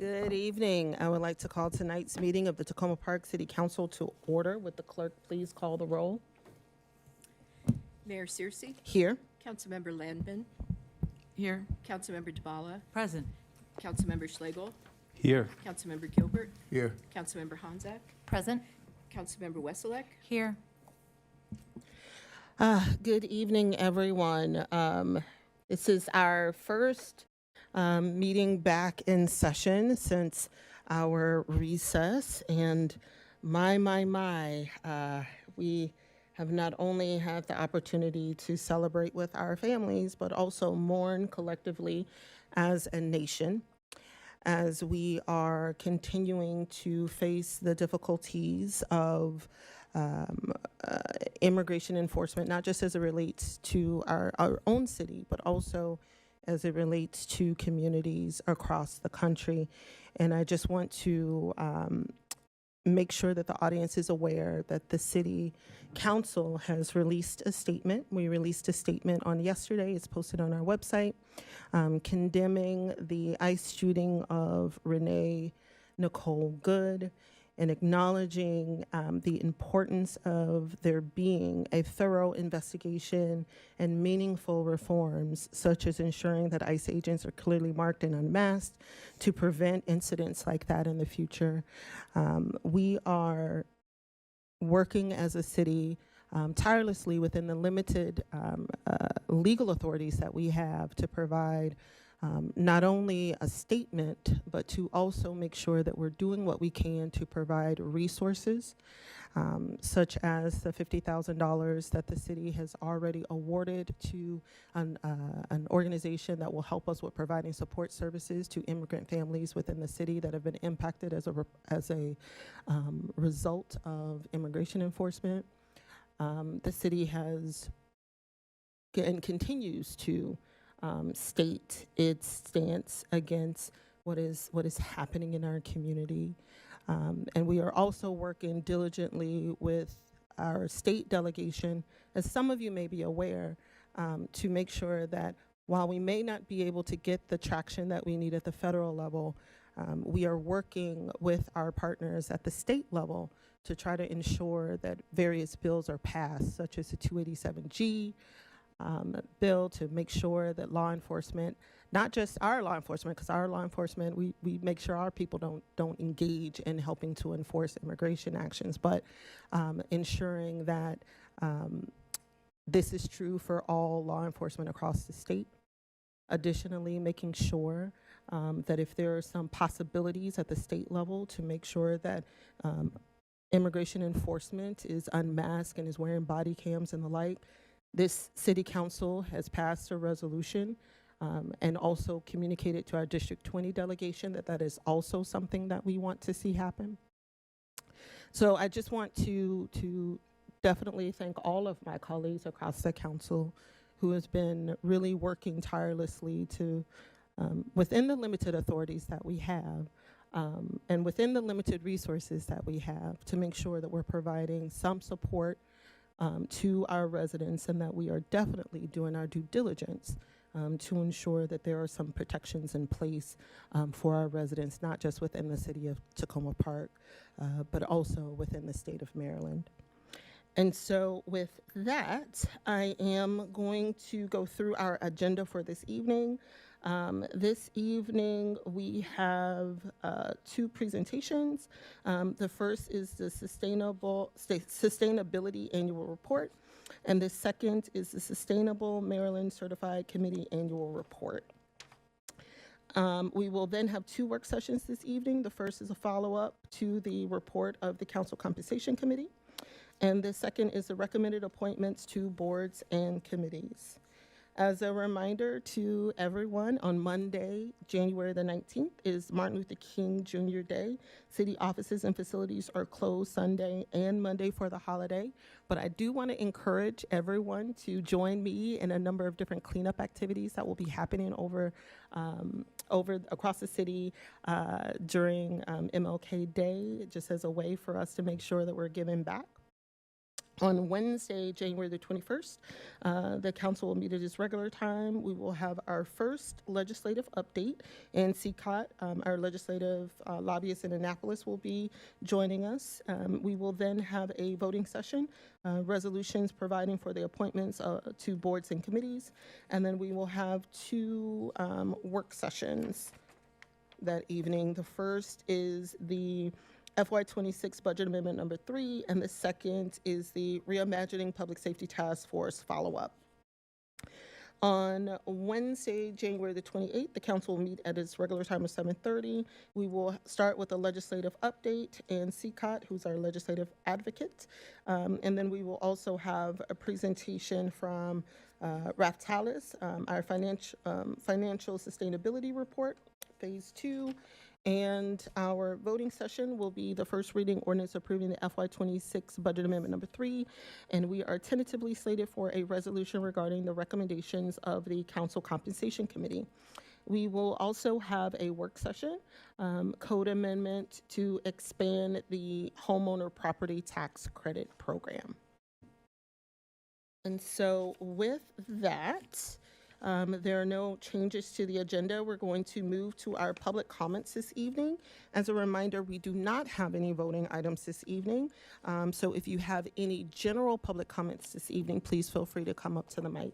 Good evening. I would like to call tonight's meeting of the Tacoma Park City Council to order. Would the clerk please call the roll? Mayor Searcy, Here. Councilmember Landman, Here. Councilmember Dabala, Present. Councilmember Schlegel, Here. Councilmember Gilbert, Here. Councilmember Honzak, Present. Councilmember Wesselek, Here. Good evening, everyone. This is our first meeting back in session since our recess, and we have not only had the opportunity to celebrate with our families, but also mourn collectively as a nation as we are continuing to face the difficulties of immigration enforcement, not just as it relates to our own city, but also as it relates to communities across the country. And I just want to make sure that the audience is aware that the City Council has released a statement. We released a statement on yesterday. It's posted on our website, condemning the ICE shooting of Renee Nicole Good and acknowledging the importance of there being a thorough investigation and meaningful reforms, such as ensuring that ICE agents are clearly marked and unmasked to prevent incidents like that in the future. We are working as a city tirelessly within the limited legal authorities that we have to provide not only a statement, but to also make sure that we're doing what we can to provide resources, such as the $50,000 that the city has already awarded to an organization that will help us with providing support services to immigrant families within the city that have been impacted as a result of immigration enforcement. The city has and continues to state its stance against what is happening in our community. And we are also working diligently with our state delegation, as some of you may be aware, to make sure that while we may not be able to get the traction that we need at the federal level, we are working with our partners at the state level to try to ensure that various bills are passed, such as the 287G, bill, to make sure that law enforcement, not just our law enforcement, because our law enforcement, we make sure our people don't engage in helping to enforce immigration actions, but ensuring that this is true for all law enforcement across the state. Additionally, making sure that if there are some possibilities at the state level to make sure that immigration enforcement is unmasked and is wearing body cams and the like, this city council has passed a resolution and also communicated to our District 20 delegation that is also something that we want to see happen. So I just want to definitely thank all of my colleagues across the council who has been really working tirelessly to, within the limited authorities that we have, and within the limited resources that we have, to make sure that we're providing some support to our residents, and that we are definitely doing our due diligence to ensure that there are some protections in place for our residents, not just within the city of Tacoma Park, but also within the state of Maryland. And so with that, I am going to go through our agenda for this evening. This evening, we have two presentations. The first is the Sustainability Annual Report, and the second is the Sustainable Maryland Certified Committee Annual Report. We will then have two work sessions this evening. The first is a follow-up to the report of the Council Compensation Committee, and the second is the recommended appointments to boards and committees. As a reminder to everyone, on Monday, January the 19th, is Martin Luther King Jr. Day. City offices and facilities are closed Sunday and Monday for the holiday, but I do want to encourage everyone to join me in a number of different cleanup activities that will be happening over across the city during MLK Day, just as a way for us to make sure that we're giving back. On Wednesday, January the 21st, the council will meet at its regular time. We will have our first legislative update, and CCOT, our legislative lobbyist in Annapolis, will be joining us. We will then have a voting session, resolutions providing for the appointments to boards and committees, and then we will have two work sessions that evening. The first is the FY26 Budget Amendment number 3, and the second is the Reimagining Public Safety Task Force follow-up. On Wednesday, January the 28th, the council will meet at its regular time of 7:30. We will start with a legislative update and CCOT, who's our legislative advocate. And then we will also have a presentation from Raf Tallis, our financial sustainability report, phase 2. And our voting session will be the first reading ordinance approving the FY26 Budget Amendment number 3. And we are tentatively slated for a resolution regarding the recommendations of the Council Compensation Committee. We will also have a work session, code amendment to expand the homeowner property tax credit program. And so with that, there are no changes to the agenda. We're going to move to our public comments this evening. As a reminder, we do not have any voting items this evening. So if you have any general public comments this evening, please feel free to come up to the mic.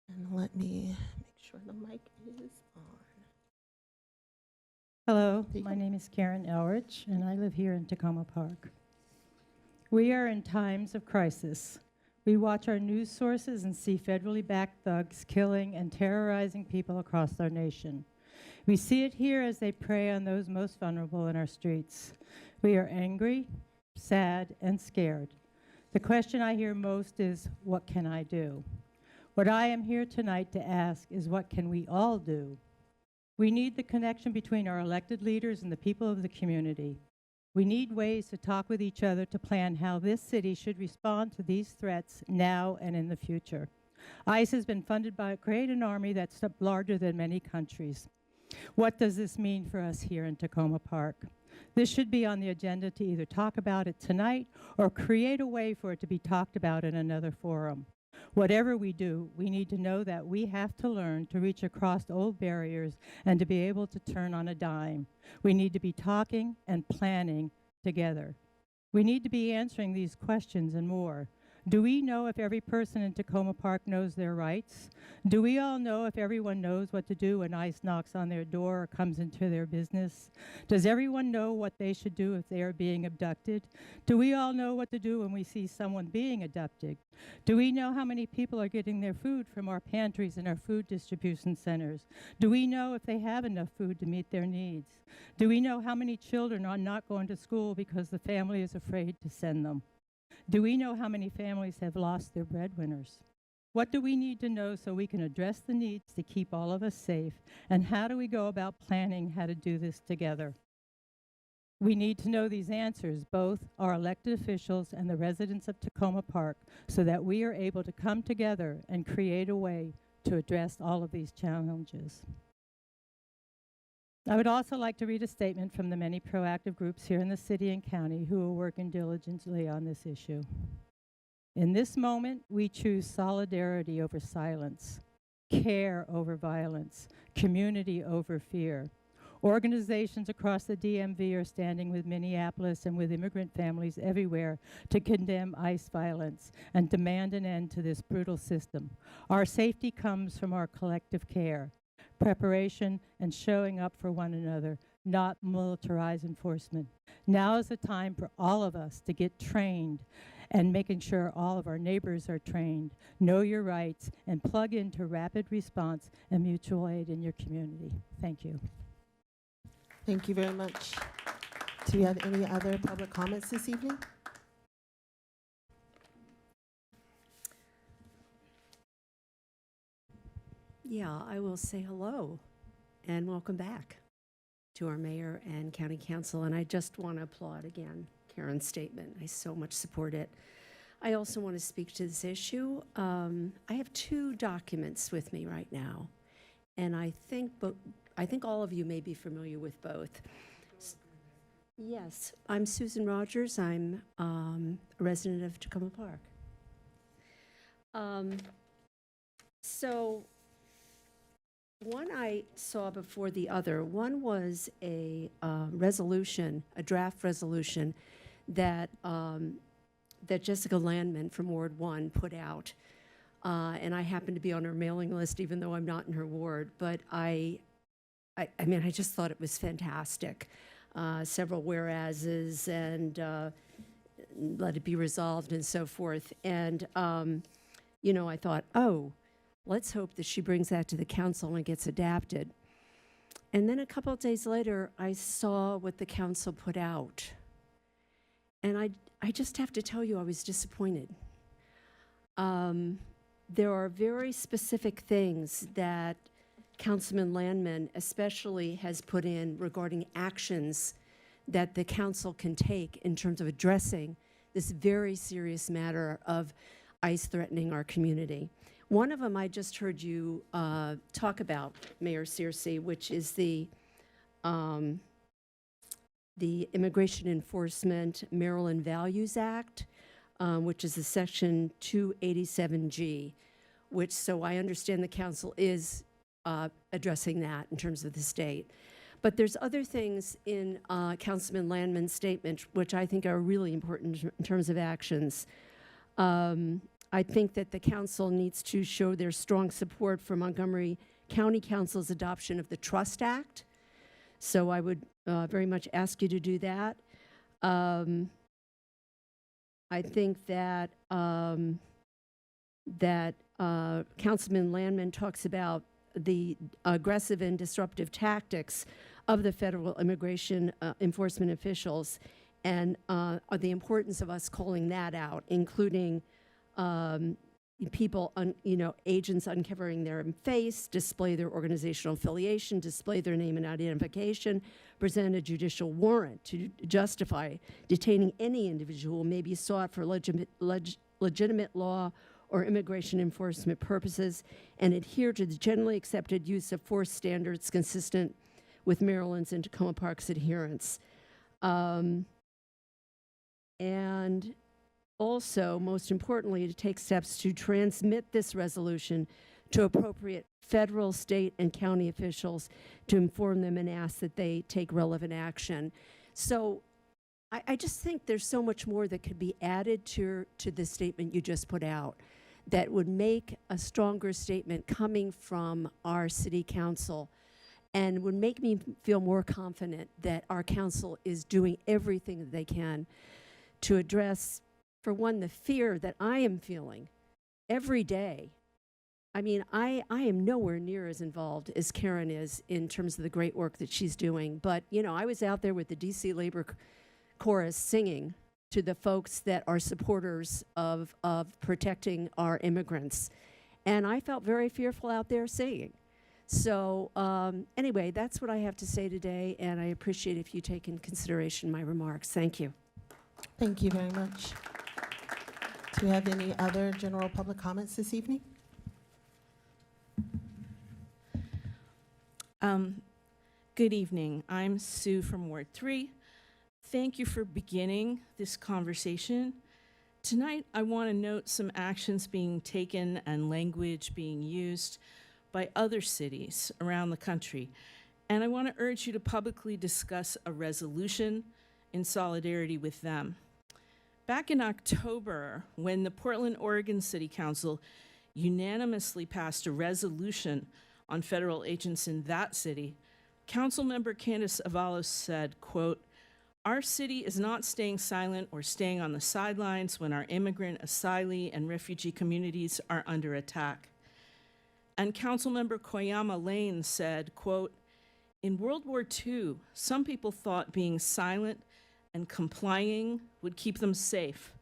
And let me make sure the mic is on. Hello, my name is Karen Elrich, and I live here in Tacoma Park. We are in times of crisis. We watch our news sources and see federally backed thugs killing and terrorizing people across our nation. We see it here as they prey on those most vulnerable in our streets. We are angry, sad, and scared. The question I hear most is, what can I do? What I am here tonight to ask is, what can we all do? We need the connection between our elected leaders and the people of the community. We need ways to talk with each other to plan how this city should respond to these threats now and in the future. ICE has been funded by create an army that's larger than many countries. What does this mean for us here in Tacoma Park? This should be on the agenda to either talk about it tonight or create a way for it to be talked about in another forum. Whatever we do, we need to know that we have to learn to reach across old barriers and to be able to turn on a dime. We need to be talking and planning together. We need to be answering these questions and more. Do we know if every person in Tacoma Park knows their rights? Do we all know if everyone knows what to do when ICE knocks on their door or comes into their business? Does everyone know what they should do if they are being abducted? Do we all know what to do when we see someone being abducted? Do we know how many people are getting their food from our pantries and our food distribution centers? Do we know if they have enough food to meet their needs? Do we know how many children are not going to school because the family is afraid to send them? Do we know how many families have lost their breadwinners? What do we need to know so we can address the needs to keep all of us safe? And how do we go about planning how to do this together? We need to know these answers, both our elected officials and the residents of Tacoma Park, so that we are able to come together and create a way to address all of these challenges. I would also like to read a statement from the many proactive groups here in the city and county who are working diligently on this issue. In this moment, we choose solidarity over silence, care over violence, community over fear. Organizations across the DMV are standing with Minneapolis and with immigrant families everywhere to condemn ICE violence and demand an end to this brutal system. Our safety comes from our collective care, preparation, and showing up for one another, not militarized enforcement. Now is the time for all of us to get trained and making sure all of our neighbors are trained, know your rights, and plug into rapid response and mutual aid in your community. Thank you. Thank you very much. Do you have any other public comments this evening? Yeah, I will say hello and welcome back to our mayor and county council. And I just want to applaud again Karen's statement. I so much support it. I also want to speak to this issue. I have two documents with me right now, and I think all of you may be familiar with both. Yes, I'm Susan Rogers. I'm a resident of Tacoma Park. So one I saw before the other. One was a resolution, a draft resolution that that Jessica Landman from Ward 1 put out. And I happen to be on her mailing list, even though I'm not in her ward. But I mean, I just thought it was fantastic. Several whereases and let it be resolved and so forth. And, you know, I thought, oh, let's hope that she brings that to the council and gets adapted. And then a couple of days later, I saw what the council put out. And I just have to tell you, I was disappointed. There are very specific things that Councilman Landman especially has put in regarding actions that the council can take in terms of addressing this very serious matter of ICE threatening our community. One of them I just heard you talk about, Mayor Searcy, which is the Immigration Enforcement Maryland Values Act, which is the Section 287G, which, so I understand the council is addressing that in terms of the state. But there's other things in Councilman Landman's statement which I think are really important in terms of actions. I think that the council needs to show their strong support for Montgomery County Council's adoption of the Trust Act. So I would very much ask you to do that. I think that Councilman Landman talks about the aggressive and disruptive tactics of the federal immigration enforcement officials and the importance of us calling that out, including people, agents uncovering their face, display their organizational affiliation, display their name and identification, present a judicial warrant to justify detaining any individual who may be sought for legitimate law or immigration enforcement purposes, and adhere to the generally accepted use of force standards consistent with Maryland's and Tacoma Park's adherence. And also, most importantly, to take steps to transmit this resolution to appropriate federal, state, and county officials to inform them and ask that they take relevant action. So I just think there's so much more that could be added to the statement you just put out that would make a stronger statement coming from our city council and would make me feel more confident that our council is doing everything that they can to address, for one, the fear that I am feeling every day. I mean, I am nowhere near as involved as Karen is in terms of the great work that she's doing. But, you know, I was out there with the DC Labor Chorus singing to the folks that are supporters of protecting our immigrants. And I felt very fearful out there singing. So anyway, that's what I have to say today, and I appreciate if you take in consideration my remarks. Thank you. Thank you very much. Do we have any other general public comments this evening? Good evening. I'm Sue from Ward 3. Thank you for beginning this conversation. Tonight, I want to note some actions being taken and language being used by other cities around the country. And I want to urge you to publicly discuss a resolution in solidarity with them. Back in October, when the Portland, Oregon City Council unanimously passed a resolution on federal agents in that city, Councilmember Candace Avalos said, quote, "Our city is not staying silent or staying on the sidelines when our immigrant, asylee, and refugee communities are under attack." And Councilmember Koyama Lane said, quote, "In World War II, some people thought being silent and complying would keep them safe.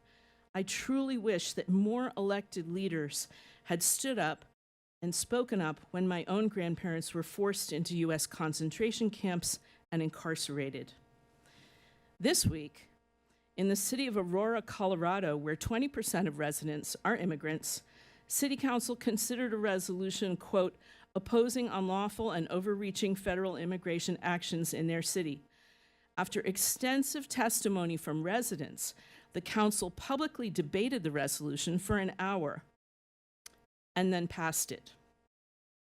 I truly wish that more elected leaders had stood up and spoken up when my own grandparents were forced into U.S. concentration camps and incarcerated." This week, in the city of Aurora, Colorado, where 20% of residents are immigrants, City Council considered a resolution, quote, "opposing unlawful and overreaching federal immigration actions in their city." After extensive testimony from residents, the council publicly debated the resolution for an hour and then passed it.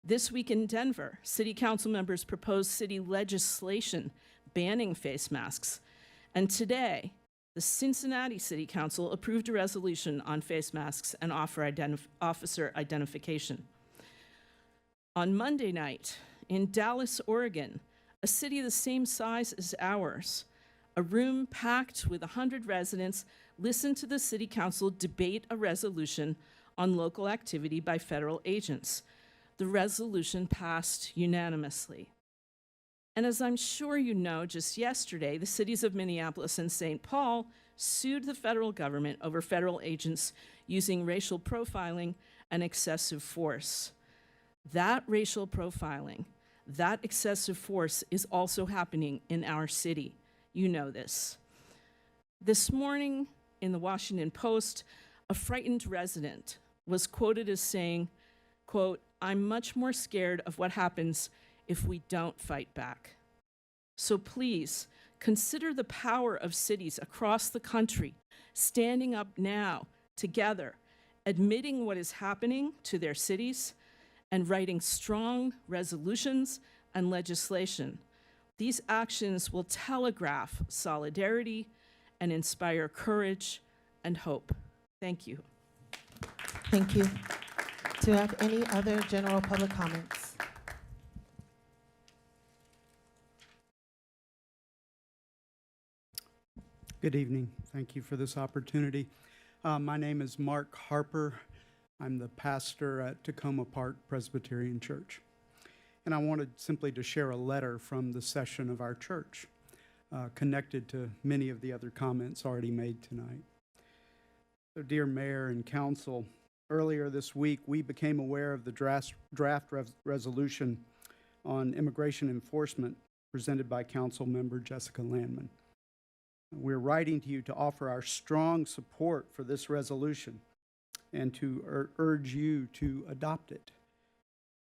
This week in Denver, city council members proposed city legislation banning face masks. And today, the Cincinnati City Council approved a resolution on face masks and officer identification. On Monday night, in Dallas, Oregon, a city the same size as ours, a room packed with 100 residents listened to the city council debate a resolution on local activity by federal agents. The resolution passed unanimously. And as I'm sure you know, just yesterday, the cities of Minneapolis and St. Paul sued the federal government over federal agents using racial profiling and excessive force. That racial profiling, that excessive force is also happening in our city. You know this. This morning in the Washington Post, a frightened resident was quoted as saying, quote, "I'm much more scared of what happens if we don't fight back." So please, consider the power of cities across the country standing up now, together, admitting what is happening to their cities, and writing strong resolutions and legislation. These actions will telegraph solidarity and inspire courage and hope. Thank you. Thank you. Do you have any other general public comments? Good evening. Thank you for this opportunity. My name is Mark Harper. I'm the pastor at Tacoma Park Presbyterian Church. And I wanted simply to share a letter from the session of our church, connected to many of the other comments already made tonight. So, dear Mayor and Council, earlier this week we became aware of the draft resolution on immigration enforcement presented by Council Member Jessica Landman. We're writing to you to offer our strong support for this resolution and to urge you to adopt it.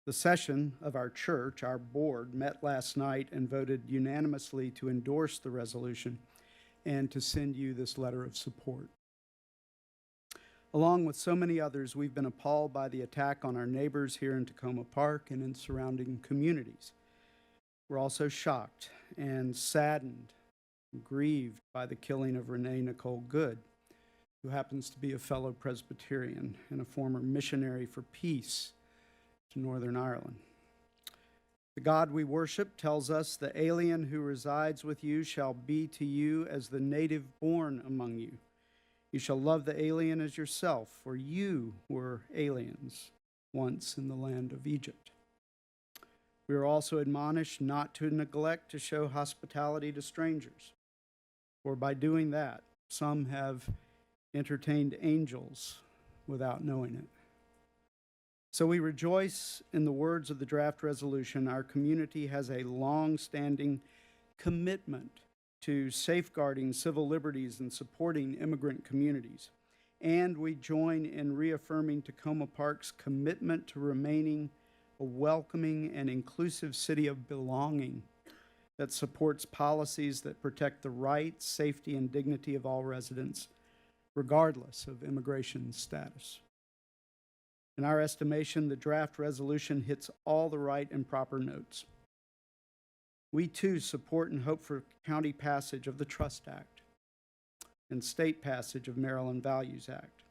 The session of our church, our board, met last night and voted unanimously to endorse the resolution and to send you this letter of support. Along with so many others, we've been appalled by the attack on our neighbors here in Tacoma Park and in surrounding communities. We're also shocked and saddened, grieved by the killing of Renee Nicole Good, who happens to be a fellow Presbyterian and a former missionary for peace to Northern Ireland. The God we worship tells us, "The alien who resides with you shall be to you as the native born among you. You shall love the alien as yourself, for you were aliens once in the land of Egypt." We are also admonished not to neglect to show hospitality to strangers, for by doing that, some have entertained angels without knowing it. So we rejoice in the words of the draft resolution. Our community has a long-standing commitment to safeguarding civil liberties and supporting immigrant communities. And we join in reaffirming Tacoma Park's commitment to remaining a welcoming and inclusive city of belonging that supports policies that protect the rights, safety, and dignity of all residents, regardless of immigration status. In our estimation, the draft resolution hits all the right and proper notes. We too support and hope for county passage of the Trust Act and state passage of Maryland Values Act.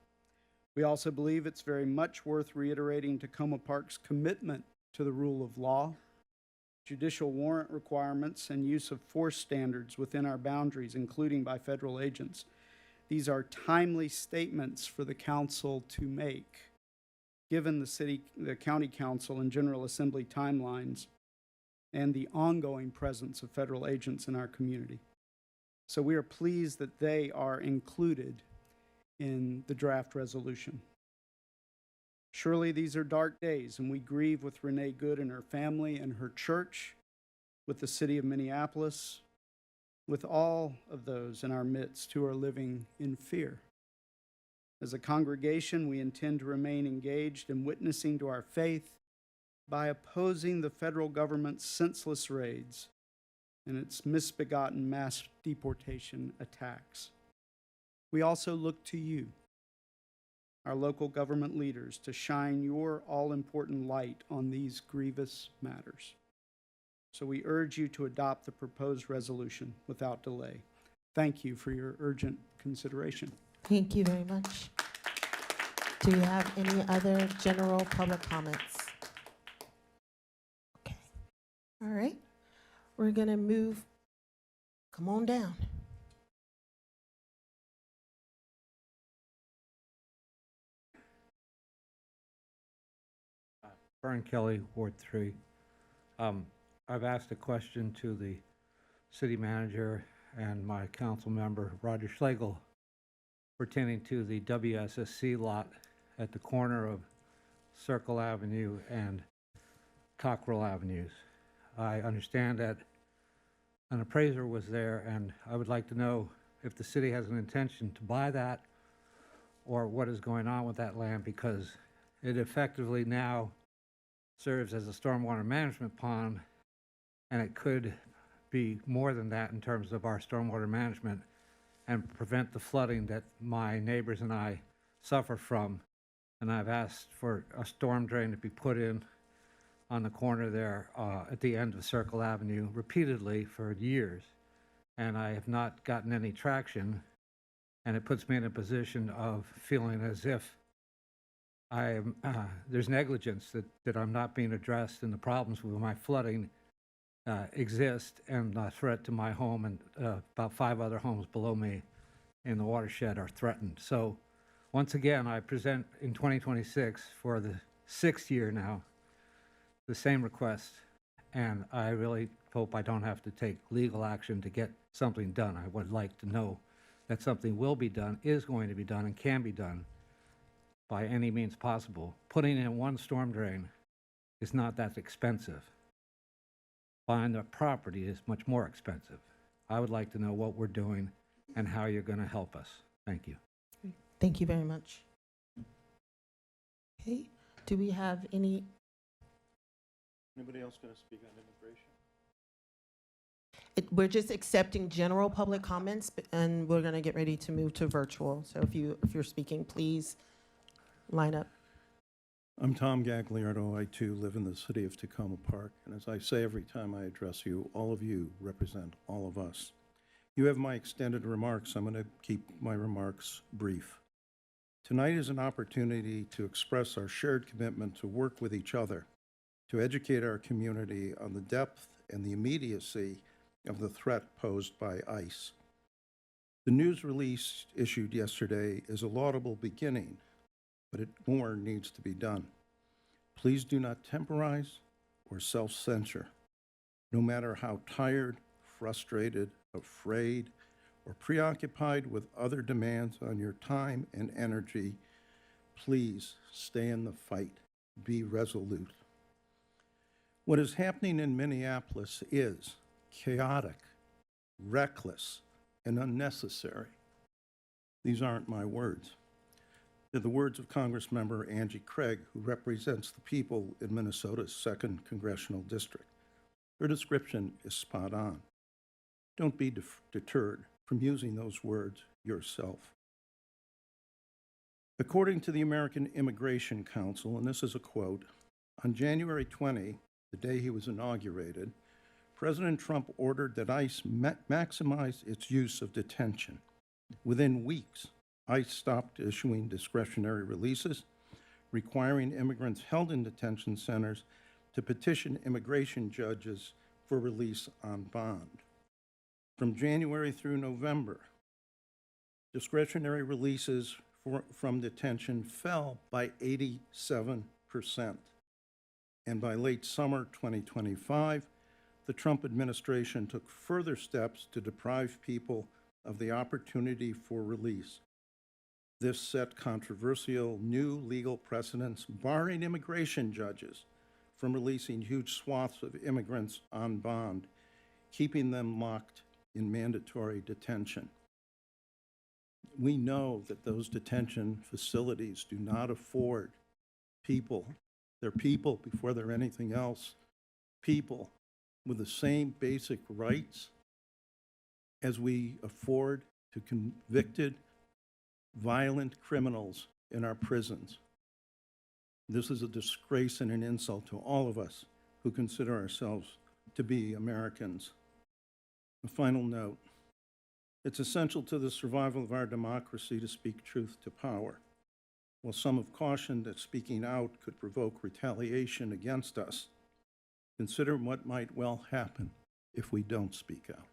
We also believe it's very much worth reiterating Tacoma Park's commitment to the rule of law, judicial warrant requirements, and use of force standards within our boundaries, including by federal agents. These are timely statements for the council to make, given the county council and general assembly timelines and the ongoing presence of federal agents in our community. So we are pleased that they are included in the draft resolution. Surely these are dark days, and we grieve with Renee Good and her family and her church, with the city of Minneapolis, with all of those in our midst who are living in fear. As a congregation, we intend to remain engaged in witnessing to our faith by opposing the federal government's senseless raids and its misbegotten mass deportation attacks. We also look to you, our local government leaders, to shine your all-important light on these grievous matters. So we urge you to adopt the proposed resolution without delay. Thank you for your urgent consideration. Thank you very much. Do you have any other general public comments? Okay. All right. We're going to move. Come on down. Brian Kelly, Ward 3. I've asked a question to the city manager and my council member, Roger Schlegel, pertaining to the WSSC lot at the corner of Circle Avenue and Cockrell Avenues. I understand that an appraiser was there, and I would like to know if the city has an intention to buy that or what is going on with that land, because it effectively now serves as a stormwater management pond, and it could be more than that in terms of our stormwater management and prevent the flooding that my neighbors and I suffer from. And I've asked for a storm drain to be put in on the corner there at the end of Circle Avenue repeatedly for years, and I have not gotten any traction, and it puts me in a position of feeling as if there's negligence that I'm not being addressed, and the problems with my flooding exist, and the threat to my home and about 5 other homes below me in the watershed are threatened. So once again, I present in 2026 for the 6th year now the same request, and I really hope I don't have to take legal action to get something done. I would like to know that something will be done, is going to be done, and can be done by any means possible. Putting in one storm drain is not that expensive. Buying the property is much more expensive. I would like to know what we're doing and how you're going to help us. Thank you. Thank you very much. Okay. Do we have any? Anybody else going to speak on immigration? We're just accepting general public comments, and we're going to get ready to move to virtual. So if you're speaking, please line up. I'm Tom Gagliardo. I too live in the city of Tacoma Park. And as I say every time I address you, all of you represent all of us. You have my extended remarks. I'm going to keep my remarks brief. Tonight is an opportunity to express our shared commitment to work with each other, to educate our community on the depth and the immediacy of the threat posed by ICE. The news release issued yesterday is a laudable beginning, but more needs to be done. Please do not temporize or self-censure. No matter how tired, frustrated, afraid, or preoccupied with other demands on your time and energy, please stay in the fight. Be resolute. What is happening in Minneapolis is chaotic, reckless, and unnecessary. These aren't my words. They're the words of Congressmember Angie Craig, who represents the people in Minnesota's 2nd Congressional District. Her description is spot on. Don't be deterred from using those words yourself. According to the American Immigration Council, and this is a quote, on January 20, the day he was inaugurated, President Trump ordered that ICE maximize its use of detention. Within weeks, ICE stopped issuing discretionary releases, requiring immigrants held in detention centers to petition immigration judges for release on bond. From January through November, discretionary releases from detention fell by 87%. And by late summer 2025, the Trump administration took further steps to deprive people of the opportunity for release. This set controversial new legal precedents barring immigration judges from releasing huge swaths of immigrants on bond, keeping them locked in mandatory detention. We know that those detention facilities do not afford people, they're people before they're anything else, people with the same basic rights as we afford to convicted, violent criminals in our prisons. This is a disgrace and an insult to all of us who consider ourselves to be Americans. A final note. It's essential to the survival of our democracy to speak truth to power. While some have cautioned that speaking out could provoke retaliation against us, consider what might well happen if we don't speak out.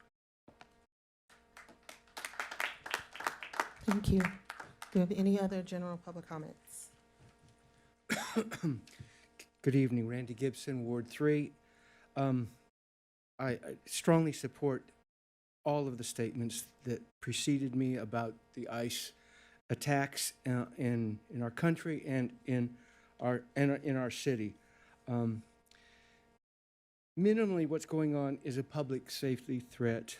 Thank you. Do you have any other general public comments? Good evening, Randy Gibson, Ward 3. I strongly support all of the statements that preceded me about the ICE attacks in our country and in our city. Minimally, what's going on is a public safety threat,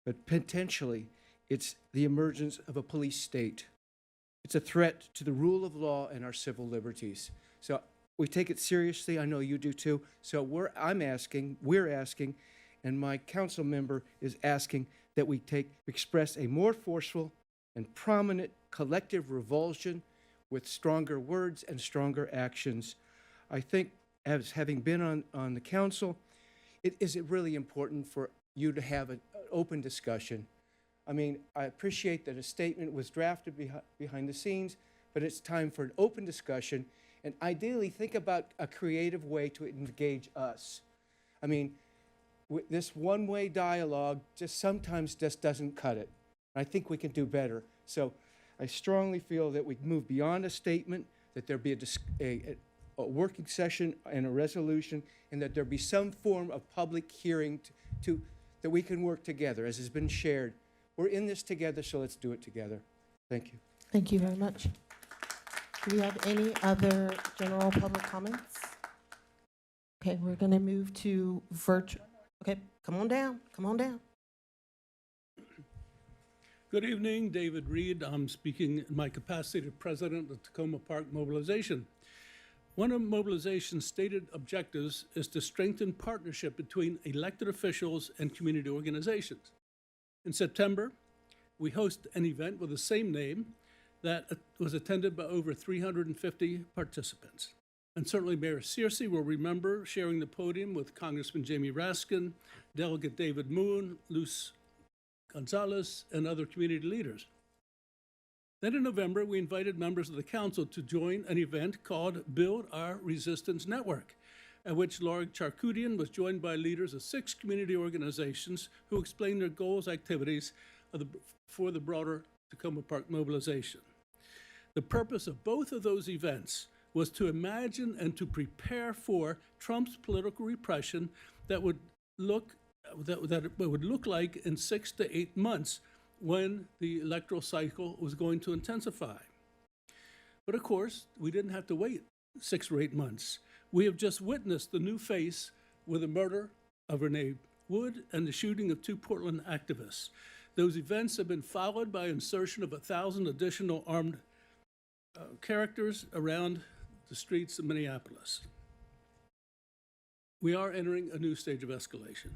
but potentially it's the emergence of a police state. It's a threat to the rule of law and our civil liberties. So we take it seriously. I know you do too. So we're asking, and my council member is asking that we express a more forceful and prominent collective revulsion with stronger words and stronger actions. I think, as having been on the council, it is really important for you to have an open discussion. I mean, I appreciate that a statement was drafted behind the scenes, but it's time for an open discussion, and ideally think about a creative way to engage us. I mean, this one-way dialogue sometimes doesn't cut it. I think we can do better. So I strongly feel that we move beyond a statement, that there be a working session and a resolution, and that there be some form of public hearing that we can work together, as has been shared. We're in this together, so let's do it together. Thank you. Thank you very much. Do we have any other general public comments? Okay, we're going to move to virtual. Okay, come on down. Come on down. Good evening, David Reed. I'm speaking in my capacity as president of Tacoma Park Mobilization. One of Mobilization's stated objectives is to strengthen partnership between elected officials and community organizations. In September, we host an event with the same name that was attended by over 350 participants. And certainly Mayor Searcy will remember sharing the podium with Congressman Jamie Raskin, Delegate David Moon, Luz Gonzalez, and other community leaders. Then in November, we invited members of the council to join an event called Build Our Resistance Network, at which Laura Charkoudian was joined by leaders of 6 community organizations who explained their goals, activities for the broader Tacoma Park Mobilization. The purpose of both of those events was to imagine and to prepare for Trump's political repression that would look like in 6 to 8 months when the electoral cycle was going to intensify. But of course, we didn't have to wait 6 or 8 months. We have just witnessed the new face with the murder of Renee Wood and the shooting of 2 Portland activists. Those events have been followed by insertion of 1,000 additional armed characters around the streets of Minneapolis. We are entering a new stage of escalation.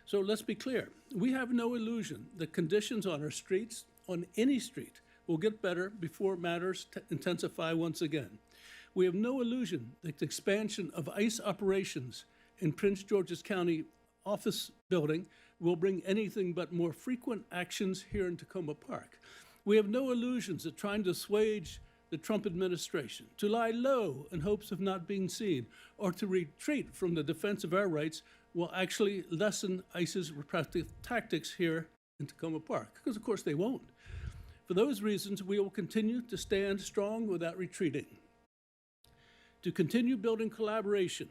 So let's be clear. We have no illusion that conditions on our streets, on any street, will get better before matters intensify once again. We have no illusion that the expansion of ICE operations in Prince George's County office building will bring anything but more frequent actions here in Tacoma Park. We have no illusions that trying to assuage the Trump administration, to lie low in hopes of not being seen, or to retreat from the defense of our rights will actually lessen ICE's repressive tactics here in Tacoma Park, because of course they won't. For those reasons, we will continue to stand strong without retreating. To continue building collaboration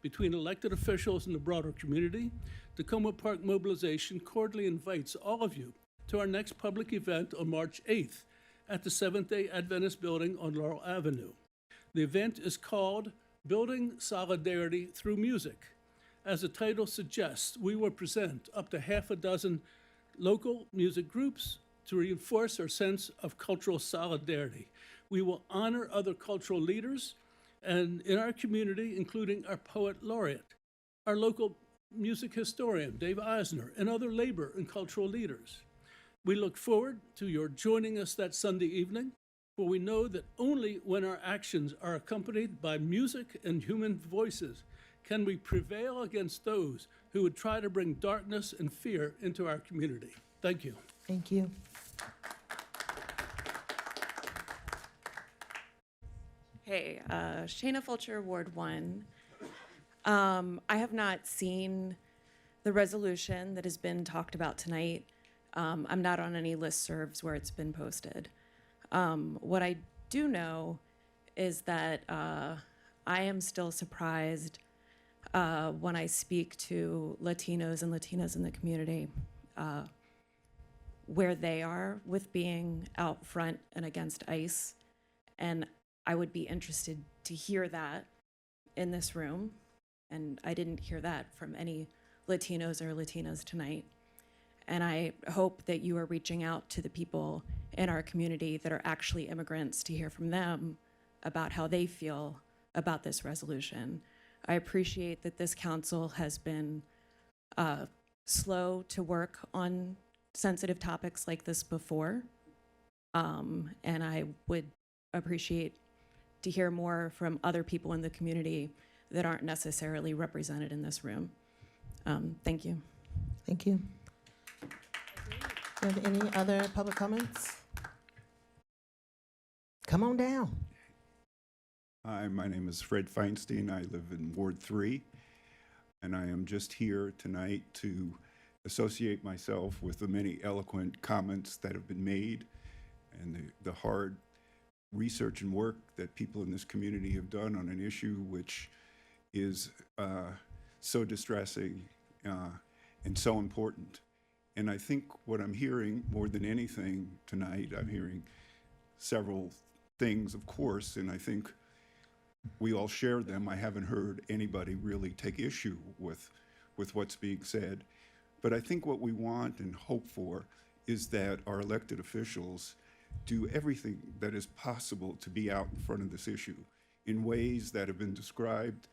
between elected officials and the broader community, Tacoma Park Mobilization cordially invites all of you to our next public event on March 8th at the Seventh-day Adventist Building on Laurel Avenue. The event is called Building Solidarity Through Music. As the title suggests, we will present up to half a dozen local music groups to reinforce our sense of cultural solidarity. We will honor other cultural leaders and in our community, including our poet laureate. Our local music historian Dave Eisner, and other labor and cultural leaders. We look forward to your joining us that Sunday evening, for we know that only when our actions are accompanied by music and human voices can we prevail against those who would try to bring darkness and fear into our community. Thank you. Thank you. Hey, Shayna Fulcher, Ward 1. I have not seen the resolution that has been talked about tonight. I'm not on any listservs where it's been posted. What I do know is that I am still surprised when I speak to Latinos and Latinas in the community where they are with being out front and against ICE. And I would be interested to hear that in this room. And I didn't hear that from any Latinos or Latinas tonight. And I hope that you are reaching out to the people in our community that are actually immigrants to hear from them about how they feel about this resolution. I appreciate that this council has been slow to work on sensitive topics like this before. And I would appreciate to hear more from other people in the community that aren't necessarily represented in this room. Thank you. Thank you. Do you have any other public comments? Come on down. Hi, my name is Fred Feinstein. I live in Ward 3, and I am just here tonight to associate myself with the many eloquent comments that have been made and the hard research and work that people in this community have done on an issue which is so distressing and so important. And I think what I'm hearing more than anything tonight, I'm hearing several things, of course, and I think we all share them. I haven't heard anybody really take issue with what's being said. But I think what we want and hope for is that our elected officials do everything that is possible to be out in front of this issue in ways that have been described,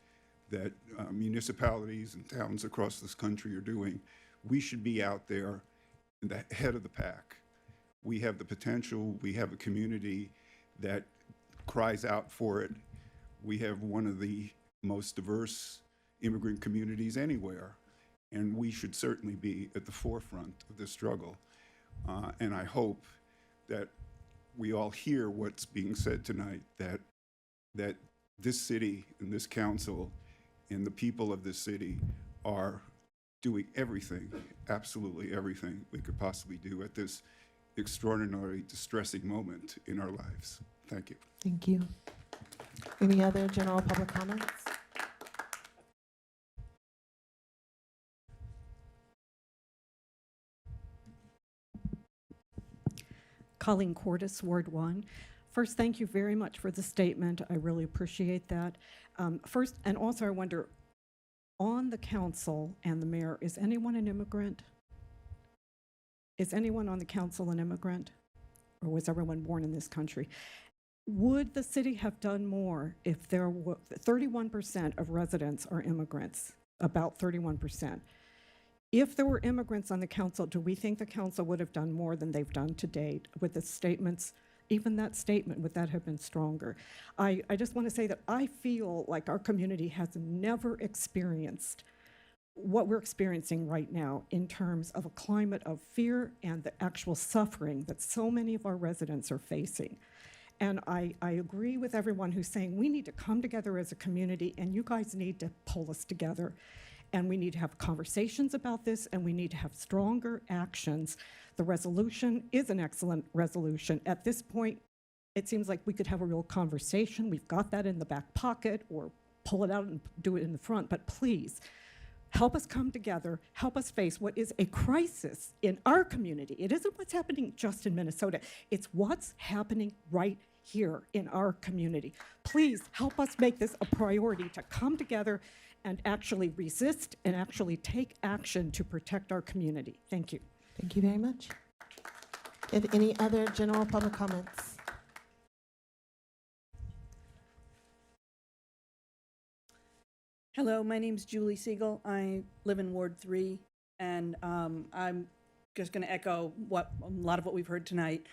that municipalities and towns across this country are doing. We should be out there in the head of the pack. We have the potential. We have a community that cries out for it. We have one of the most diverse immigrant communities anywhere, and we should certainly be at the forefront of this struggle. And I hope that we all hear what's being said tonight, that this city and this council and the people of this city are doing everything, absolutely everything we could possibly do at this extraordinary, distressing moment in our lives. Thank you. Thank you. Any other general public comments? Colleen Cordes, Ward 1. First, thank you very much for the statement. I really appreciate that. First, and also I wonder, on the council and the mayor, is anyone an immigrant? Is anyone on the council an immigrant? Or was everyone born in this country? Would the city have done more if there were 31% of residents are immigrants, about 31%? If there were immigrants on the council, do we think the council would have done more than they've done to date with the statements? Even that statement, would that have been stronger? I just want to say that I feel like our community has never experienced what we're experiencing right now in terms of a climate of fear and the actual suffering that so many of our residents are facing. And I agree with everyone who's saying we need to come together as a community, and you guys need to pull us together. And we need to have conversations about this, and we need to have stronger actions. The resolution is an excellent resolution. At this point, it seems like we could have a real conversation. We've got that in the back pocket, or pull it out and do it in the front. But please, help us come together, help us face what is a crisis in our community. It isn't what's happening just in Minnesota. It's what's happening right here in our community. Please help us make this a priority to come together and actually resist and actually take action to protect our community. Thank you. Thank you very much. If any other general public comments? Hello, my name's Julie Siegel. I live in Ward 3, and I'm just going to echo a lot of what we've heard tonight.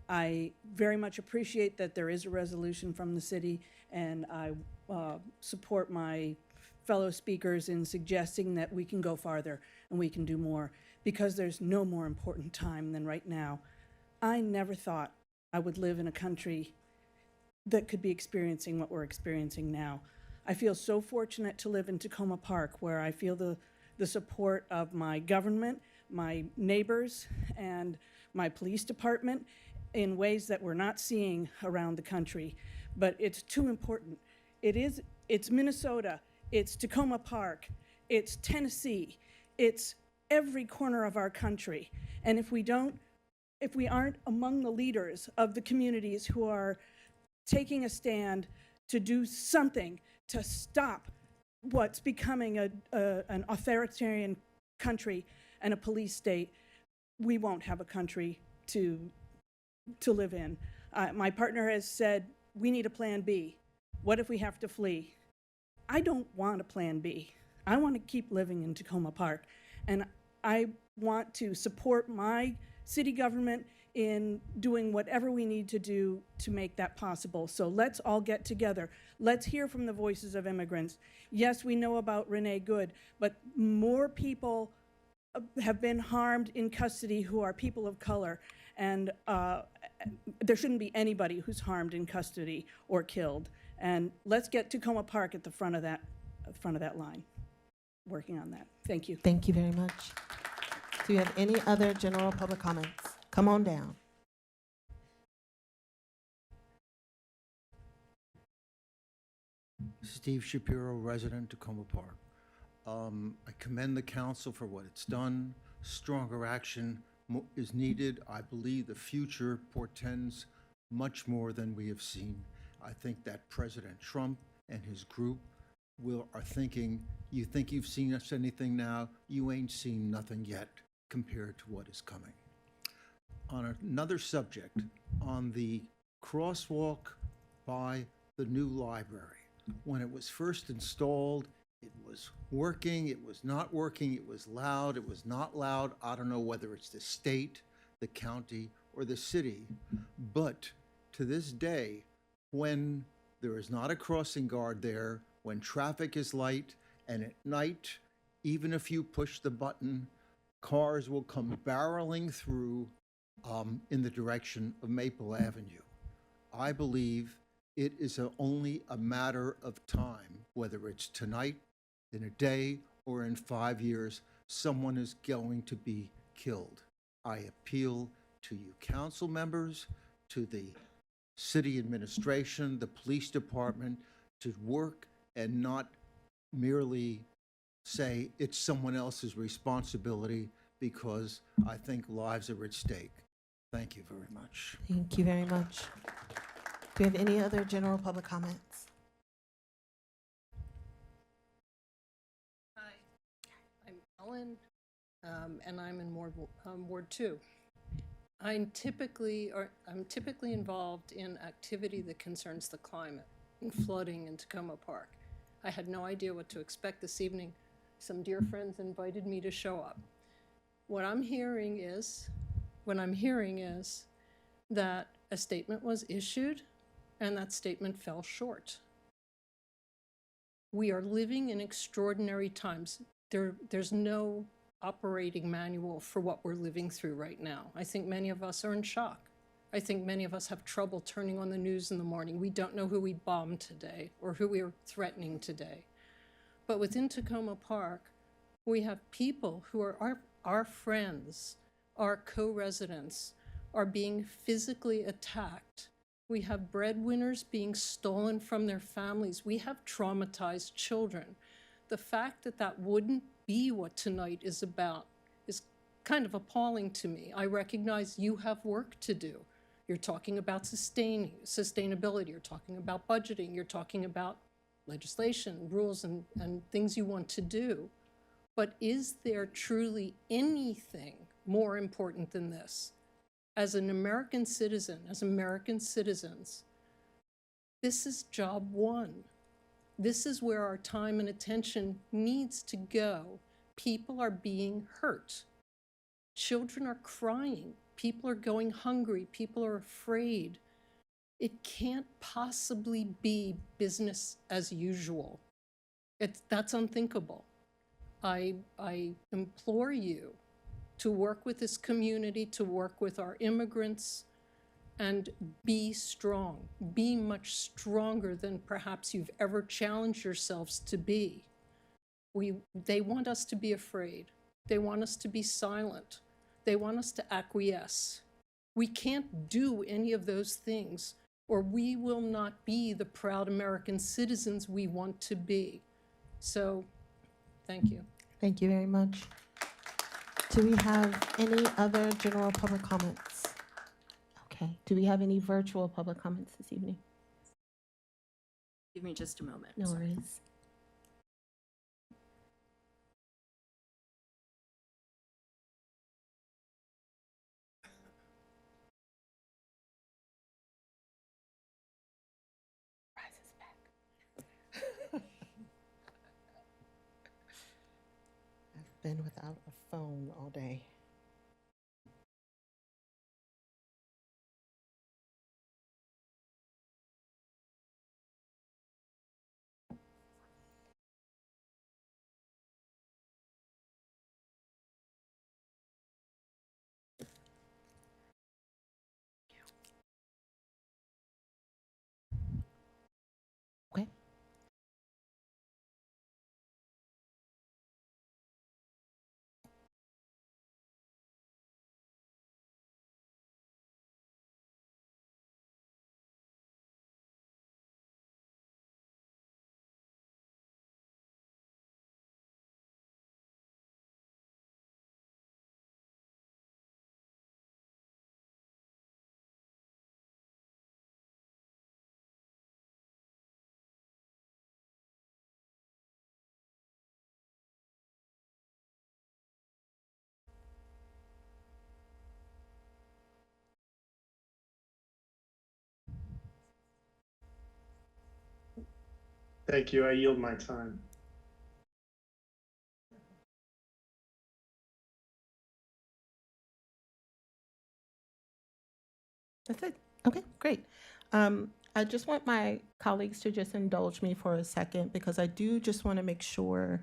I very much appreciate that there is a resolution from the city, and I support my fellow speakers in suggesting that we can go farther and we can do more, because there's no more important time than right now. I never thought I would live in a country that could be experiencing what we're experiencing now. I feel so fortunate to live in Tacoma Park, where I feel the support of my government, my neighbors, and my police department in ways that we're not seeing around the country. But it's too important. It's Minnesota, it's Tacoma Park, it's Tennessee, it's every corner of our country. And if we aren't among the leaders of the communities who are taking a stand to do something to stop what's becoming an authoritarian country and a police state, we won't have a country to live in. My partner has said, we need a plan B. What if we have to flee? I don't want a plan B. I want to keep living in Tacoma Park. And I want to support my city government in doing whatever we need to do to make that possible. So let's all get together. Let's hear from the voices of immigrants. Yes, we know about Renee Good, but more people have been harmed in custody who are people of color, and there shouldn't be anybody who's harmed in custody or killed. And let's get Tacoma Park at the front of that line, working on that. Thank you. Thank you very much. Do you have any other general public comments? Come on down. Steve Shapiro, resident, Tacoma Park. I commend the council for what it's done. Stronger action is needed. I believe the future portends much more than we have seen. I think that President Trump and his group are thinking, you think you've seen us anything now? You ain't seen nothing yet compared to what is coming. On another subject, on the crosswalk by the new library, when it was first installed, it was working, it was not working, it was loud, it was not loud. I don't know whether it's the state, the county, or the city, but to this day, when there is not a crossing guard there, when traffic is light, and at night, even if you push the button, cars will come barreling through in the direction of Maple Avenue. I believe it is only a matter of time, whether it's tonight, in a day, or in 5 years, someone is going to be killed. I appeal to you council members, to the city administration, the police department, to work and not merely say it's someone else's responsibility, because I think lives are at stake. Thank you very much. Thank you very much. Do you have any other general public comments? Hi, I'm Ellen, and I'm in Ward 2. I'm typically involved in activity that concerns the climate and flooding in Tacoma Park. I had no idea what to expect this evening. Some dear friends invited me to show up. What I'm hearing is that a statement was issued and that statement fell short. We are living in extraordinary times. There's no operating manual for what we're living through right now. I think many of us are in shock. I think many of us have trouble turning on the news in the morning. We don't know who we bombed today or who we are threatening today. But within Tacoma Park, we have people who are our friends, our co-residents, are being physically attacked. We have breadwinners being stolen from their families. We have traumatized children. The fact that that wouldn't be what tonight is about is kind of appalling to me. I recognize you have work to do. You're talking about sustainability, you're talking about budgeting, you're talking about legislation, rules, and things you want to do. But is there truly anything more important than this? As an American citizen, as American citizens, this is job one. This is where our time and attention needs to go. People are being hurt. Children are crying. People are going hungry. People are afraid. It can't possibly be business as usual. That's unthinkable. I implore you to work with this community, to work with our immigrants, and be strong. Be much stronger than perhaps you've ever challenged yourselves to be. They want us to be afraid. They want us to be silent. They want us to acquiesce. We can't do any of those things, or we will not be the proud American citizens we want to be. So, thank you. Thank you very much. Do we have any other general public comments? Okay. Do we have any virtual public comments this evening? Give me just a moment. No Sorry. worries. I've been without a phone all day. Okay. Thank you. I yield my time. That's it. Okay, great. I just want my colleagues to just indulge me for a second because I do just want to make sure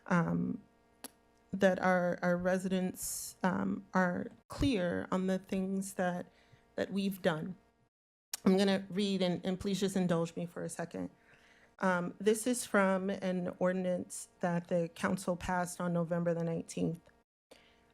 that our residents are clear on the things that we've done. I'm going to read, and please just indulge me for a second. This is from an ordinance that the council passed on November the 19th.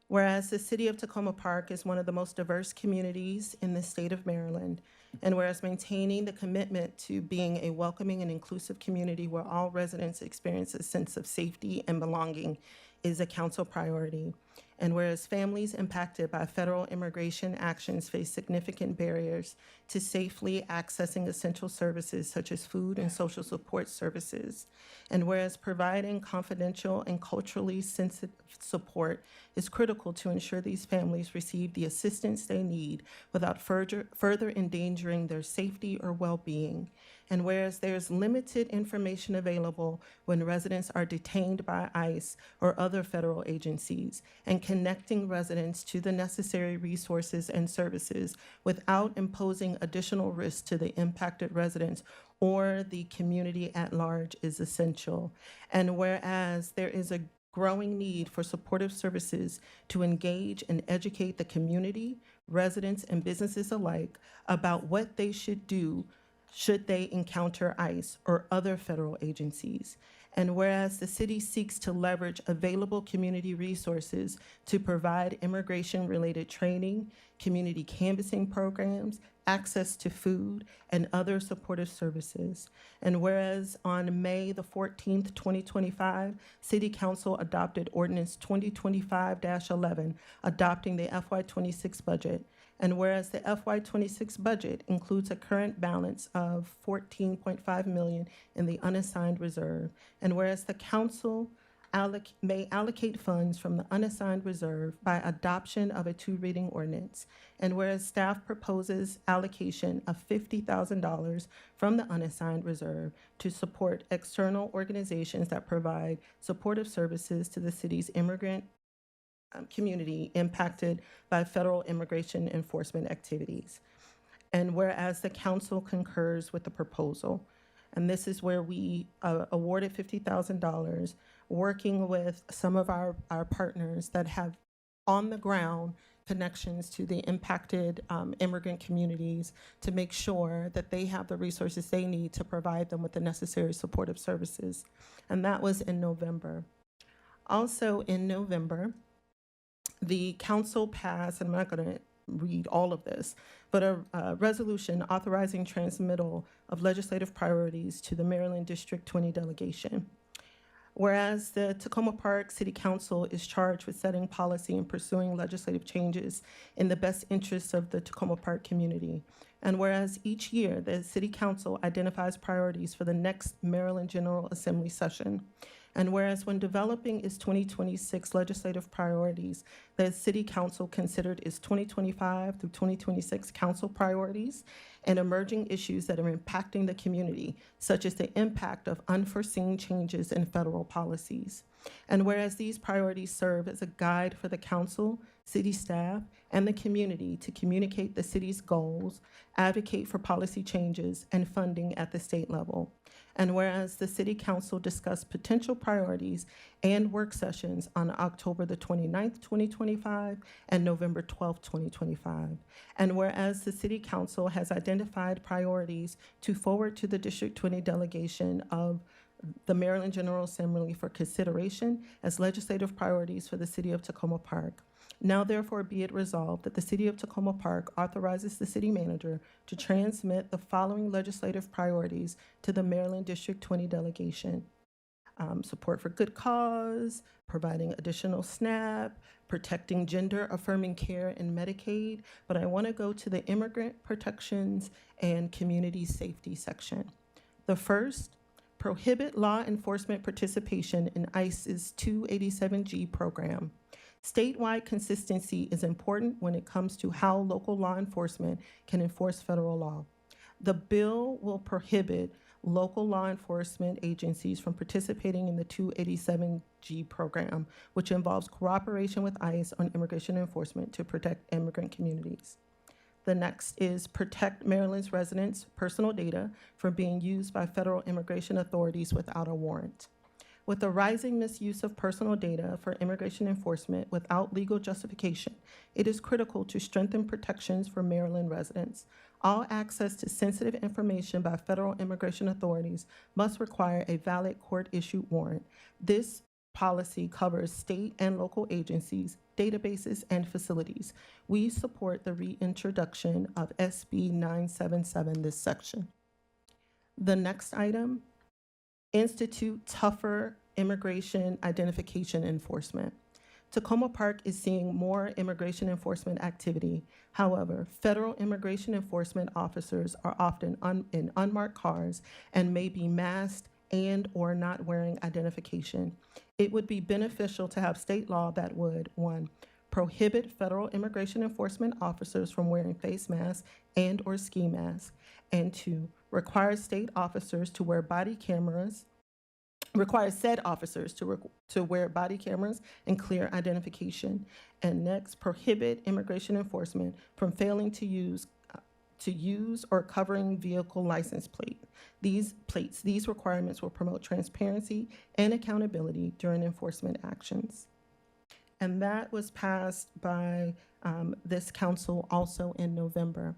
Whereas the city of Tacoma Park is one of the most diverse communities in the state of Maryland, and whereas maintaining the commitment to being a welcoming and inclusive community where all residents experience a sense of safety and belonging is a council priority, and whereas families impacted by federal immigration actions face significant barriers to safely accessing essential services such as food and social support services, and whereas providing confidential and culturally sensitive support is critical to ensure these families receive the assistance they need without further endangering their safety or well-being, and whereas there's limited information available when residents are detained by ICE or other federal agencies, and connecting residents to the necessary resources and services without imposing additional risks to the impacted residents or the community at large is essential. And whereas there is a growing need for supportive services to engage and educate the community, residents, and businesses alike about what they should do should they encounter ICE or other federal agencies. And whereas the city seeks to leverage available community resources to provide immigration-related training, community canvassing programs, access to food, and other supportive services. And whereas on May the 14th, 2025, City Council adopted Ordinance 2025-11, adopting the FY26 budget. And whereas the FY26 budget includes a current balance of $14.5 million in the unassigned reserve, and whereas the council may allocate funds from the unassigned reserve by adoption of a two-reading ordinance. And whereas staff proposes allocation of $50,000 from the unassigned reserve to support external organizations that provide supportive services to the city's immigrant community impacted by federal immigration enforcement activities. And whereas the council concurs with the proposal, and this is where we awarded $50,000, working with some of our partners that have on the ground connections to the impacted immigrant communities to make sure that they have the resources they need to provide them with the necessary supportive services. And that was in November. Also in November, the council passed, and I'm not going to read all of this, but a resolution authorizing transmittal of legislative priorities to the Maryland District 20 delegation. Whereas the Tacoma Park City Council is charged with setting policy and pursuing legislative changes in the best interests of the Tacoma Park community. And whereas each year the City Council identifies priorities for the next Maryland General Assembly session. And whereas when developing its 2026 legislative priorities, the City Council considered its 2025 through 2026 council priorities and emerging issues that are impacting the community, such as the impact of unforeseen changes in federal policies. And whereas these priorities serve as a guide for the council, city staff, and the community to communicate the city's goals, advocate for policy changes, and funding at the state level. And whereas the City Council discussed potential priorities and work sessions on October the 29th, 2025, and November 12th, 2025. And whereas the City Council has identified priorities to forward to the District 20 delegation of the Maryland General Assembly for consideration as legislative priorities for the City of Tacoma Park. Now therefore be it resolved that the City of Tacoma Park authorizes the city manager to transmit the following legislative priorities to the Maryland District 20 delegation. Support for good cause, providing additional SNAP, protecting gender-affirming care in Medicaid, but I want to go to the immigrant protections and community safety section. The first, prohibit law enforcement participation in ICE's 287G program. Statewide consistency is important when it comes to how local law enforcement can enforce federal law. The bill will prohibit local law enforcement agencies from participating in the 287G program, which involves cooperation with ICE on immigration enforcement to protect immigrant communities. The next is protect Maryland's residents' personal data from being used by federal immigration authorities without a warrant. With the rising misuse of personal data for immigration enforcement without legal justification, it is critical to strengthen protections for Maryland residents. All access to sensitive information by federal immigration authorities must require a valid court-issued warrant. This policy covers state and local agencies, databases, and facilities. We support the reintroduction of SB 977, this section. The next item, institute tougher immigration identification enforcement. Tacoma Park is seeing more immigration enforcement activity. However, federal immigration enforcement officers are often in unmarked cars and may be masked and or not wearing identification. It would be beneficial to have state law that would, 1, prohibit federal immigration enforcement officers from wearing face masks and or ski masks, and 2, require state officers to wear body cameras, require said officers to wear body cameras and clear identification. And next, prohibit immigration enforcement from failing to use or covering vehicle license plate. These requirements will promote transparency and accountability during enforcement actions. And that was passed by this council also in November.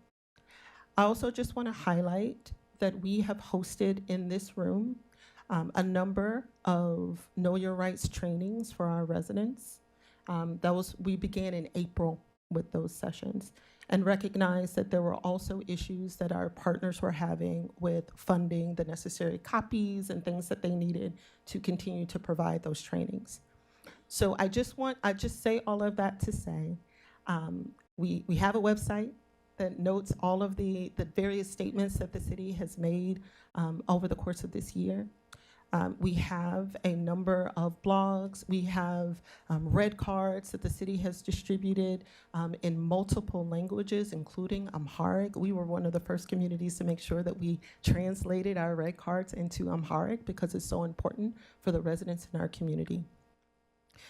I also just want to highlight that we have hosted in this room a number of Know Your Rights trainings for our residents. We began in April with those sessions and recognized that there were also issues that our partners were having with funding the necessary copies and things that they needed to continue to provide those trainings. So I just say all of that to say, we have a website that notes all of the various statements that the city has made over the course of this year. We have a number of blogs. We have red cards that the city has distributed in multiple languages, including Amharic. We were one of the first communities to make sure that we translated our red cards into Amharic because it's so important for the residents in our community.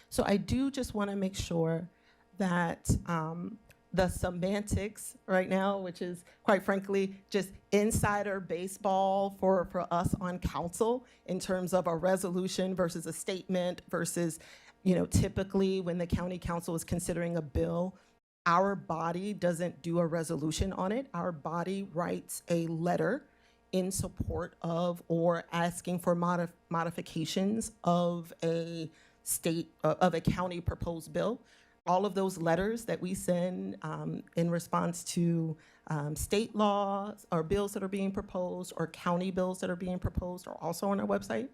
So I do just want to make sure that the semantics right now, which is quite frankly just insider baseball for us on council in terms of a resolution versus a statement versus, you know, typically when the county council is considering a bill, our body doesn't do a resolution on it. Our body writes a letter in support of or asking for modifications of a county proposed bill. All of those letters that we send in response to state laws or bills that are being proposed or county bills that are being proposed are also on our website.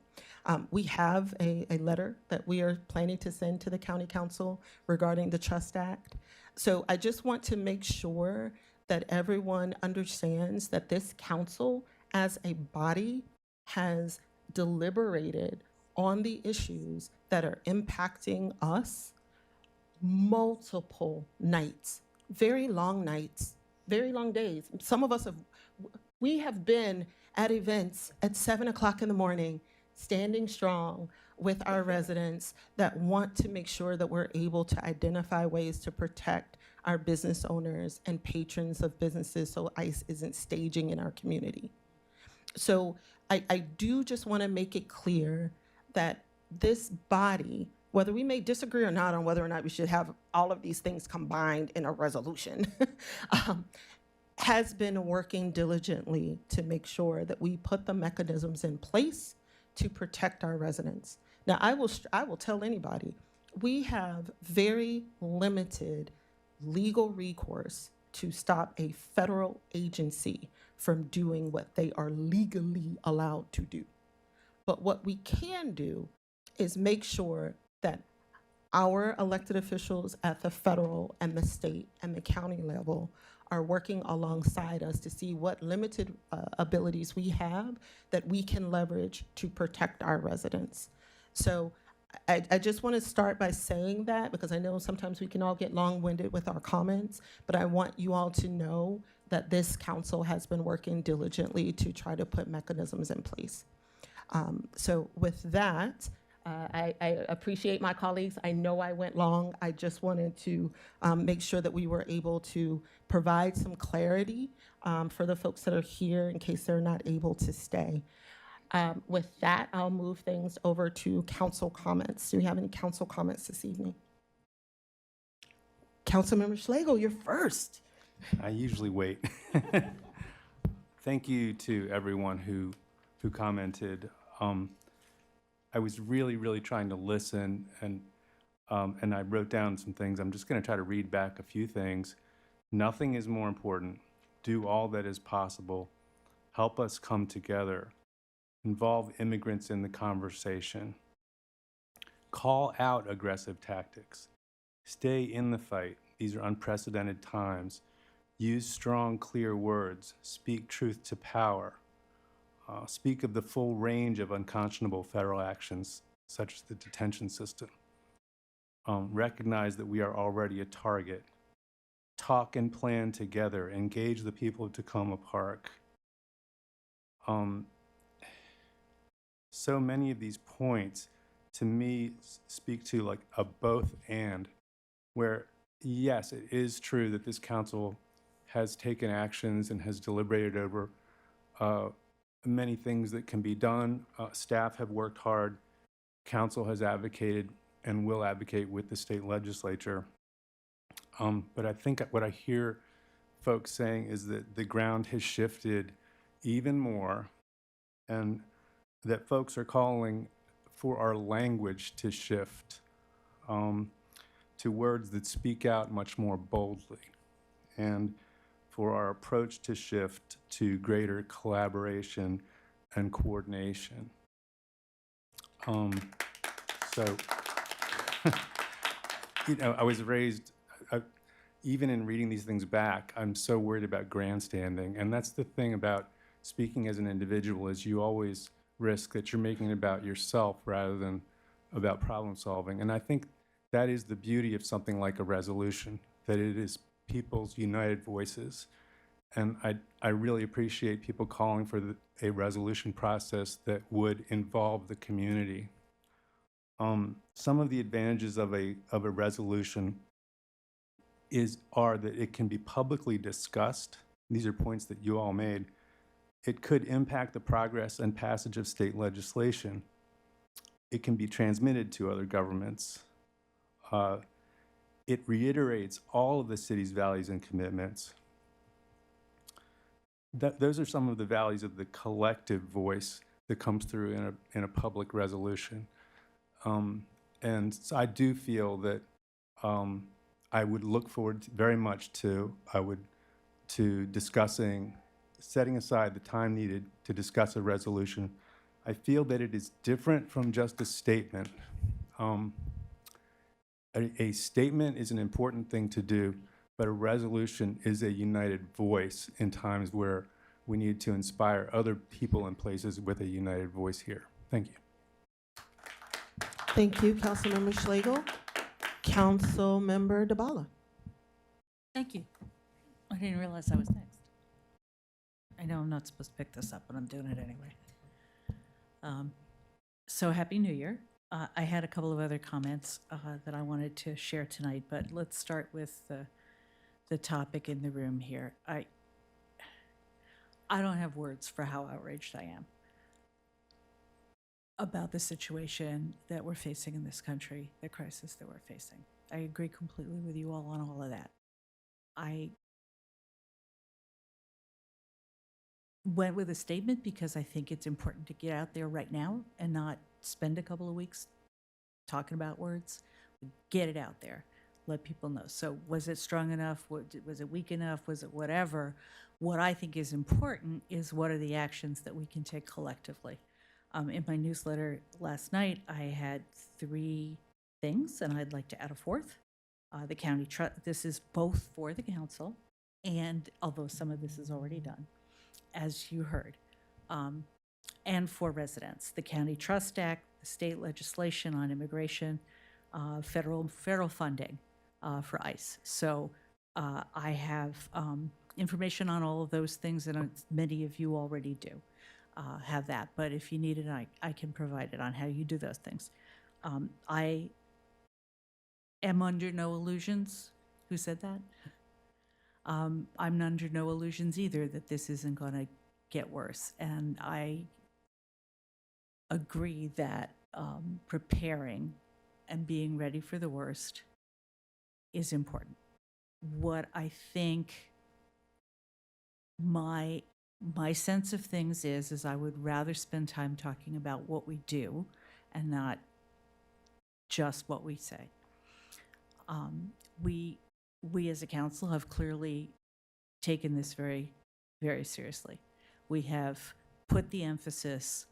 We have a letter that we are planning to send to the county council regarding the Trust Act. So I just want to make sure that everyone understands that this council as a body has deliberated on the issues that are impacting us multiple nights, very long nights, very long days. Some of us we have been at events at 7 o'clock in the morning, standing strong with our residents that want to make sure that we're able to identify ways to protect our business owners and patrons of businesses so ICE isn't staging in our community. So I do just want to make it clear that this body, whether we may disagree or not on whether or not we should have all of these things combined in a resolution, has been working diligently to make sure that we put the mechanisms in place to protect our residents. Now, I will tell anybody, we have very limited legal recourse to stop a federal agency from doing what they are legally allowed to do. But what we can do is make sure that our elected officials at the federal and the state and the county level are working alongside us to see what limited abilities we have that we can leverage to protect our residents. So I just want to start by saying that because I know sometimes we can all get long-winded with our comments, but I want you all to know that this council has been working diligently to try to put mechanisms in place. So with that, I appreciate my colleagues. I know I went long. I just wanted to make sure that we were able to provide some clarity for the folks that are here in case they're not able to stay. With that, I'll move things over to council comments. Do we have any council comments this evening? Councilmember Schlegel, you're first. I usually wait. Thank you to everyone who commented. I was really trying to listen, and I wrote down some things. I'm just going to try to read back a few things. Nothing is more important. Do all that is possible. Help us come together. Involve immigrants in the conversation. Call out aggressive tactics. Stay in the fight. These are unprecedented times. Use strong, clear words. Speak truth to power. Speak of the full range of unconscionable federal actions, such as the detention system. Recognize that we are already a target. Talk and plan together. Engage the people of Tacoma Park. So many of these points, to me, speak to like a both and, where yes, it is true that this council has taken actions and has deliberated over many things that can be done. Staff have worked hard. Council has advocated and will advocate with the state legislature. But I think what I hear folks saying is that the ground has shifted even more, and that folks are calling for our language to shift to words that speak out much more boldly, and for our approach to shift to greater collaboration and coordination. So, you know, I was raised, even in reading these things back, I'm so worried about grandstanding. And that's the thing about speaking as an individual, is you always risk, that you're making it about yourself rather than about problem solving. And I think that is the beauty of something like a resolution, that it is people's united voices. And I really appreciate people calling for a resolution process that would involve the community. Some of the advantages of a resolution are that it can be publicly discussed. These are points that you all made. It could impact the progress and passage of state legislation. It can be transmitted to other governments. It reiterates all of the city's values and commitments. Those are some of the values of the collective voice that comes through in a public resolution. And so I do feel that I would look forward very much to discussing, setting aside the time needed to discuss a resolution. I feel that it is different from just a statement. A statement is an important thing to do, but a resolution is a united voice in times where we need to inspire other people and places with a united voice here. Thank you. Thank you, Councilmember Schlegel. Councilmember DeBala. Thank you. I didn't realize I was next. I know I'm not supposed to pick this up, but I'm doing it anyway. So Happy New Year. I had a couple of other comments that I wanted to share tonight, but let's start with the topic in the room here. I don't have words for how outraged I am about the situation that we're facing in this country, the crisis that we're facing. I agree completely with you all on all of that. I went with a statement because I think it's important to get out there right now and not spend a couple of weeks talking about words. Get it out there. Let people know. So was it strong enough? Was it weak enough? Was it whatever? What I think is important is what are the actions that we can take collectively. In my newsletter last night, I had 3 things, and I'd like to add a 4th. The county trust, this is both for the council, and although some of this is already done, as you heard, and for residents. The County Trust Act, the state legislation on immigration, federal funding for ICE. So I have information on all of those things, and many of you already do have that. But if you need it, I can provide it on how you do those things. I am under no illusions. Who said that? I'm under no illusions either that this isn't going to get worse. And I agree that preparing and being ready for the worst is important. What I think my sense of things is I would rather spend time talking about what we do and not just what we say. We as a council have clearly taken this very, very seriously. We have put the emphasis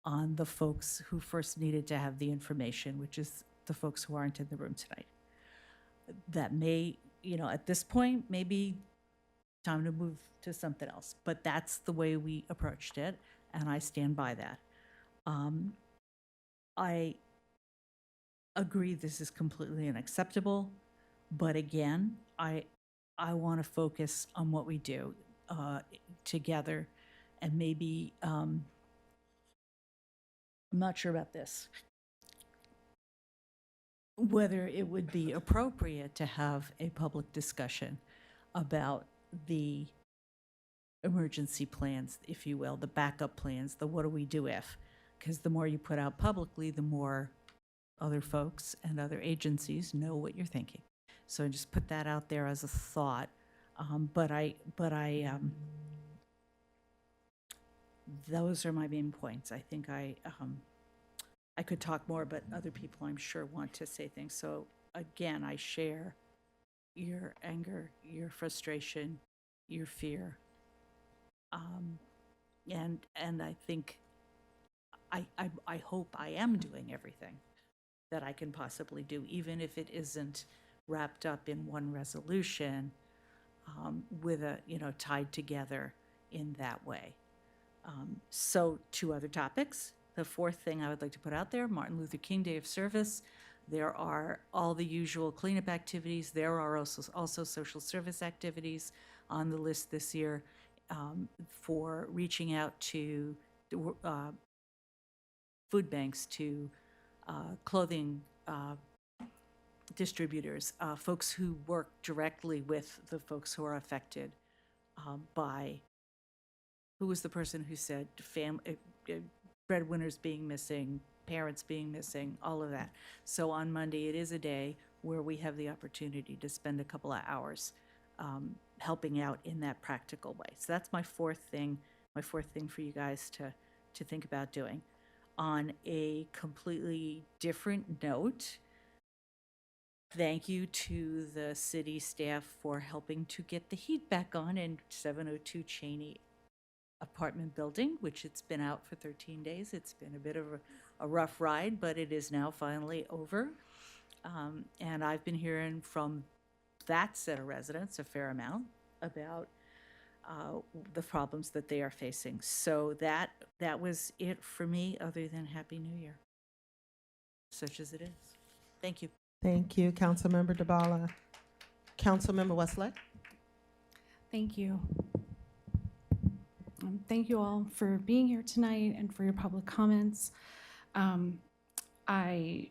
on the folks who first needed to have the information, which is the folks who aren't in the room tonight. That may, at this point, maybe time to move to something else, but that's the way we approached it, and I stand by that. I agree this is completely unacceptable, but again, I want to focus on what we do together, and maybe I'm not sure about this, whether it would be appropriate to have a public discussion about the emergency plans, if you will, the backup plans, the what do we do if, because the more you put out publicly, the more other folks and other agencies know what you're thinking. So I just put that out there as a thought. Those are my main points. I think I could talk more, but other people I'm sure want to say things. So again, I share your anger, your frustration, your fear. And I think, I hope I am doing everything that I can possibly do, even if it isn't wrapped up in one resolution with tied together in that way. So 2 other topics. The 4th thing I would like to put out there, Martin Luther King Day of Service. There are all the usual cleanup activities. There are also social service activities on the list this year for reaching out to food banks, to clothing distributors, folks who work directly with the folks who are affected by, who was the person who said breadwinners being missing, parents being missing, all of that. So on Monday, it is a day where we have the opportunity to spend a couple of hours helping out in that practical way. So that's my 4th thing for you guys to think about doing. On a completely different note, thank you to the city staff for helping to get the heat back on in 702 Cheney apartment building, which it's been out for 13 days. It's been a bit of a rough ride, but it is now finally over. And I've been hearing from that set of residents a fair amount about the problems that they are facing. So that was it for me, other than Happy New Year, such as it is. Thank you. Thank you, Councilmember DeBala. Councilmember Westlake. Thank you. Thank you all for being here tonight and for your public comments. I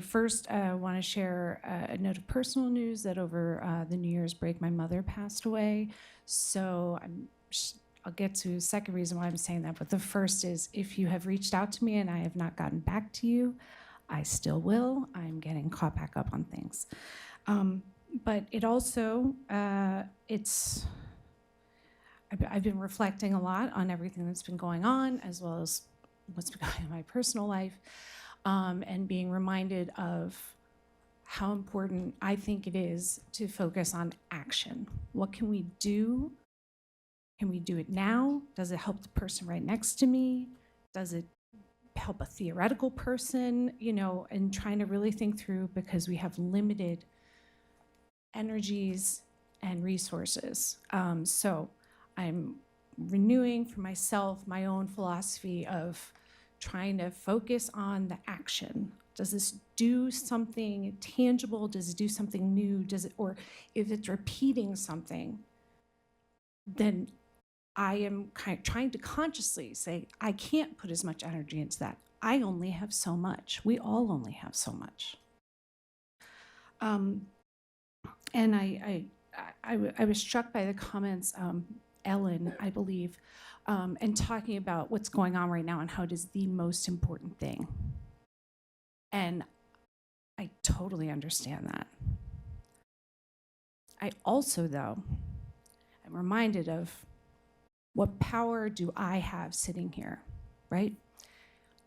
first want to share a note of personal news that over the New Year's break, my mother passed away. So I'll get to a second reason why I'm saying that. But the first is, if you have reached out to me and I have not gotten back to you, I still will. I'm getting caught back up on things. But it also, I've been reflecting a lot on everything that's been going on, as well as what's been going on in my personal life, and being reminded of how important I think it is to focus on action. What can we do? Can we do it now? Does it help the person right next to me? Does it help a theoretical person? You know, and trying to really think through, because we have limited energies and resources. So I'm renewing for myself my own philosophy of trying to focus on the action. Does this do something tangible? Does it do something new? Does it, or if it's repeating something, then I am kind of trying to consciously say, I can't put as much energy into that. I only have so much. We all only have so much. And I was struck by the comments, Ellen, I believe, and talking about what's going on right now and how it is the most important thing. And I totally understand that. I also, though, am reminded of what power do I have sitting here, right?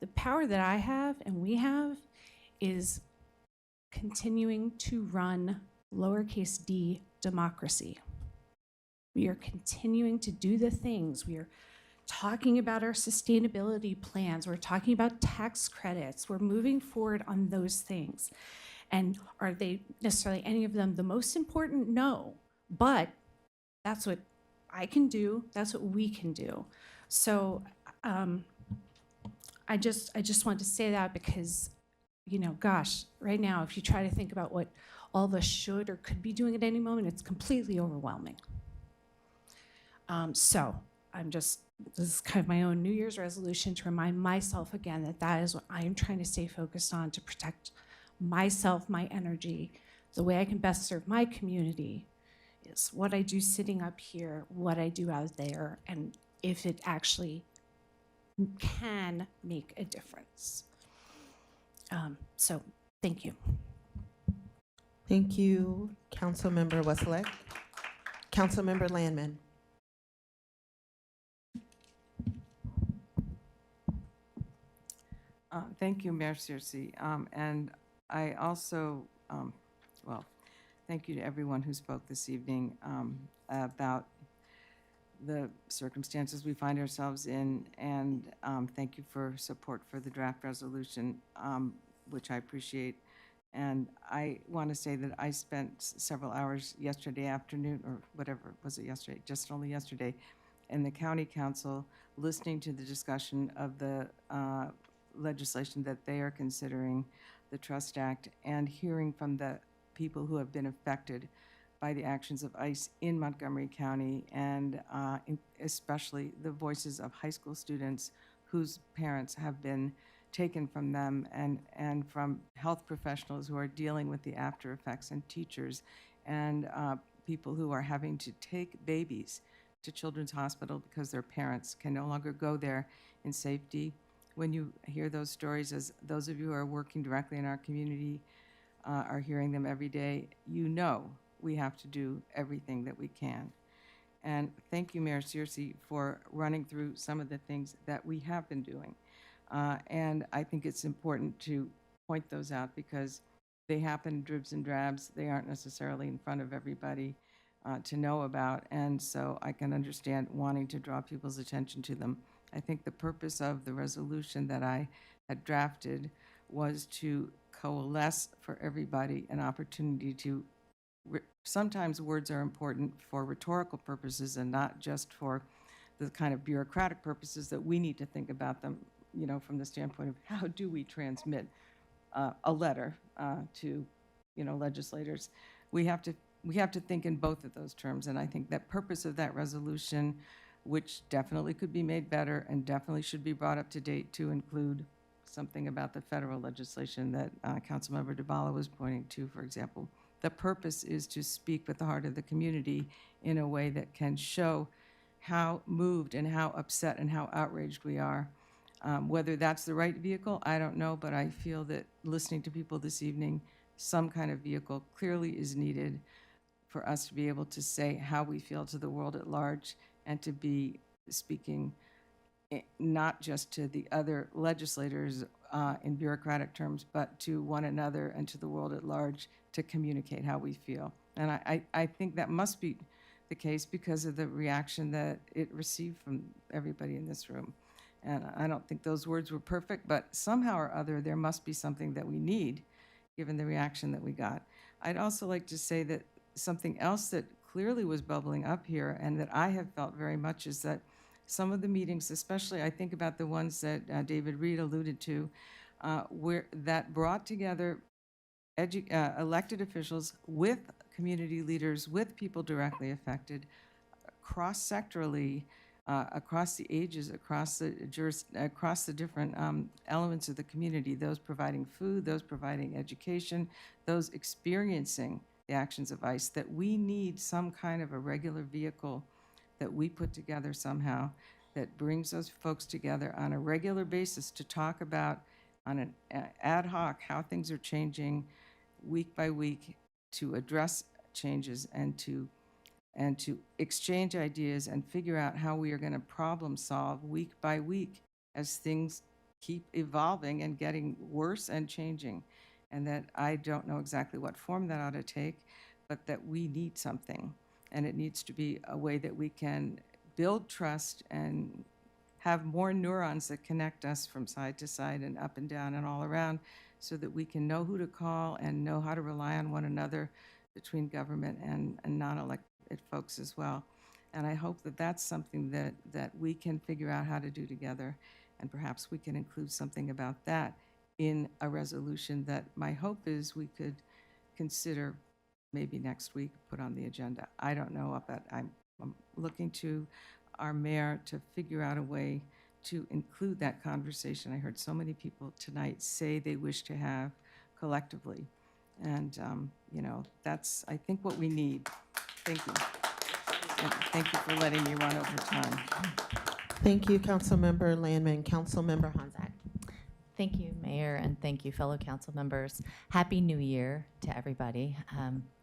The power that I have and we have is continuing to run lowercase d democracy. We are continuing to do the things. We are talking about our sustainability plans. We're talking about tax credits. We're moving forward on those things. And are they necessarily any of them the most important? No. But that's what I can do. That's what we can do. So I just want to say that because, you know, gosh, right now, if you try to think about what all of us should or could be doing at any moment, it's completely overwhelming. So this is kind of my own New Year's resolution to remind myself again that that is what I am trying to stay focused on, to protect myself, my energy. The way I can best serve my community is what I do sitting up here, what I do out there, and if it actually can make a difference. So thank you. Thank you, Councilmember Westlake. Councilmember Landman. Thank you, Mayor Searcy. And I also, well, thank you to everyone who spoke this evening about the circumstances we find ourselves in, and thank you for support for the draft resolution, which I appreciate. And I want to say that I spent several hours yesterday afternoon, or whatever, was it yesterday? Just only yesterday, in the county council, listening to the discussion of the legislation that they are considering, the Trust Act, and hearing from the people who have been affected by the actions of ICE in Montgomery County, and especially the voices of high school students whose parents have been taken from them, and from health professionals who are dealing with the after effects, and teachers, and people who are having to take babies to Children's Hospital because their parents can no longer go there in safety. When you hear those stories, as those of you who are working directly in our community are hearing them every day, you know we have to do everything that we can. And thank you, Mayor Searcy, for running through some of the things that we have been doing. And I think it's important to point those out because they happen in dribs and drabs. They aren't necessarily in front of everybody to know about. And so I can understand wanting to draw people's attention to them. I think the purpose of the resolution that I had drafted was to coalesce for everybody an opportunity to, sometimes words are important for rhetorical purposes and not just for the kind of bureaucratic purposes that we need to think about them, you know, from the standpoint of how do we transmit a letter to, you know, legislators. We have to think in both of those terms, and I think that purpose of that resolution, which definitely could be made better and definitely should be brought up to date to include something about the federal legislation that Councilmember DiBala was pointing to, for example. The purpose is to speak with the heart of the community in a way that can show how moved and how upset and how outraged we are. Whether that's the right vehicle, I don't know, but I feel that listening to people this evening, some kind of vehicle clearly is needed for us to be able to say how we feel to the world at large and to be speaking not just to the other legislators in bureaucratic terms, but to one another and to the world at large to communicate how we feel. And I think that must be the case because of the reaction that it received from everybody in this room. And I don't think those words were perfect, but somehow or other, there must be something that we need, given the reaction that we got. I'd also like to say that something else that clearly was bubbling up here and that I have felt very much is that some of the meetings, especially I think about the ones that David Reed alluded to, where that brought together elected officials with community leaders, with people directly affected, cross-sectorally, across the ages, across the different elements of the community, those providing food, those providing education, those experiencing the actions of ICE, that we need some kind of a regular vehicle that we put together somehow that brings those folks together on a regular basis to talk about on an ad hoc how things are changing week by week, to address changes and to exchange ideas and figure out how we are going to problem solve week by week as things keep evolving and getting worse and changing. And that I don't know exactly what form that ought to take, but that we need something. And it needs to be a way that we can build trust and have more neurons that connect us from side to side and up and down and all around so that we can know who to call and know how to rely on one another between government and non-elected folks as well. And I hope that that's something that we can figure out how to do together. And perhaps we can include something about that in a resolution that my hope is we could consider maybe next week, put on the agenda. I don't know, but I'm looking to our mayor to figure out a way to include that conversation. I heard so many people tonight say they wish to have collectively. And, you know, that's, I think, what we need. Thank you. And thank you for letting me run over time. Thank you, Councilmember Landman. Councilmember Honzak. Thank you, Mayor, and thank you, fellow council members. Happy New Year to everybody.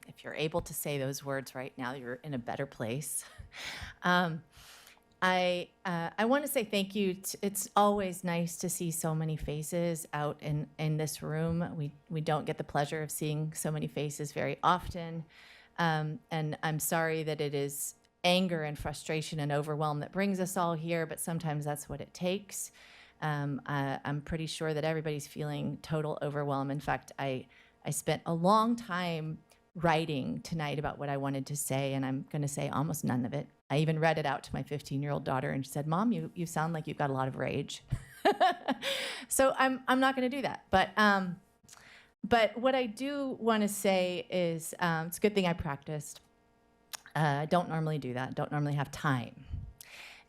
If you're able to say those words right now, you're in a better place. I want to say thank you. It's always nice to see so many faces out in this room. We don't get the pleasure of seeing so many faces very often. And I'm sorry that it is anger and frustration and overwhelm that brings us all here, but sometimes that's what it takes. I'm pretty sure that everybody's feeling total overwhelm. In fact, I spent a long time writing tonight about what I wanted to say, and I'm going to say almost none of it I even read it out to my 15-year-old daughter, and she said, "Mom, you sound like you've got a lot of rage." So I'm not going to do that. But what I do want to say is it's a good thing I practiced. I don't normally do that. Don't normally have time.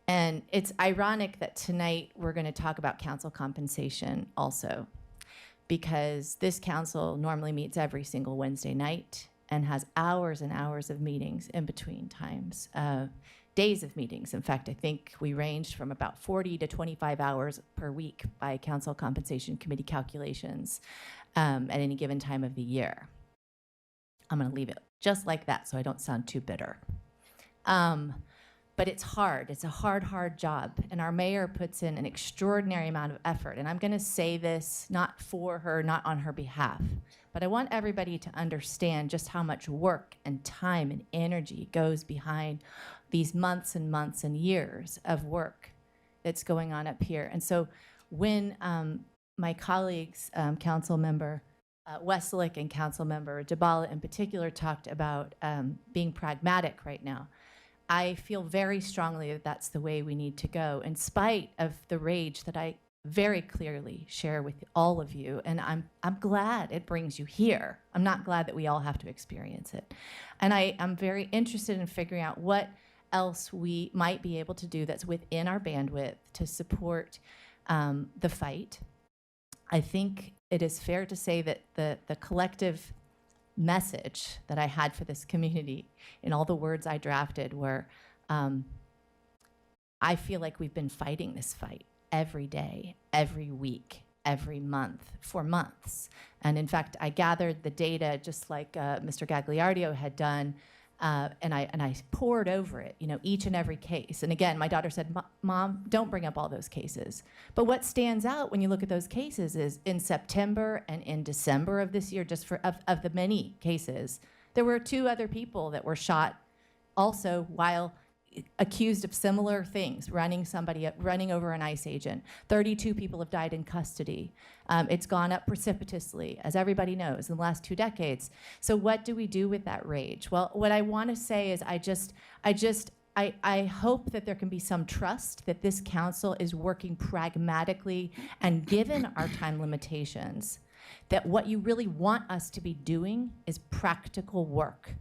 And it's ironic that tonight we're going to talk about council compensation also, because this council normally meets every single Wednesday night and has hours and hours of meetings in between times, days of meetings. In fact, I think we ranged from about 40 to 25 hours per week by council compensation committee calculations at any given time of the year. I'm going to leave it just like that so I don't sound too bitter. But it's hard. It's a hard job. And our mayor puts in an extraordinary amount of effort. And I'm going to say this not for her, not on her behalf, but I want everybody to understand just how much work and time and energy goes behind these months and months and years of work that's going on up here. And so when my colleagues, Council Member Westlake and Council Member Jabala in particular talked about being pragmatic right now, I feel very strongly that that's the way we need to go, in spite of the rage that I very clearly share with all of you. And I'm glad it brings you here. I'm not glad that we all have to experience it. And I'm very interested in figuring out what else we might be able to do that's within our bandwidth to support the fight. I think it is fair to say that the collective message that I had for this community in all the words I drafted were, I feel like we've been fighting this fight every day, every week, every month, for months. And in fact, I gathered the data just like Mr. Gagliardio had done, and I poured over it, each and every case. And again, my daughter said, "Mom, don't bring up all those cases." But what stands out when you look at those cases is in September and in December of this year, just of the many cases, there were 2 other people that were shot also while accused of similar things, running over an ICE agent. 32 people have died in custody. It's gone up precipitously, as everybody knows, in the last 2 decades. So what do we do with that rage? Well, what I want to say is I hope that there can be some trust that this council is working pragmatically, and given our time limitations, that what you really want us to be doing is practical work.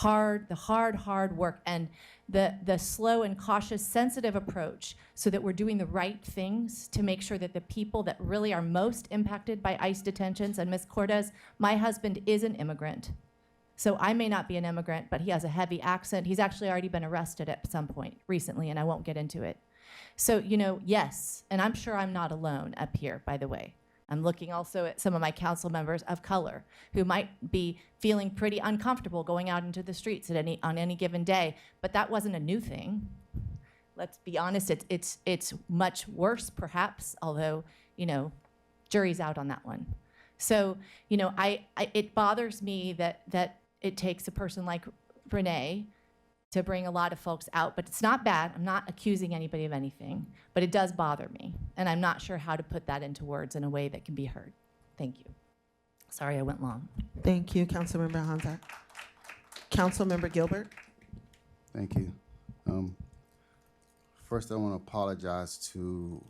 The hard work, and the slow and cautious, sensitive approach, so that we're doing the right things to make sure that the people that really are most impacted by ICE detentions, and Ms. Cortez, my husband is an immigrant. So I may not be an immigrant, but he has a heavy accent. He's actually already been arrested at some point recently, and I won't get into it. So, yes, and I'm sure I'm not alone up here, by the way. I'm looking also at some of my council members of color who might be feeling pretty uncomfortable going out into the streets on any given day, but that wasn't a new thing. Let's be honest, it's much worse perhaps, although, jury's out on that one. So, it bothers me that it takes a person like Renee to bring a lot of folks out, but it's not bad. I'm not accusing anybody of anything, but it does bother me, and I'm not sure how to put that into words in a way that can be heard. Thank you. Sorry I went long. Thank you, Councilmember Hanzak. Councilmember Gilbert. Thank you. First, I want to apologize to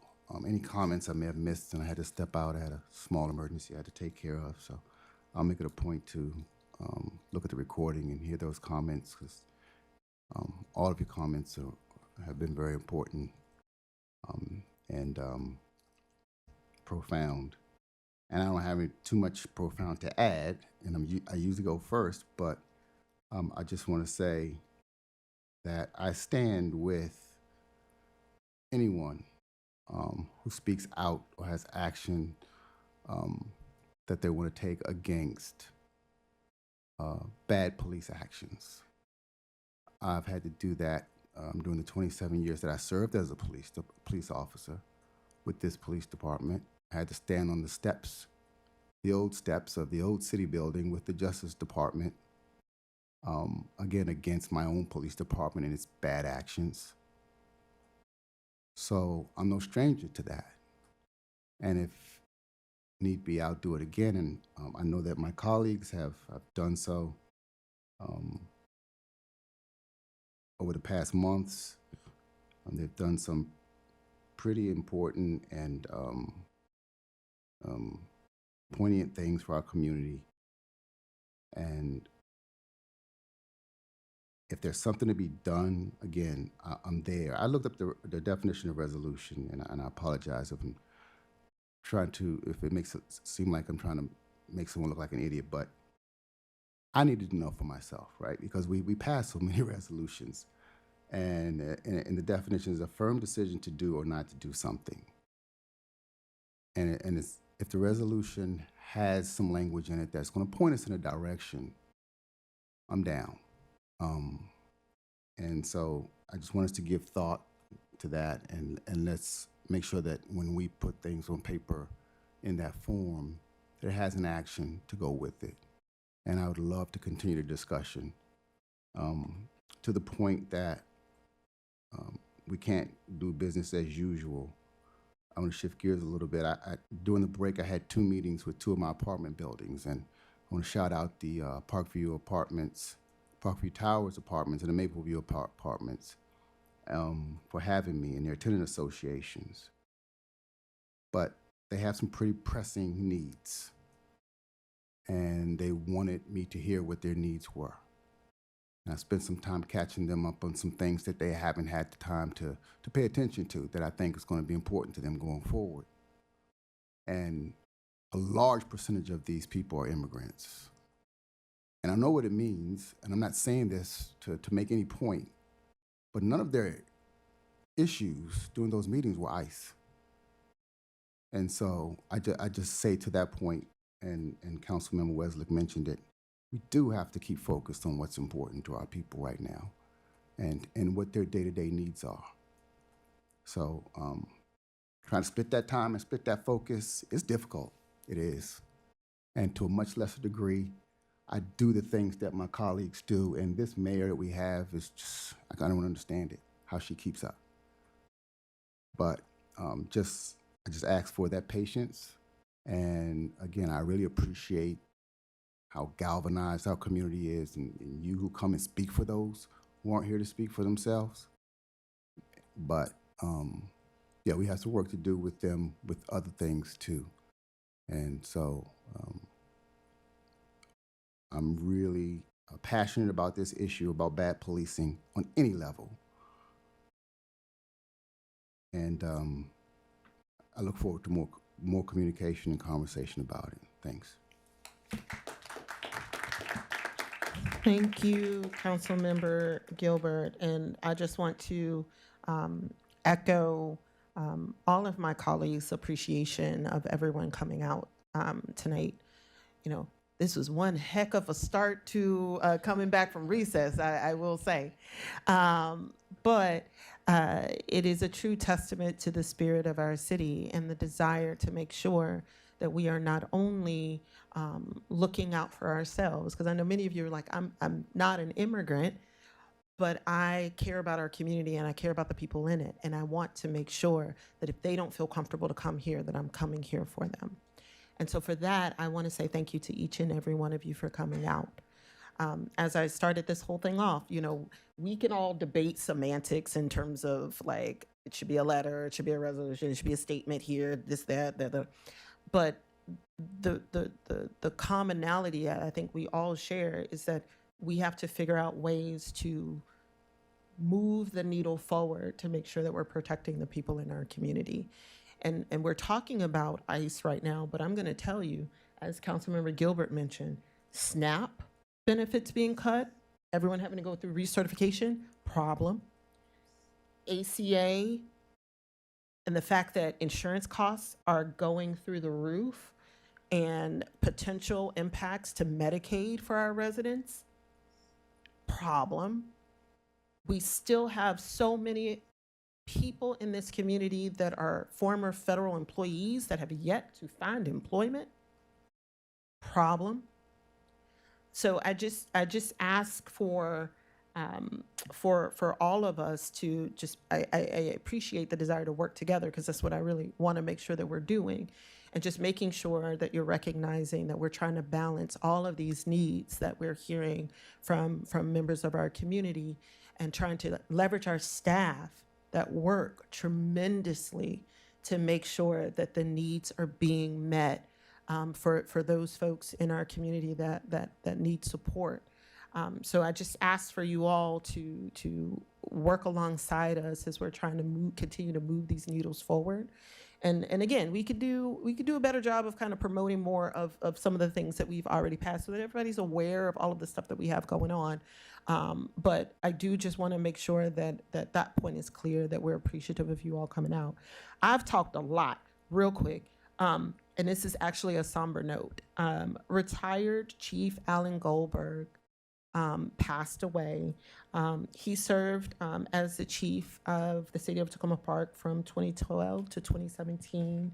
any comments I may have missed, and I had to step out. I had a small emergency I had to take care of, so I'll make it a point to look at the recording and hear those comments, because all of your comments have been very important and profound. And I don't have too much profound to add, and I usually go first, but I just want to say that I stand with anyone who speaks out or has action that they want to take against bad police actions. I've had to do that during the 27 years that I served as a police officer with this police department. I had to stand on the steps, the old steps of the old city building with the Justice Department, again, against my own police department and its bad actions. So I'm no stranger to that. And if need be, I'll do it again. And I know that my colleagues have done so. over the past months. They've done some pretty important and poignant things for our community. And if there's something to be done, again, I'm there. I looked up the definition of resolution, and I apologize if I'm if it makes it seem like I'm trying to make someone look like an idiot, but I needed to know for myself, right? Because we pass so many resolutions. And the definition is a firm decision to do or not to do something. And it's, if the resolution has some language in it that's going to point us in a direction, I'm down. And so I just want us to give thought to that, and let's make sure that when we put things on paper in that form, there has an action to go with it. And I would love to continue the discussion to the point that we can't do business as usual. I want to shift gears a little bit. During the break, I had 2 meetings with 2 of my apartment buildings, and I want to shout out the Parkview Towers apartments and the Mapleview apartments for having me in their tenant associations. But they have some pretty pressing needs, and they wanted me to hear what their needs were. And I spent some time catching them up on some things that they haven't had the time to pay attention to that I think is going to be important to them going forward. And a large percentage of these people are immigrants. And I know what it means, and I'm not saying this to make any point, but none of their issues during those meetings were ICE. And so I just say to that point, and Councilmember Weslick mentioned it, we do have to keep focused on what's important to our people right now and what their day-to-day needs are. So trying to split that time and split that focus is difficult. It is. And to a much lesser degree, I do the things that my colleagues do, and this mayor that we have is just, I don't understand it, how she keeps up. But I just ask for that patience. And again, I really appreciate how galvanized our community is, and you who come and speak for those who aren't here to speak for themselves. But yeah, we have some work to do with them with other things too. And so I'm really passionate about this issue, about bad policing on any level. And I look forward to more communication and conversation about it. Thanks. Thank you, Councilmember Gilbert. And I just want to echo all of my colleagues' appreciation of everyone coming out tonight. You know, this was one heck of a start to coming back from recess, I will say. But it is a true testament to the spirit of our city and the desire to make sure that we are not only looking out for ourselves, because I know many of you are like, I'm not an immigrant, but I care about our community and I care about the people in it. And I want to make sure that if they don't feel comfortable to come here, that I'm coming here for them. And so for that, I want to say thank you to each and every one of you for coming out. As I started this whole thing off, you know, we can all debate semantics in terms of like, it should be a letter, it should be a resolution, it should be a statement here, this, that, the. But the commonality I think we all share is that we have to figure out ways to move the needle forward to make sure that we're protecting the people in our community. And we're talking about ICE right now, but I'm going to tell you, as Councilmember Gilbert mentioned, SNAP benefits being cut, everyone having to go through recertification, problem. ACA and the fact that insurance costs are going through the roof and potential impacts to Medicaid for our residents, problem. We still have so many people in this community that are former federal employees that have yet to find employment, problem. So I just ask for all of us to just, I appreciate the desire to work together, because that's what I really want to make sure that we're doing, and just making sure that you're recognizing that we're trying to balance all of these needs that we're hearing from members of our community, and trying to leverage our staff that work tremendously to make sure that the needs are being met for those folks in our community that need support. So I just ask for you all to work alongside us as we're trying to continue to move these needles forward. And again, we could do a better job of kind of promoting more of some of the things that we've already passed, so that everybody's aware of all of the stuff that we have going on. But I do just want to make sure that point is clear, that we're appreciative of you all coming out. I've talked a lot, real quick, and this is actually a somber note. Retired Chief Alan Goldberg passed away. He served as the chief of the city of Tacoma Park from 2012 to 2017,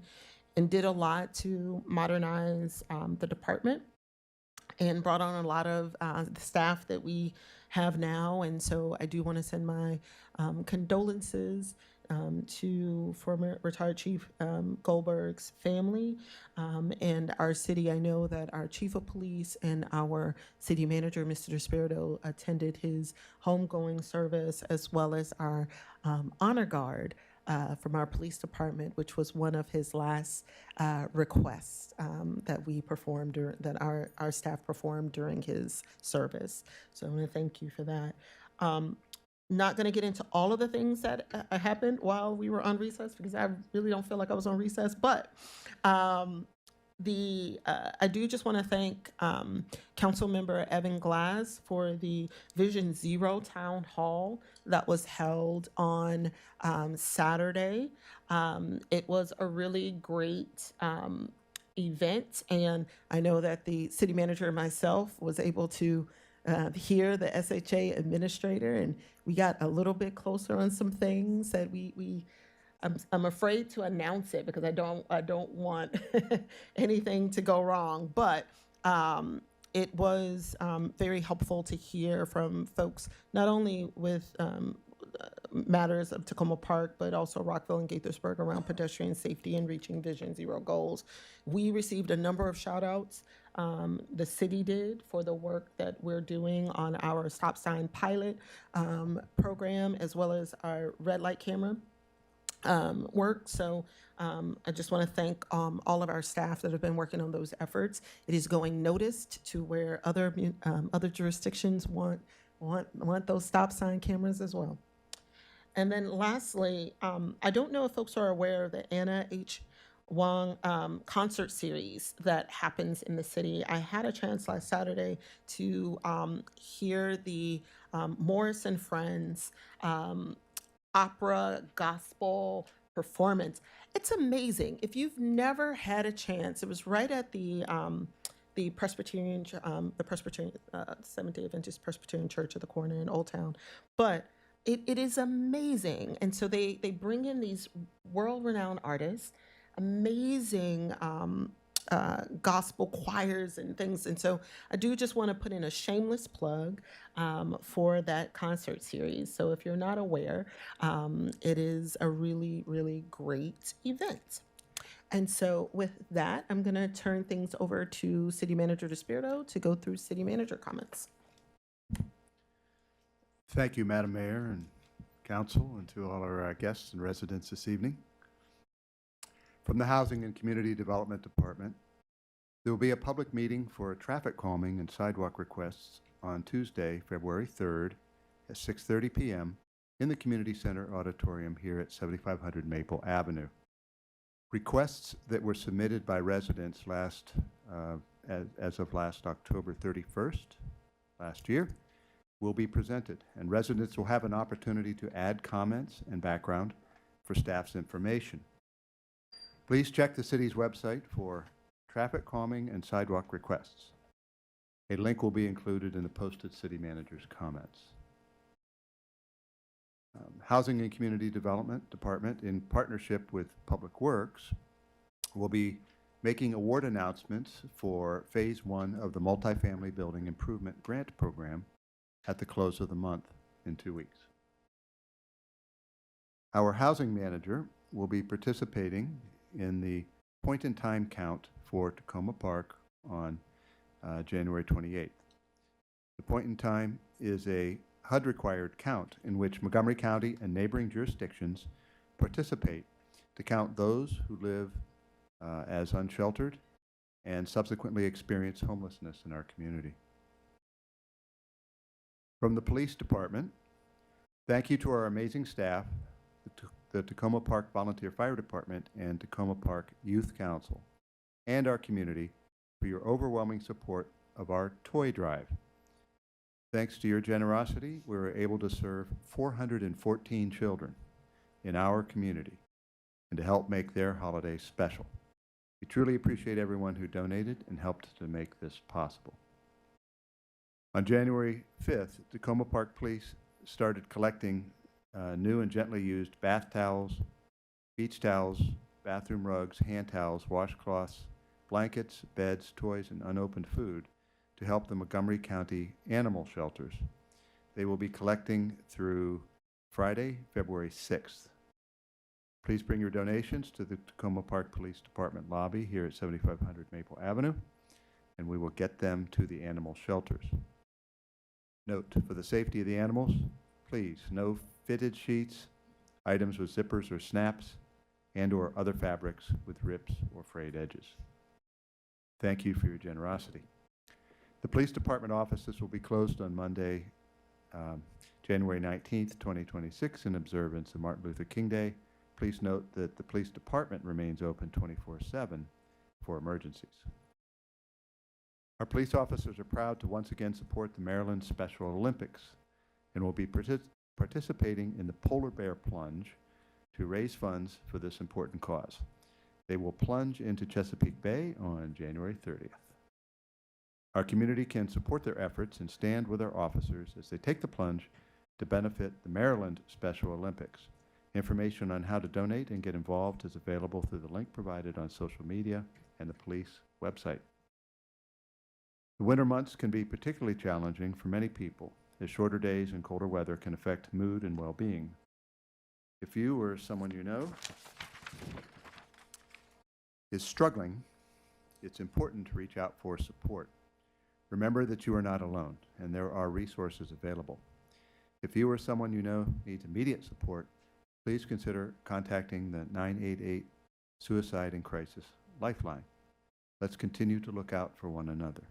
and did a lot to modernize the department, and brought on a lot of the staff that we have now. And so I do want to send my condolences to former retired Chief Goldberg's family and our city. I know that our chief of police and our city manager, Mr. Despirito, attended his homegoing service, as well as our honor guard from our police department, which was one of his last requests that we performed, that our staff performed during his service. So I want to thank you for that. Not going to get into all of the things that happened while we were on recess, because I really don't feel like I was on recess, but I do just want to thank Councilmember Evan Glass for the Vision Zero Town Hall that was held on Saturday. It was a really great event, and I know that the city manager and myself was able to hear the SHA administrator, and we got a little bit closer on some things that I'm afraid to announce it, because I don't want anything to go wrong, but it was very helpful to hear from folks, not only with matters of Tacoma Park, but also Rockville and Gaithersburg around pedestrian safety and reaching Vision Zero goals. We received a number of shout outs. The city did, for the work that we're doing on our stop sign pilot program, as well as our red light camera work. So I just want to thank all of our staff that have been working on those efforts. It is going noticed to where other jurisdictions want those stop sign cameras as well. And then lastly, I don't know if folks are aware of the Anna H. Wong concert series that happens in the city. I had a chance last Saturday to hear the Morris and Friends opera gospel performance. It's amazing. If you've never had a chance, it was right at the Presbyterian Seventh-day Adventist Presbyterian Church of the Corner in Old Town, but it is amazing. And so they bring in these world-renowned artists, amazing gospel choirs and things. And so I do just want to put in a shameless plug for that concert series. So if you're not aware, it is a really, really great event. And so with that, I'm going to turn things over to City Manager Despirito to go through City Manager comments. Thank you, Madam Mayor and Council, and to all our guests and residents this evening. From the Housing and Community Development Department, there will be a public meeting for traffic calming and sidewalk requests on Tuesday, February 3rd at 6:30 p.m. in the Community Center Auditorium here at 7500 Maple Avenue. Requests that were submitted by residents as of last October 31st last year will be presented, and residents will have an opportunity to add comments and background for staff's information. Please check the city's website for traffic calming and sidewalk requests. A link will be included in the posted city manager's comments. Housing and Community Development Department, in partnership with Public Works, will be making award announcements for Phase 1 of the Multifamily Building Improvement Grant Program at the close of the month in 2 weeks. Our housing manager will be participating in the point-in-time count for Tacoma Park on January 28th. The point-in-time is a HUD-required count in which Montgomery County and neighboring jurisdictions participate to count those who live as unsheltered and subsequently experience homelessness in our community. From the police department, thank you to our amazing staff, the Tacoma Park Volunteer Fire Department and Tacoma Park Youth Council, and our community for your overwhelming support of our toy drive. Thanks to your generosity, we were able to serve 414 children in our community and to help make their holiday special. We truly appreciate everyone who donated and helped to make this possible. On January 5th, Tacoma Park Police started collecting new and gently used bath towels, beach towels, bathroom rugs, hand towels, washcloths, blankets, beds, toys, and unopened food to help the Montgomery County animal shelters. They will be collecting through Friday, February 6th. Please bring your donations to the Tacoma Park Police Department lobby here at 7500 Maple Avenue, and we will get them to the animal shelters. Note, for the safety of the animals, please, no fitted sheets, items with zippers or snaps, and/or other fabrics with rips or frayed edges. Thank you for your generosity. The police department offices will be closed on Monday, January 19th, 2026, in observance of Martin Luther King Day. Please note that the police department remains open 24/7 for emergencies. Our police officers are proud to once again support the Maryland Special Olympics and will be participating in the Polar Bear Plunge to raise funds for this important cause. They will plunge into Chesapeake Bay on January 30th. Our community can support their efforts and stand with our officers as they take the plunge to benefit the Maryland Special Olympics. Information on how to donate and get involved is available through the link provided on social media and the police website. The winter months can be particularly challenging for many people, as shorter days and colder weather can affect mood and well-being. If you or someone you know is struggling, it's important to reach out for support. Remember that you are not alone, and there are resources available. If you or someone you know needs immediate support, please consider contacting the 988 Suicide and Crisis Lifeline. Let's continue to look out for one another.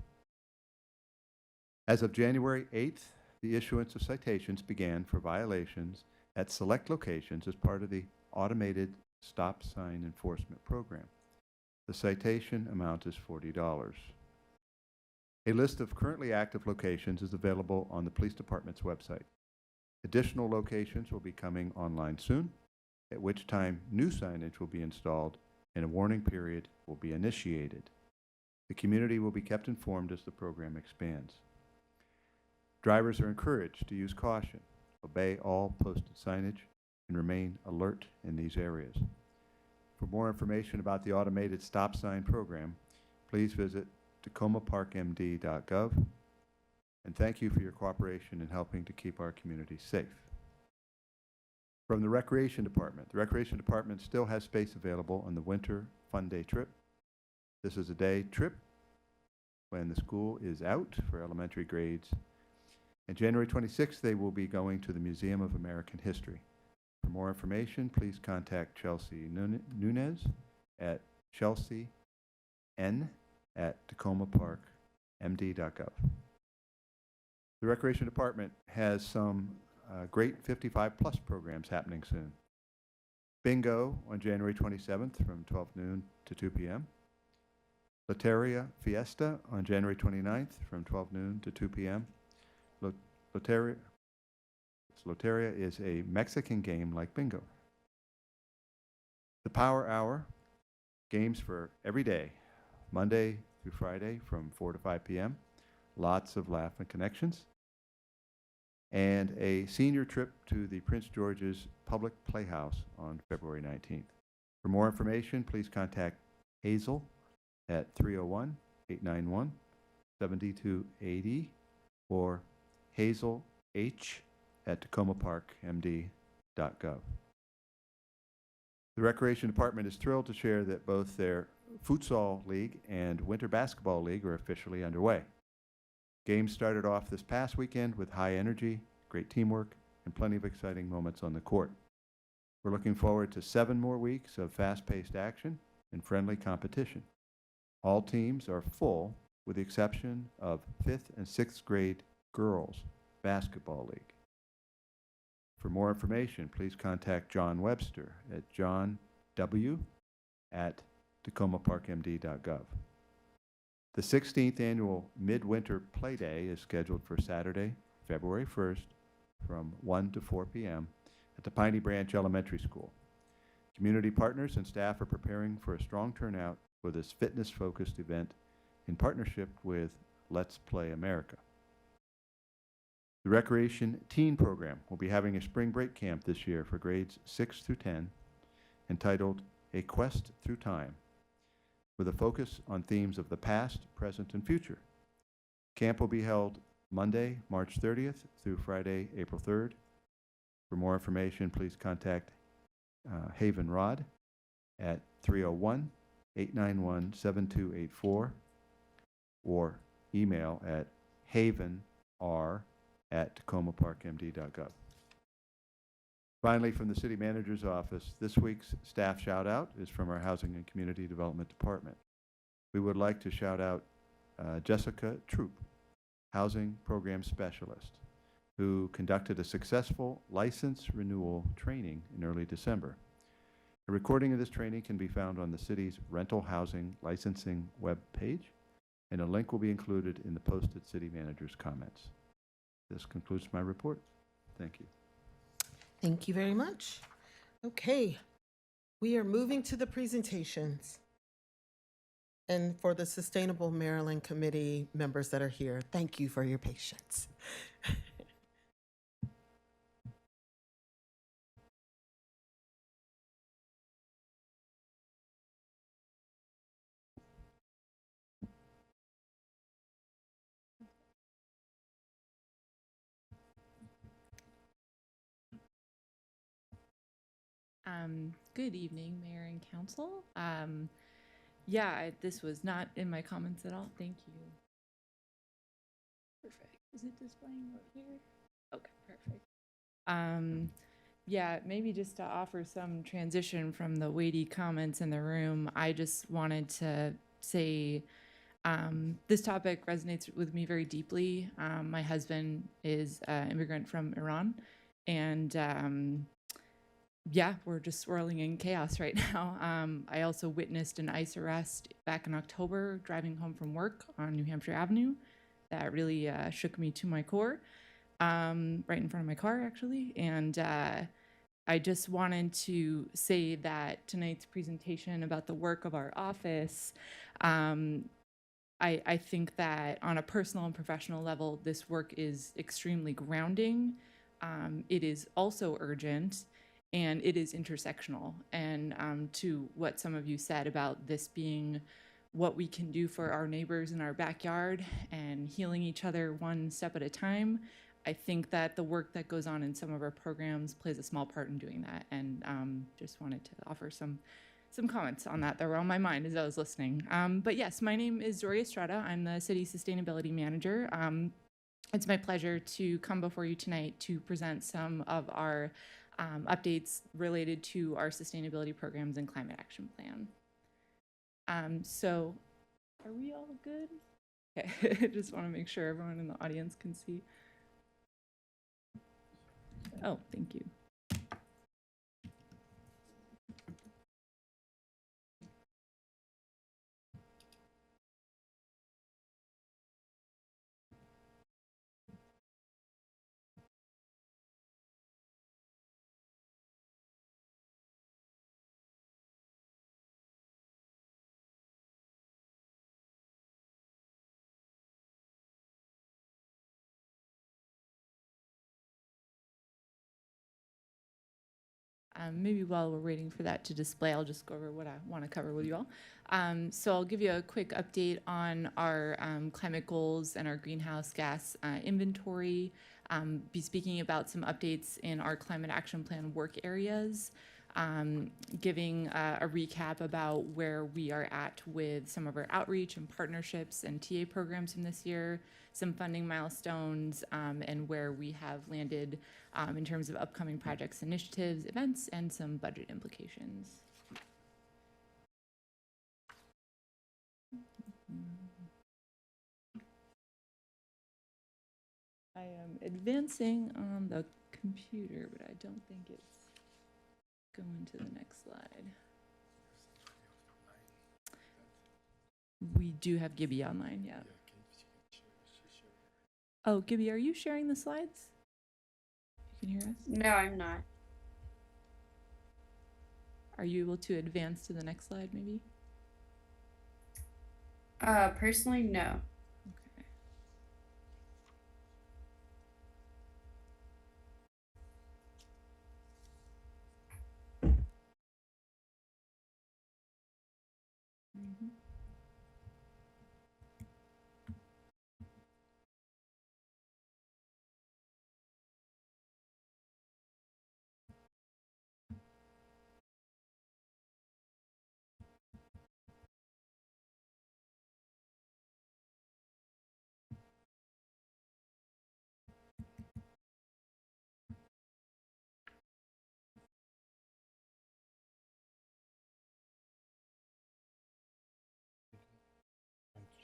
As of January 8th, the issuance of citations began for violations at select locations as part of the automated stop sign enforcement program. The citation amount is $40. A list of currently active locations is available on the police department's website. Additional locations will be coming online soon, at which time new signage will be installed and a warning period will be initiated. The community will be kept informed as the program expands. Drivers are encouraged to use caution, obey all posted signage, and remain alert in these areas. For more information about the automated stop sign program, please visit tacomaparkmd.gov. And thank you for your cooperation in helping to keep our community safe. From the Recreation Department, the Recreation Department still has space available on the Winter Fun Day trip. This is a day trip when the school is out for elementary grades. And January 26th, they will be going to the Museum of American History. For more information, please contact Chelsea Nunez at chelsean@tacomaparkmd.gov. The Recreation Department has some great 55-plus programs happening soon. Bingo on January 27th from 12 noon to 2 p.m. Loteria Fiesta on January 29th from 12 noon to 2 p.m. Loteria is a Mexican game like bingo. The Power Hour, games for every day, Monday through Friday from 4 to 5 p.m. Lots of laugh and connections. And a senior trip to the Prince George's Public Playhouse on February 19th. For more information, please contact Hazel at 301-891-7280 or hazelh@tacomaparkmd.gov. The Recreation Department is thrilled to share that both their Futsal League and Winter Basketball League are officially underway. Games started off this past weekend with high energy, great teamwork, and plenty of exciting moments on the court. We're looking forward to 7 more weeks of fast-paced action and friendly competition. All teams are full with the exception of 5th and 6th grade girls basketball league. For more information, please contact John Webster at johnw@tacomaparkmd.gov. The 16th annual Midwinter Play Day is scheduled for Saturday, February 1st from 1 to 4 p.m. at the Piney Branch Elementary School. Community partners and staff are preparing for a strong turnout for this fitness-focused event in partnership with Let's Play America. The Recreation Teen Program will be having a spring break camp this year for grades 6 through 10, entitled A Quest Through Time, with a focus on themes of the past, present, and future. Camp will be held Monday, March 30th through Friday, April 3rd. For more information, please contact Haven Rod at 301-891-7284 or email at havenr@tacomaparkmd.gov. Finally, from the City Manager's Office, this week's staff shout-out is from our Housing and Community Development Department. We would like to shout out Jessica Troop, Housing Program Specialist, who conducted a successful license renewal training in early December. A recording of this training can be found on the city's rental housing licensing web page, and a link will be included in the posted City Manager's comments. This concludes my report. Thank you. Thank you very much. Okay, we are moving to the presentations. And for the Sustainable Maryland Committee members that are here, thank you for your patience. Good evening, Mayor and Council. This was not in my comments at all. Thank you. Perfect. Is it displaying right here? Okay, perfect. Maybe just to offer some transition from the weighty comments in the room, I just wanted to say this topic resonates with me very deeply. My husband is an immigrant from Iran, and we're just swirling in chaos right now. I also witnessed an ICE arrest back in October, driving home from work on New Hampshire Avenue. That really shook me to my core, right in front of my car, actually. And I just wanted to say that tonight's presentation about the work of our office, I think that on a personal and professional level, this work is extremely grounding. It is also urgent. And it is intersectional. And to what some of you said about this being what we can do for our neighbors in our backyard and healing each other one step at a time, I think that the work that goes on in some of our programs plays a small part in doing that. And just wanted to offer some comments on that were on my mind as I was listening. But yes, my name is Zori Estrada. I'm the City Sustainability Manager. It's my pleasure to come before you tonight to present some of our updates related to our sustainability programs and climate action plan. So are we all good? Okay, just want to make sure everyone in the audience can see. Oh, thank you. Maybe while we're waiting for that to display, I'll just go over what I want to cover with you all. So I'll give you a quick update on our climate goals and our greenhouse gas inventory, be speaking about some updates in our climate action plan work areas, giving a recap about where we are at with some of our outreach and partnerships and TA programs from this year, some funding milestones, and where we have landed in terms of upcoming projects, initiatives, events, and some budget implications. I am advancing on the computer, but I don't think it's going to the next slide. We do have Gibby online, yeah. Oh, Gibby, are you sharing the slides? You can hear us? No, I'm not. Are you able to advance to the next slide, maybe? Personally, no. Okay.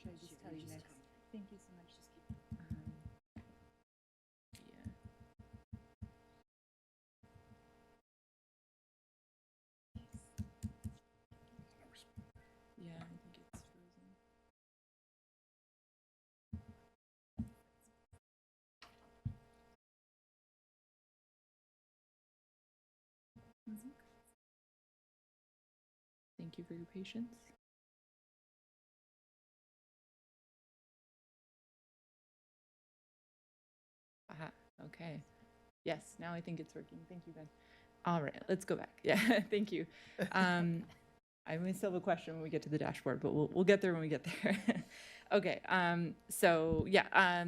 Should I just tell you next? Thank you so much. Just keep. Yeah. Yeah, I think it's frozen. Thank you for your patience. Aha, okay. Yes, now I think it's working. Thank you, Ben. All right, let's go back. Yeah, thank you. I may still have a question when we get to the dashboard, but we'll get there when we get there. Okay, so yeah,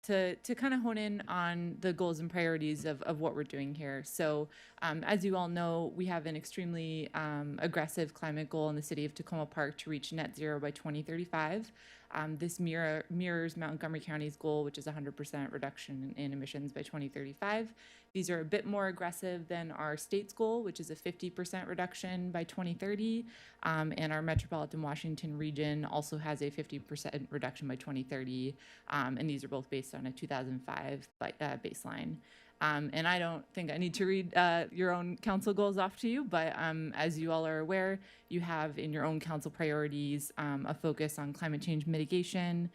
to kind of hone in on the goals and priorities of what we're doing here. So as you all know, we have an extremely aggressive climate goal in the city of Tacoma Park to reach net zero by 2035. This mirrors Montgomery County's goal, which is 100% reduction in emissions by 2035. These are a bit more aggressive than our state's goal, which is a 50% reduction by 2030. And our metropolitan Washington region also has a 50% reduction by 2030. And these are both based on a 2005 baseline. And I don't think I need to read your own council goals off to you, but as you all are aware, you have in your own council priorities a focus on climate change mitigation,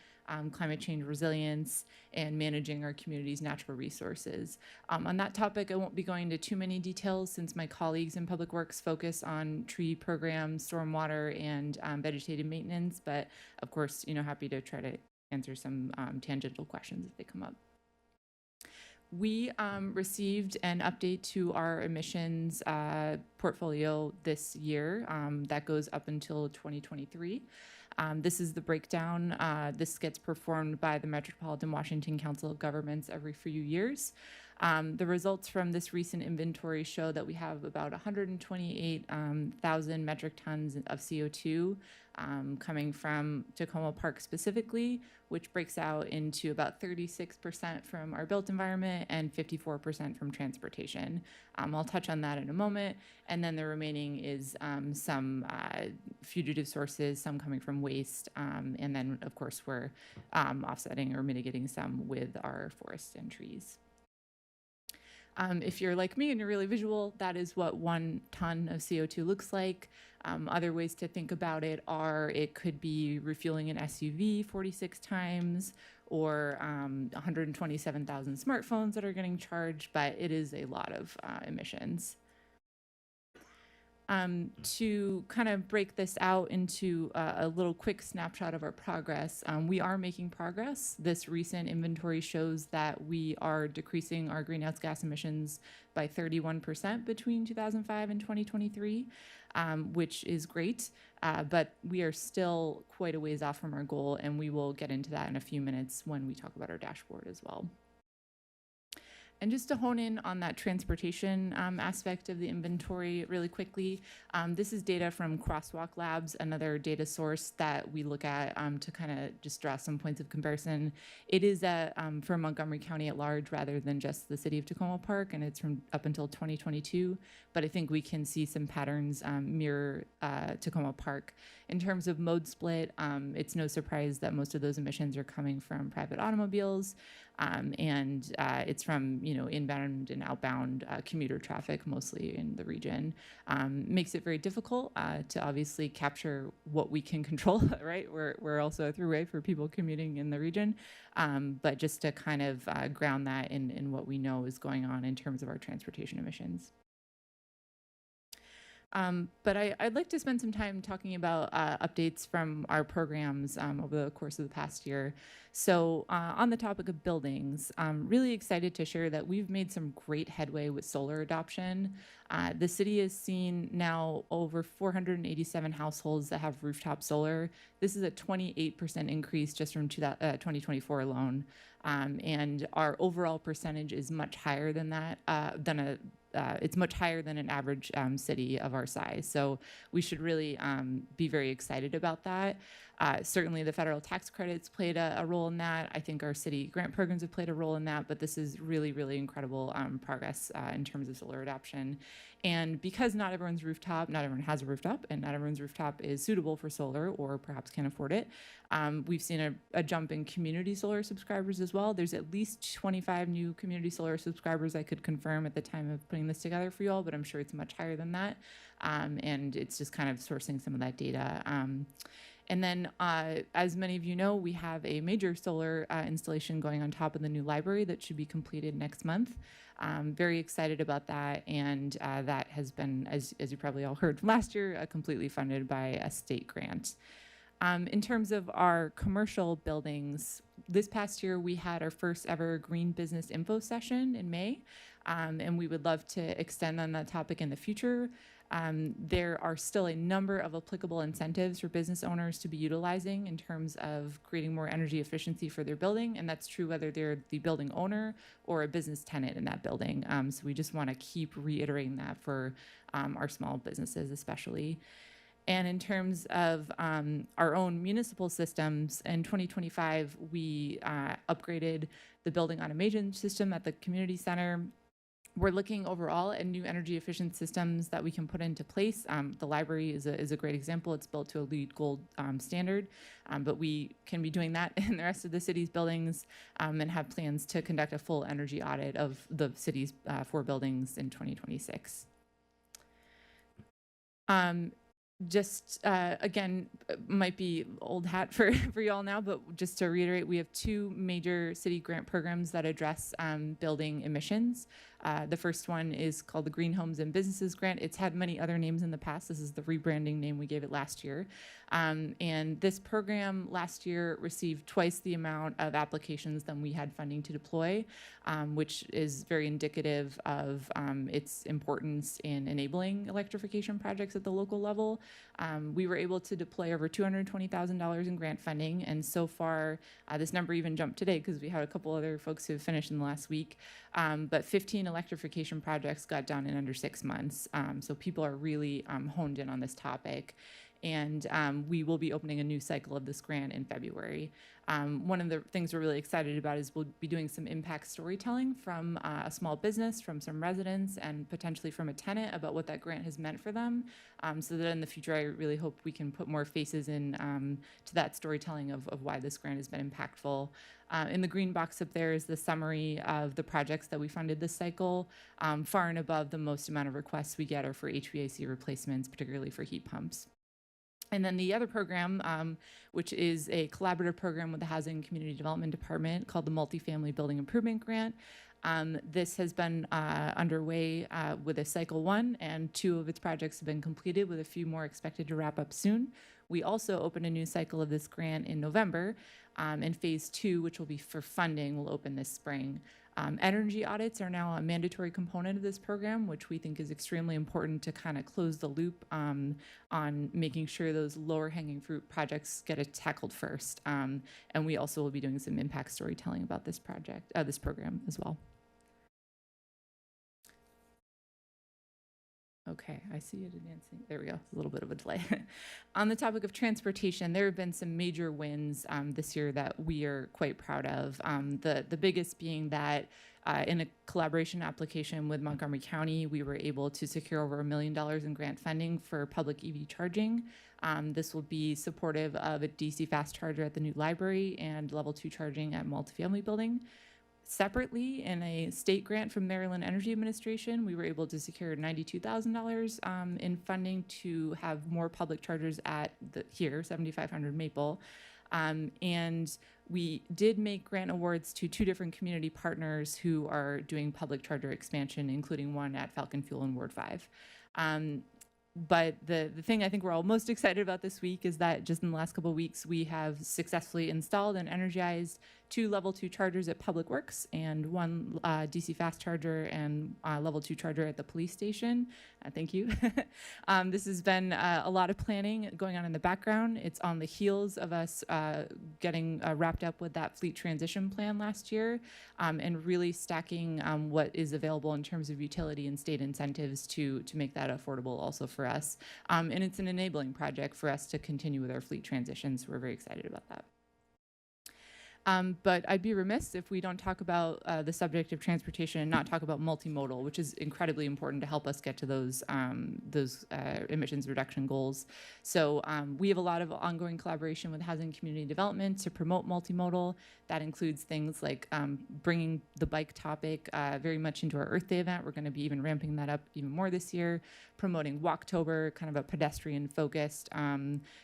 climate change resilience, and managing our community's natural resources. On that topic, I won't be going into too many details since my colleagues in Public Works focus on tree programs, stormwater, and vegetative maintenance, but of course, happy to try to answer some tangential questions if they come up. We received an update to our emissions portfolio this year that goes up until 2023. This is the breakdown. This gets performed by the Metropolitan Washington Council of Governments every few years. The results from this recent inventory show that we have about 128,000 metric tons of CO2 coming from Tacoma Park specifically, which breaks out into about 36% from our built environment and 54% from transportation. I'll touch on that in a moment. And then the remaining is some fugitive sources, some coming from waste. And then, of course, we're offsetting or mitigating some with our forests and trees. If you're like me and you're really visual, that is what 1 ton of CO2 looks like. Other ways to think about it are it could be refueling an SUV 46 times or 127,000 smartphones that are getting charged, but it is a lot of emissions. To kind of break this out into a little quick snapshot of our progress, we are making progress. This recent inventory shows that we are decreasing our greenhouse gas emissions by 31% between 2005 and 2023, which is great, but we are still quite a ways off from our goal, and we will get into that in a few minutes when we talk about our dashboard as well. And just to hone in on that transportation aspect of the inventory really quickly, this is data from Crosswalk Labs, another data source that we look at to kind of just draw some points of comparison. It is for Montgomery County at large rather than just the city of Tacoma Park, and it's from up until 2022. But I think we can see some patterns mirror Tacoma Park. In terms of mode split, it's no surprise that most of those emissions are coming from private automobiles, and it's from inbound and outbound commuter traffic, mostly in the region. Makes it very difficult to obviously capture what we can control, right? We're also a throughway for people commuting in the region, but just to kind of ground that in what we know is going on in terms of our transportation emissions. But I'd like to spend some time talking about updates from our programs over the course of the past year. So on the topic of buildings, I'm really excited to share that we've made some great headway with solar adoption. The city has seen now over 487 households that have rooftop solar. This is a 28% increase just from 2024 alone. And our overall percentage is much higher than that, it's much higher than an average city of our size. So we should really be very excited about that. Certainly the federal tax credits played a role in that. I think our city grant programs have played a role in that, but this is really, really incredible progress in terms of solar adoption. And because not everyone has a rooftop, and not everyone's rooftop is suitable for solar or perhaps can't afford it, we've seen a jump in community solar subscribers as well. There's at least 25 new community solar subscribers I could confirm at the time of putting this together for you all, but I'm sure it's much higher than that. And it's just kind of sourcing some of that data. And then, as many of you know, we have a major solar installation going on top of the new library that should be completed next month. Very excited about that, and that has been, as you probably all heard from last year, completely funded by a state grant. In terms of our commercial buildings, this past year we had our first ever Green Business Info session in May, and we would love to extend on that topic in the future. There are still a number of applicable incentives for business owners to be utilizing in terms of creating more energy efficiency for their building, and that's true whether they're the building owner or a business tenant in that building. So we just want to keep reiterating that for our small businesses especially. And in terms of our own municipal systems, in 2025, we upgraded the building automation system at the community center. We're looking overall at new energy efficient systems that we can put into place. The library is a great example. It's built to a LEED Gold standard, but we can be doing that in the rest of the city's buildings and have plans to conduct a full energy audit of the city's 4 buildings in 2026. Again, might be old hat for you all now, but just to reiterate, we have 2 major city grant programs that address building emissions. The first one is called the Green Homes and Businesses Grant. It's had many other names in the past. This is the rebranding name we gave it last year. And this program last year received twice the amount of applications than we had funding to deploy, which is very indicative of its importance in enabling electrification projects at the local level. We were able to deploy over $220,000 in grant funding, and so far, this number even jumped today because we had a couple other folks who have finished in the last week, but 15 electrification projects got done in under 6 months. So people are really honed in on this topic. And we will be opening a new cycle of this grant in February. One of the things we're really excited about is we'll be doing some impact storytelling from a small business, from some residents, and potentially from a tenant about what that grant has meant for them, so that in the future I really hope we can put more faces in to that storytelling of why this grant has been impactful. In the green box up there is the summary of the projects that we funded this cycle. Far and above the most amount of requests we get are for HVAC replacements, particularly for heat pumps. And then the other program, which is a collaborative program with the Housing and Community Development Department called the Multifamily Building Improvement Grant. This has been underway with a cycle 1, and 2 of its projects have been completed, with a few more expected to wrap up soon. We also opened a new cycle of this grant in November, and phase 2, which will be for funding, will open this spring. Energy audits are now a mandatory component of this program, which we think is extremely important to kind of close the loop on making sure those lower hanging fruit projects get tackled first. And we also will be doing some impact storytelling about this project, this program as well. Okay, I see it advancing. There we go. A little bit of a delay. On the topic of transportation, there have been some major wins this year that we are quite proud of. The biggest being that in a collaboration application with Montgomery County, we were able to secure over $1 million in grant funding for public EV charging. This will be supportive of a DC fast charger at the new library and level 2 charging at multifamily building. Separately, in a state grant from Maryland Energy Administration, we were able to secure $92,000 in funding to have more public chargers at here, 7500 Maple. And we did make grant awards to 2 different community partners who are doing public charger expansion, including one at Falcon Fuel in Ward 5. But the thing I think we're all most excited about this week is that just in the last couple of weeks, we have successfully installed and energized 2 level 2 chargers at Public Works and 1 DC fast charger and level 2 charger at the police station. Thank you. This has been a lot of planning going on in the background. It's on the heels of us getting wrapped up with that fleet transition plan last year and really stacking what is available in terms of utility and state incentives to make that affordable also for us. And it's an enabling project for us to continue with our fleet transition, so we're very excited about that. But I'd be remiss if we don't talk about the subject of transportation and not talk about multimodal, which is incredibly important to help us get to those emissions reduction goals. So we have a lot of ongoing collaboration with Housing and Community Development to promote multimodal. That includes things like bringing the bike topic very much into our Earth Day event. We're going to be even ramping that up even more this year, promoting Walktober, kind of a pedestrian-focused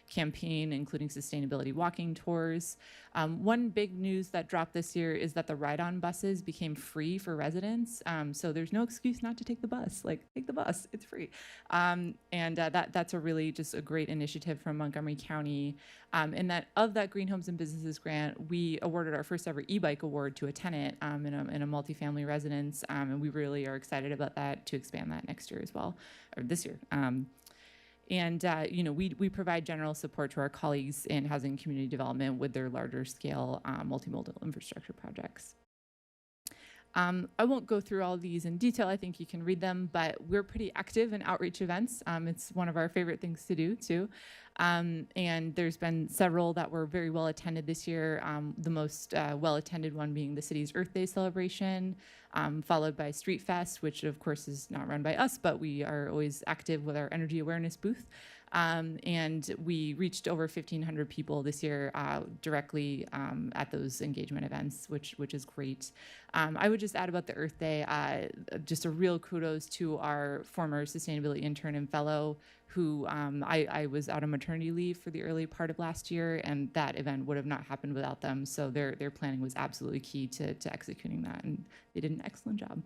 campaign, including sustainability walking tours. One big news that dropped this year is that the ride-on buses became free for residents. So there's no excuse not to take the bus. Like, take the bus, it's free. That's a really just a great initiative from Montgomery County. And that of that Green Homes and Businesses grant, we awarded our first ever e-bike award to a tenant in a multifamily residence. And we really are excited about that to expand that next year as well, or this year. We provide general support to our colleagues in housing and community development with their larger scale multimodal infrastructure projects. I won't go through all of these in detail. I think you can read them, but we're pretty active in outreach events. It's one of our favorite things to do too. And there's been several that were very well attended this year. The most well attended one being the city's Earth Day celebration, followed by Street Fest, which of course is not run by us, but we are always active with our energy awareness booth. And we reached over 1,500 people this year directly at those engagement events, which is great. I would just add about the Earth Day, just a real kudos to our former sustainability intern and fellow who I was out on maternity leave for the early part of last year, and that event would have not happened without them. So their planning was absolutely key to executing that, and they did an excellent job.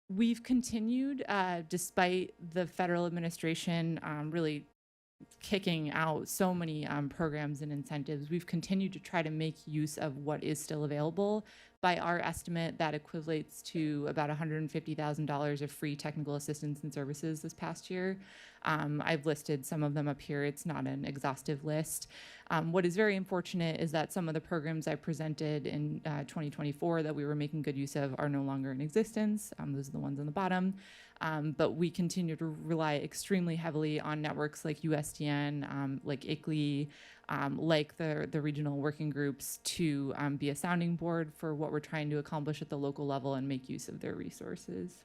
We've continued, despite the federal administration really kicking out so many programs and incentives, we've continued to try to make use of what is still available. By our estimate, that equates to about $150,000 of free technical assistance and services this past year. I've listed some of them up here. It's not an exhaustive list. What is very unfortunate is that some of the programs I presented in 2024 that we were making good use of are no longer in existence. Those are the ones on the bottom. But we continue to rely extremely heavily on networks like USDN, like ICLEI, like the regional working groups to be a sounding board for what we're trying to accomplish at the local level and make use of their resources.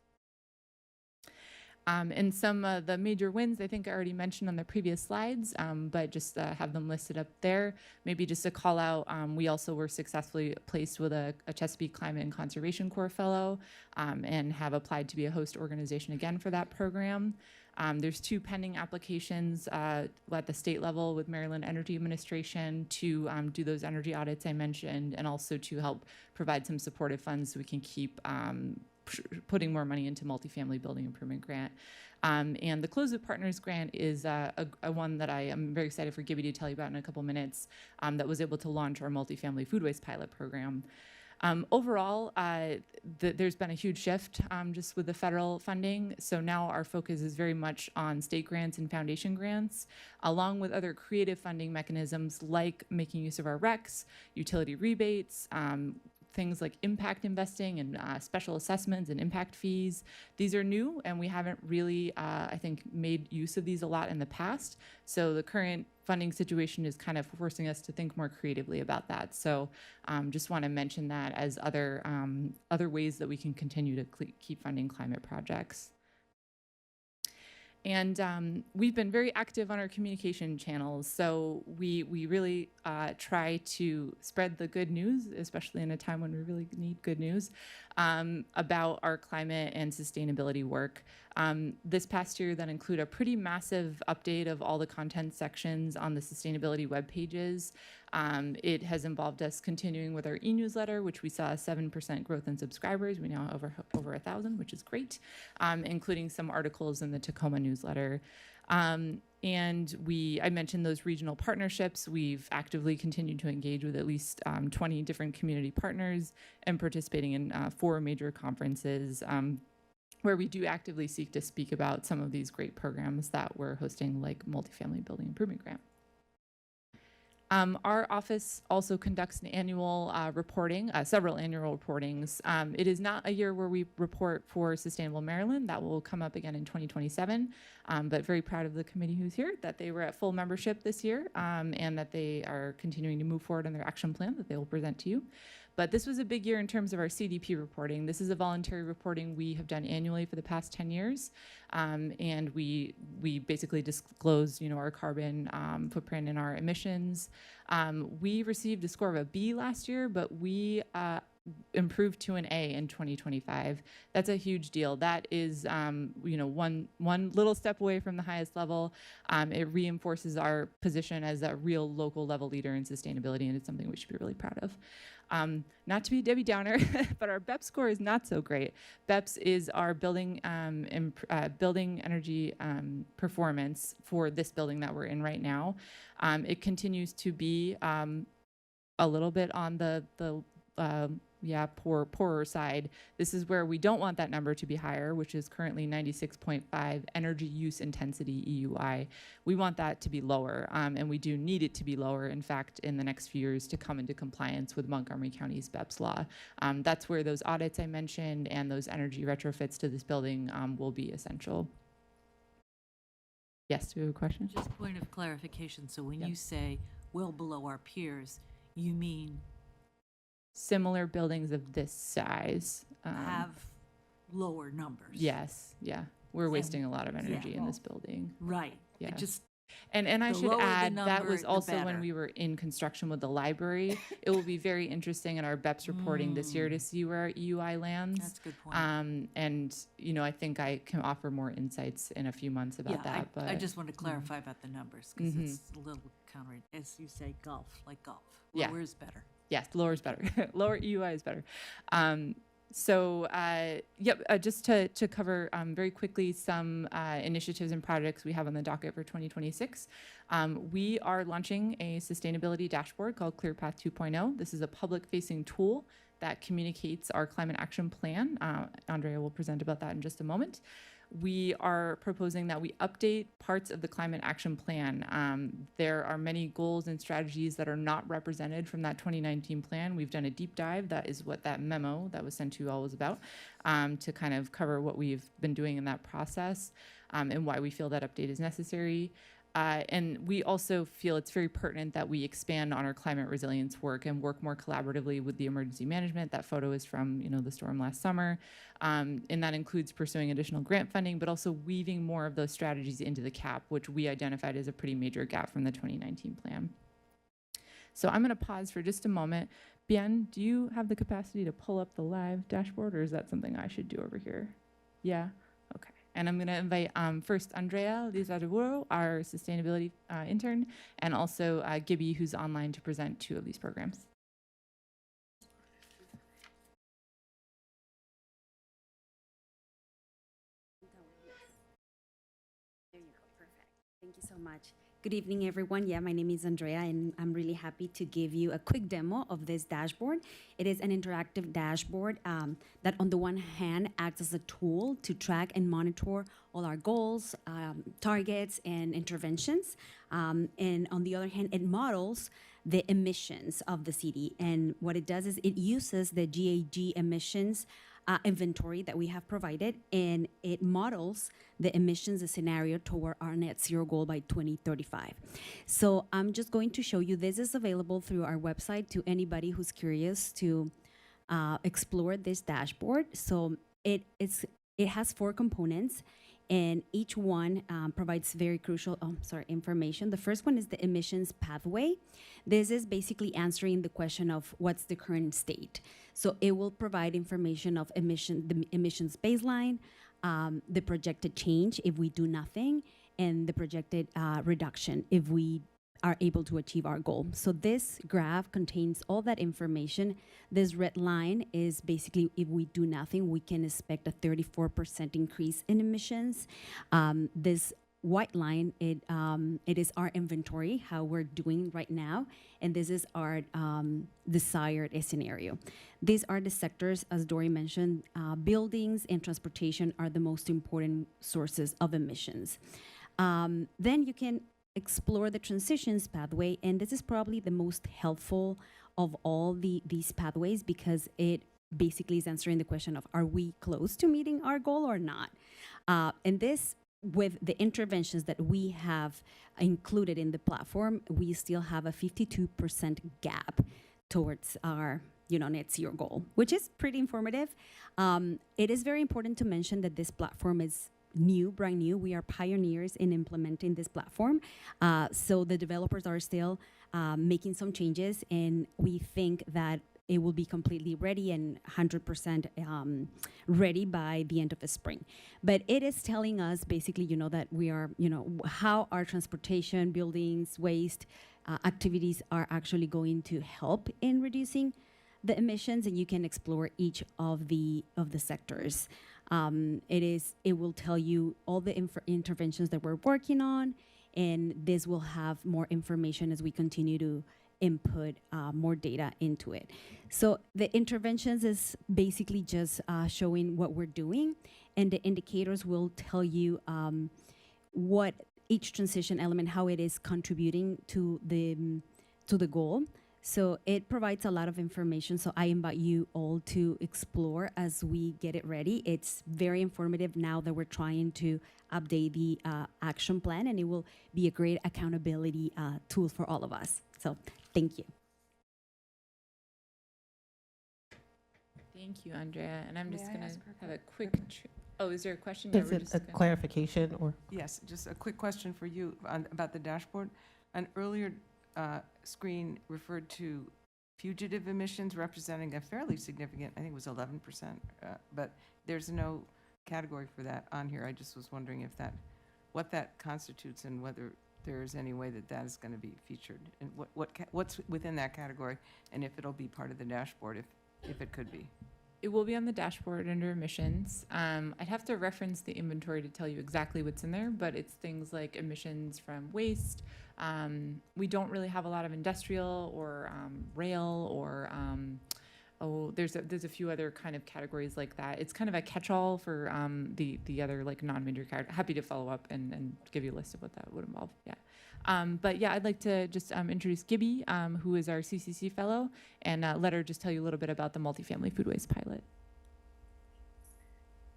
And some of the major wins I think I already mentioned on the previous slides, but just have them listed up there. Maybe just to call out, we also were successfully placed with a Chesapeake Climate and Conservation Corps Fellow and have applied to be a host organization again for that program. There's 2 pending applications at the state level with Maryland Energy Administration to do those energy audits I mentioned, and also to help provide some supportive funds so we can keep putting more money into multifamily building improvement grant. And the Close Loop Partners grant is a one that I am very excited for Gibby to tell you about in a couple minutes, that was able to launch our multifamily food waste pilot program. Overall, there's been a huge shift just with the federal funding. So now our focus is very much on state grants and foundation grants, along with other creative funding mechanisms like making use of our RECs, utility rebates, things like impact investing and special assessments and impact fees. These are new, and we haven't really, I think, made use of these a lot in the past. So the current funding situation is kind of forcing us to think more creatively about that. So just want to mention that as other ways that we can continue to keep funding climate projects. And we've been very active on our communication channels. So we really try to spread the good news, especially in a time when we really need good news, about our climate and sustainability work. This past year, that included a pretty massive update of all the content sections on the sustainability web pages. It has involved us continuing with our e-newsletter, which we saw a 7% growth in subscribers. We now have over 1,000, which is great, including some articles in the Tacoma newsletter. And I mentioned those regional partnerships. We've actively continued to engage with at least 20 different community partners and participating in 4 major conferences where we do actively seek to speak about some of these great programs that we're hosting, like Multifamily Building Improvement Grant. Our office also conducts an annual reporting, several annual reportings. It is not a year where we report for Sustainable Maryland. That will come up again in 2027, but very proud of the committee who's here, that they were at full membership this year, and that they are continuing to move forward on their action plan that they will present to you. But this was a big year in terms of our CDP reporting. This is a voluntary reporting we have done annually for the past 10 years. And we basically disclose, our carbon footprint and our emissions. We received a score of a B last year, but we improved to an A in 2025. That's a huge deal. That is, one little step away from the highest level. It reinforces our position as a real local level leader in sustainability, and it's something we should be really proud of. Not to be Debbie Downer, but our BEPS score is not so great. BEPS is our building energy performance for this building that we're in right now. It continues to be a little bit on the poorer side. This is where we don't want that number to be higher, which is currently 96.5 energy use intensity EUI. We want that to be lower, and we do need it to be lower, in fact, in the next few years to come into compliance with Montgomery County's BEPS law. That's where those audits I mentioned and those energy retrofits to this building will be essential. Yes, do you have a question? Just a point of clarification. So when you say well below our peers, you mean similar buildings of this size have lower numbers? Yes, yeah. We're wasting a lot of energy in this building. Right. Yeah. And I should add, that number, was also when better. we were in construction with the library. It will be very interesting in our BEPS reporting this year to see where our EUI lands. That's a good point. And, I think I can offer more insights in a few months about that. But I just want to clarify about the numbers, because it's a little counter, as you say, golf. Lower is better. Yes, lower is better. Lower EUI is better. Just to cover very quickly some initiatives and projects we have on the docket for 2026. We are launching a sustainability dashboard called ClearPath 2.0. This is a public-facing tool that communicates our climate action plan. Andrea will present about that in just a moment. We are proposing that we update parts of the climate action plan. There are many goals and strategies that are not represented from that 2019 plan. We've done a deep dive. That is what that memo that was sent to you all was about, to kind of cover what we've been doing in that process and why we feel that update is necessary. And we also feel it's very pertinent that we expand on our climate resilience work and work more collaboratively with the emergency management. That photo is from, the storm last summer. And that includes pursuing additional grant funding, but also weaving more of those strategies into the CAP, which we identified as a pretty major gap from the 2019 plan. So I'm going to pause for just a moment. Bien, do you have the capacity to pull up the live dashboard, or is that something I should do over here? Yeah? Okay. And I'm going to invite first Andrea Lizardo, our sustainability intern, and also Gibby, who's online to present 2 of these programs. There you go. Perfect. Thank you so much. Good evening, everyone. Yeah, my name is Andrea, and I'm really happy to give you a quick demo of this dashboard. It is an interactive dashboard that, on the one hand, acts as a tool to track and monitor all our goals, targets, and interventions. And on the other hand, it models the emissions of the city. And what it does is it uses the GHG emissions inventory that we have provided, and it models the emissions scenario toward our net zero goal by 2035. So I'm just going to show you, this is available through our website to anybody who's curious to explore this dashboard. So it has 4 components, and each one provides very crucial information. The first one is the emissions pathway. This is basically answering the question of what's the current state. So it will provide information of the emissions baseline, the projected change if we do nothing, and the projected reduction if we are able to achieve our goal. So this graph contains all that information. This red line is basically if we do nothing, we can expect a 34% increase in emissions. This white line, it is our inventory, how we're doing right now, and this is our desired scenario. These are the sectors, as Dory mentioned, buildings and transportation are the most important sources of emissions. Then you can explore the transitions pathway, and this is probably the most helpful of all these pathways because it basically is answering the question of, are we close to meeting our goal or not? And this, with the interventions that we have included in the platform, we still have a 52% gap towards our net zero goal, which is pretty informative. It is very important to mention that this platform is brand new. We are pioneers in implementing this platform. So the developers are still making some changes, and we think that it will be completely ready and 100% ready by the end of the spring. But it is telling us basically, that we are, how our transportation, buildings, waste activities are actually going to help in reducing the emissions, and you can explore each of the sectors. It will tell you all the interventions that we're working on, and this will have more information as we continue to input more data into it. So the interventions is basically just showing what we're doing, and the indicators will tell you what each transition element, how it is contributing to the goal. So it provides a lot of information, so I invite you all to explore as we get it ready. It's very informative now that we're trying to update the action plan, and it will be a great accountability tool for all of us. So thank you. Thank you, Andrea. And I'm just going to have a quick, is there a question? Is it a clarification or? Yes, just a quick question for you about the dashboard. An earlier screen referred to fugitive emissions representing a fairly significant, I think it was 11%, but there's no category for that on here. I just was wondering what that constitutes and whether there is any way that is going to be featured, and what's within that category, and if it'll be part of the dashboard, if it could be. It will be on the dashboard under emissions. I'd have to reference the inventory to tell you exactly what's in there, but it's things like emissions from waste. We don't really have a lot of industrial or rail or there's a few other kind of categories like that. It's kind of a catch-all for the other like non-major categories. Happy to follow up and give you a list of what that would involve. Yeah. But yeah, I'd like to just introduce Gibby, who is our CCC fellow, and let her just tell you a little bit about the multifamily food waste pilot.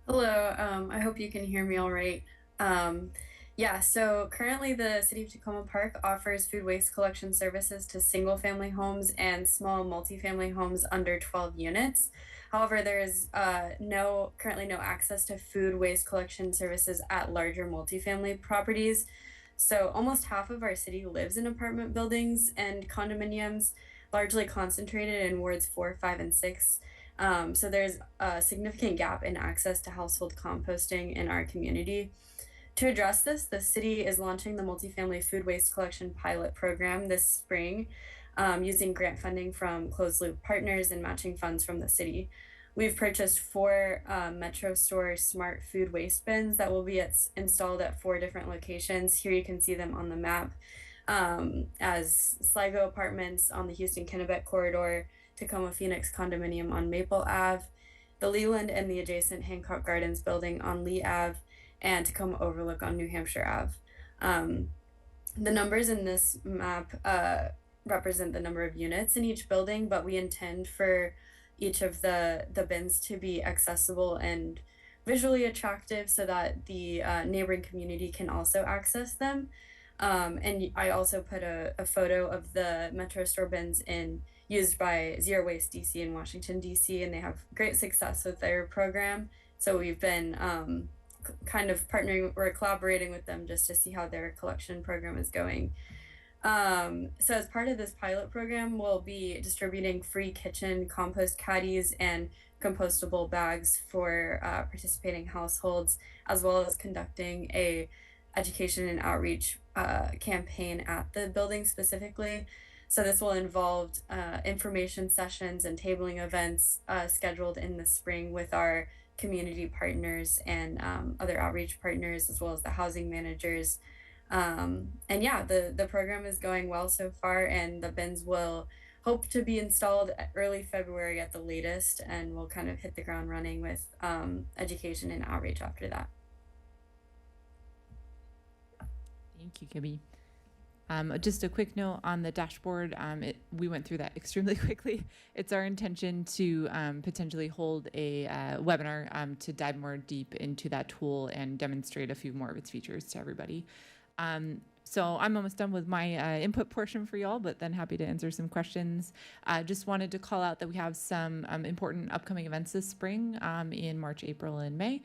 Hello, I hope you can hear me all right. Yeah, so currently the City of Tacoma Park offers food waste collection services to single family homes and small multifamily homes under 12 units. However, there is currently no access to food waste collection services at larger multifamily properties. So almost half of our city lives in apartment buildings and condominiums, largely concentrated in wards 4, 5, and 6. So there's a significant gap in access to household composting in our community. To address this, the city is launching the multifamily food waste collection pilot program this spring, using grant funding from closed loop partners and matching funds from the city. We've purchased 4 Metro Store smart food waste bins that will be installed at 4 different locations. Here you can see them on the map as Sligo Apartments on the Houston-Kennebec corridor, Tacoma Phoenix Condominium on Maple Ave, the Leland and the adjacent Hancock Gardens building on Lee Ave, and Tacoma Overlook on New Hampshire Ave. The numbers in this map represent the number of units in each building, but we intend for each of the bins to be accessible and visually attractive so that the neighboring community can also access them. And I also put a photo of the Metro Store bins used by Zero Waste DC in Washington DC, and they have great success with their program. So we've been kind of partnering or collaborating with them just to see how their collection program is going. So as part of this pilot program, we'll be distributing free kitchen compost caddies and compostable bags for participating households, as well as conducting a education and outreach campaign at the building specifically. So this will involve information sessions and tabling events scheduled in the spring with our community partners and other outreach partners, as well as the housing managers. And yeah, the program is going well so far, and the bins will hope to be installed early February at the latest, and we'll kind of hit the ground running with education and outreach after that. Thank you, Gibby. Just a quick note on the dashboard. We went through that extremely quickly. It's our intention to potentially hold a webinar to dive more deep into that tool and demonstrate a few more of its features to everybody. So I'm almost done with my input portion for y'all, but then happy to answer some questions. Just wanted to call out that we have some important upcoming events this spring in March, April, and May.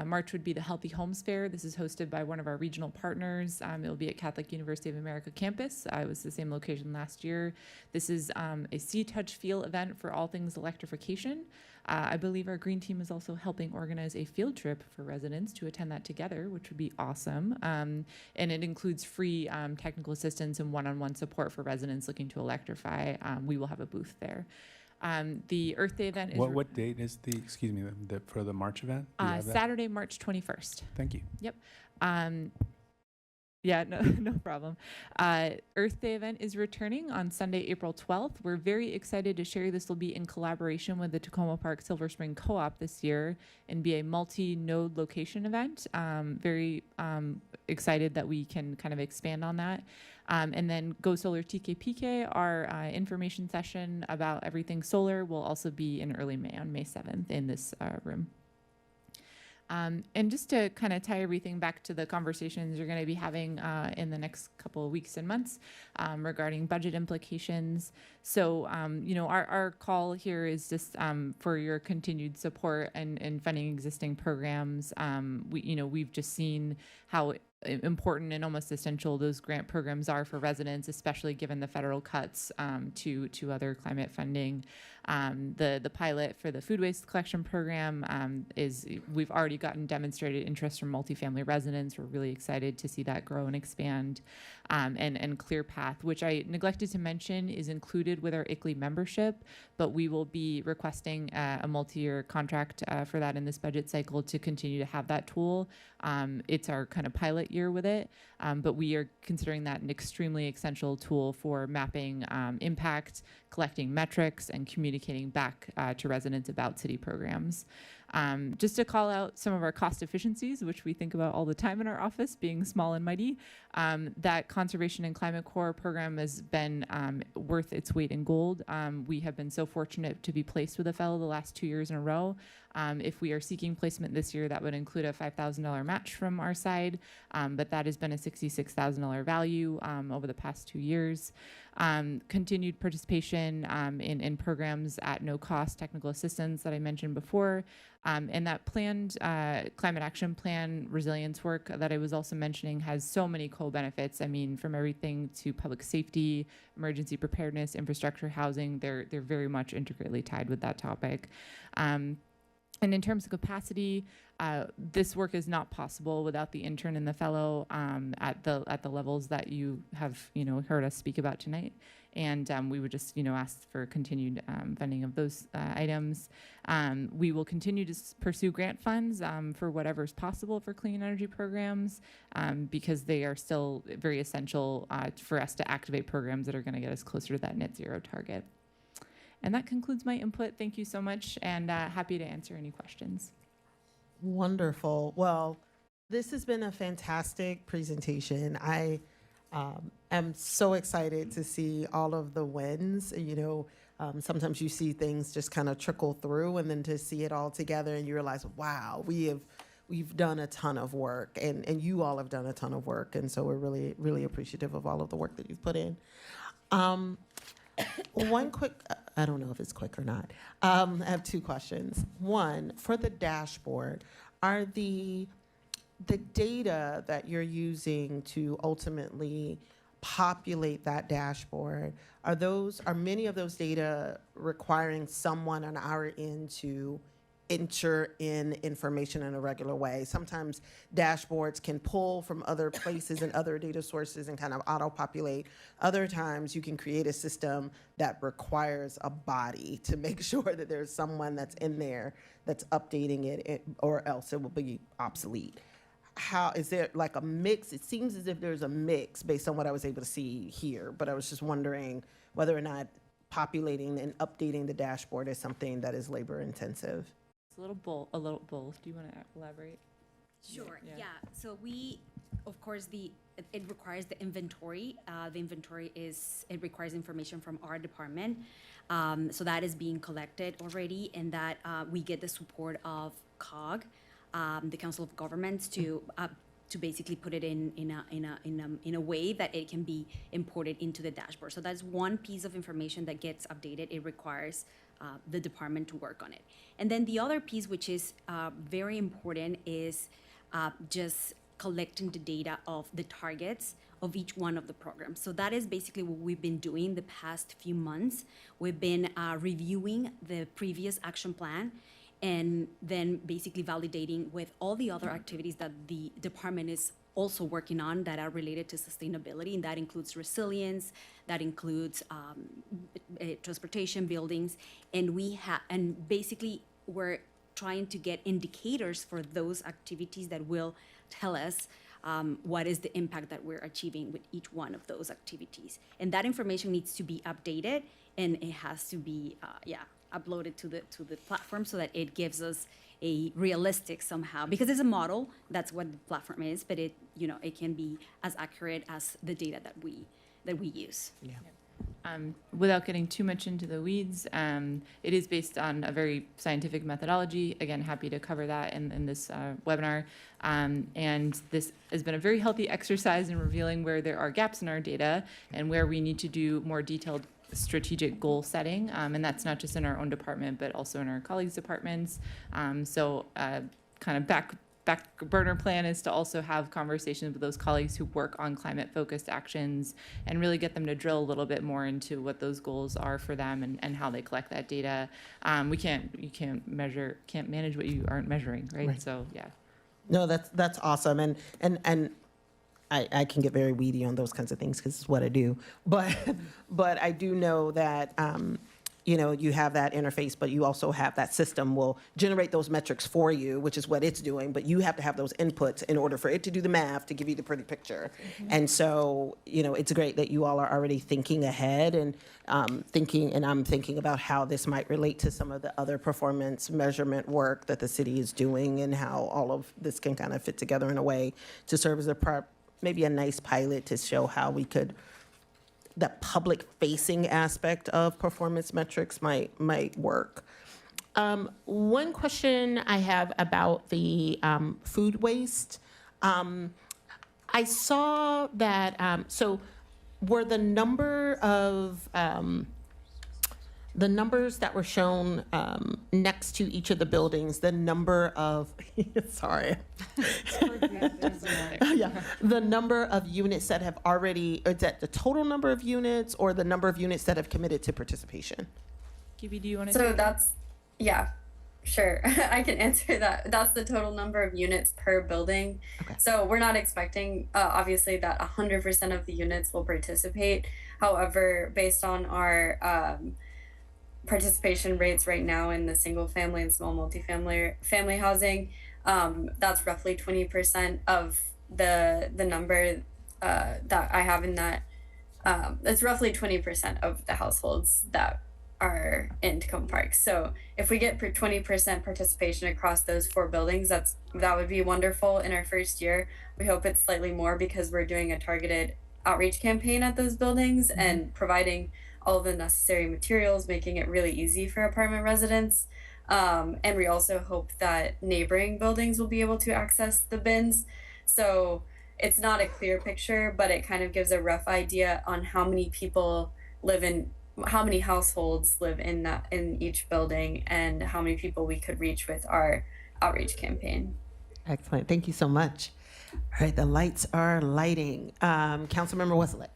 March would be the Healthy Homes Fair. This is hosted by one of our regional partners. It will be at Catholic University of America campus. It was the same location last year. This is a See, Touch, Feel event for all things electrification. I believe our green team is also helping organize a field trip for residents to attend that together, which would be awesome. And it includes free technical assistance and one-on-one support for residents looking to electrify. We will have a booth there. The Earth Day event is What date is for the March event? Do you have that? Saturday, March 21st. Thank you. Yep. Yeah, no problem. Earth Day event is returning on Sunday, April 12th. We're very excited to share this will be in collaboration with the Tacoma Park Silver Spring Co-op this year and be a multi-node location event. Very excited that we can kind of expand on that. And then Go Solar TKPK, our information session about everything solar, will also be in early May, on May 7th in this room. And just to kind of tie everything back to the conversations you're going to be having in the next couple of weeks and months regarding budget implications. So, our call here is just for your continued support and funding existing programs. We've just seen how important and almost essential those grant programs are for residents, especially given the federal cuts to other climate funding. The pilot for the food waste collection program we've already gotten demonstrated interest from multifamily residents. We're really excited to see that grow and expand. And ClearPath, which I neglected to mention, is included with our ICLEI membership, but we will be requesting a multi-year contract for that in this budget cycle to continue to have that tool. It's our kind of pilot year with it, but we are considering that an extremely essential tool for mapping impact, collecting metrics, and communicating back to residents about city programs. Just to call out some of our cost efficiencies, which we think about all the time in our office, being small and mighty, that Conservation and Climate Corps program has been worth its weight in gold. We have been so fortunate to be placed with a fellow the last 2 years in a row. If we are seeking placement this year, that would include a $5,000 match from our side, but that has been a $66,000 value over the past 2 years. Continued participation in programs at no cost, technical assistance that I mentioned before, and that planned climate action plan resilience work that I was also mentioning has so many co-benefits. I mean, from everything to public safety, emergency preparedness, infrastructure, housing, they're very much intricately tied with that topic. And in terms of capacity, this work is not possible without the intern and the fellow at the levels that you have heard us speak about tonight. And we would just ask for continued funding of those items. We will continue to pursue grant funds for whatever's possible for clean energy programs because they are still very essential for us to activate programs that are going to get us closer to that net zero target. And that concludes my input. Thank you so much, and happy to answer any questions. Wonderful. Well, this has been a fantastic presentation. I I'm so excited to see all of the wins. You know, sometimes you see things just kind of trickle through, and then to see it all together, and you realize, wow, we've done a ton of work, and you all have done a ton of work, and so we're really, really appreciative of all of the work that you've put in. One quick, I don't know if it's quick or not. I have two questions. One, for the dashboard, are the data that you're using to ultimately populate that dashboard, are many of those data requiring someone on our end to enter in information in a regular way? Sometimes dashboards can pull from other places and other data sources and kind of auto-populate. Other times you can create a system that requires a body to make sure that there's someone that's in there that's updating it, or else it will be obsolete. How is there like a mix? It seems as if there's a mix based on what I was able to see here, but I was just wondering whether or not populating and updating the dashboard is something that is labor intensive. It's a little both. Do you want to elaborate? Sure, yeah. So we, of course, it requires the inventory. The inventory it requires information from our department. So that is being collected already, and that we get the support of COG, the Council of Governments, to basically put it in a way that it can be imported into the dashboard. So that's one piece of information that gets updated. It requires the department to work on it. And then the other piece, which is very important, is just collecting the data of the targets of each one of the programs. So that is basically what we've been doing the past few months. We've been reviewing the previous action plan, and then basically validating with all the other activities that the department is also working on that are related to sustainability, and that includes resilience, that includes transportation, buildings, and basically we're trying to get indicators for those activities that will tell us what is the impact that we're achieving with each one of those activities. And that information needs to be updated, and it has to be uploaded to the platform so that it gives us a realistic somehow, because it's a model, that's what the platform is, but it can be as accurate as the data that we use. Yeah. Without getting too much into the weeds, it is based on a very scientific methodology. Again, happy to cover that in this webinar. And this has been a very healthy exercise in revealing where there are gaps in our data and where we need to do more detailed strategic goal setting. And that's not just in our own department, but also in our colleagues' departments. So kind of back burner plan is to also have conversations with those colleagues who work on climate-focused actions and really get them to drill a little bit more into what those goals are for them and how they collect that data. You can't manage what you aren't measuring, right? So yeah. No, that's awesome, and I can get very weedy on those kinds of things because it's what I do. But I do know that you have that interface, but you also have that system will generate those metrics for you, which is what it's doing. But you have to have those inputs in order for it to do the math to give you the pretty picture. Mm-hmm. And so it's great that you all are already thinking ahead and I'm thinking about how this might relate to some of the other performance measurement work that the city is doing and how all of this can kind of fit together in a way to serve as maybe a nice pilot to show how we could, the public-facing aspect of performance metrics might work. One question I have about the food waste. I saw that, so were the number of, the numbers that were shown next to each of the buildings, the number of, sorry. The number of units that have already, is that the total number of units or the number of units that have committed to participation? Gibby, do you want to? So that's, yeah, sure. I can answer that. That's the total number of units per building. Okay. So we're not expecting, obviously, that 100% of the units will participate. However, based on our participation rates right now in the single family and small multifamily housing, that's roughly 20% of the number that I have in that. It's roughly 20% of the households that are in Tacoma Park. So if we get 20% participation across those 4 buildings, that would be wonderful in our first year. We hope it's slightly more because we're doing a targeted outreach campaign at those buildings and providing all the necessary materials, making it really easy for apartment residents. And we also hope that neighboring buildings will be able to access the bins. So it's not a clear picture, but it kind of gives a rough idea on how many people live in how many households live in each building and how many people we could reach with our outreach campaign. Excellent. Thank you so much. All right, the lights are lighting. Councilmember Westlake.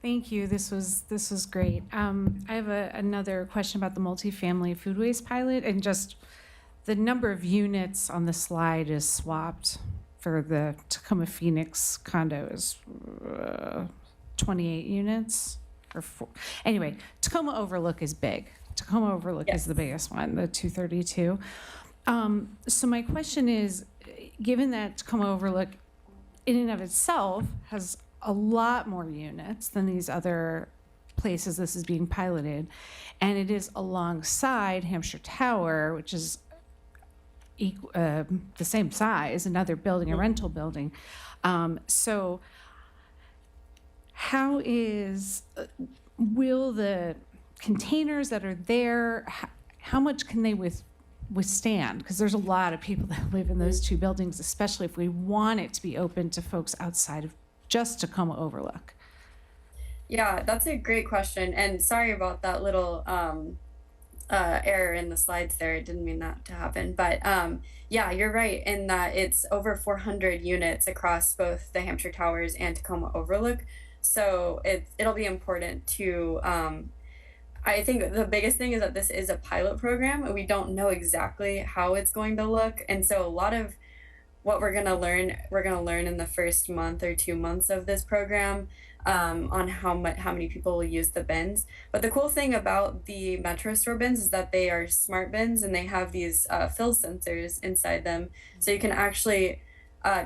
Thank you. This was great. I have another question about the multifamily food waste pilot, and just the number of units on the slide is swapped for the Tacoma Phoenix condo is 28 units or 4. Anyway, Tacoma Overlook is big. Tacoma Overlook is the biggest one, the 232. So my question is, given that Tacoma Overlook in and of itself has a lot more units than these other places this is being piloted, and it is alongside Hampshire Tower, which is the same size, another building, a rental building. So how will the containers that are there, how much can they withstand? Because there's a lot of people that live in those two buildings, especially if we want it to be open to folks outside of just Tacoma Overlook. Yeah, that's a great question. And sorry about that little error in the slides there. I didn't mean that to happen. But yeah, you're right in that it's over 400 units across both the Hampshire Towers and Tacoma Overlook. So it'll be important to, I think the biggest thing is that this is a pilot program and we don't know exactly how it's going to look. And so a lot of what we're gonna learn in the first month or 2 months of this program on how many people will use the bins. But the cool thing about the Metro Store bins is that they are smart bins and they have these fill sensors inside them, so you can actually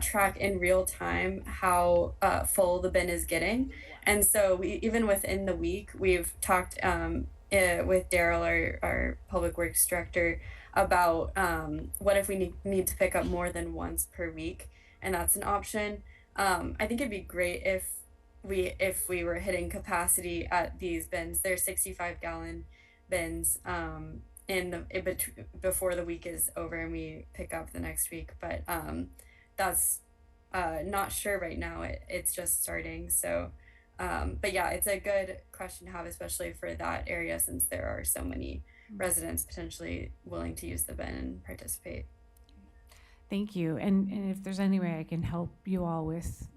track in real time how full the bin is getting. And so we, even within the week, we've talked with Daryl, our public works director, about what if we need to pick up more than once per week, and that's an option. I think it'd be great if we were hitting capacity at these bins. They're 65-gallon bins before the week is over and we pick up the next week. But that's not sure right now. It's just starting. So, but yeah, it's a good question to have, especially for that area, since there are so many residents potentially willing to use the bin and participate. Thank you. And if there's any way I can help you all with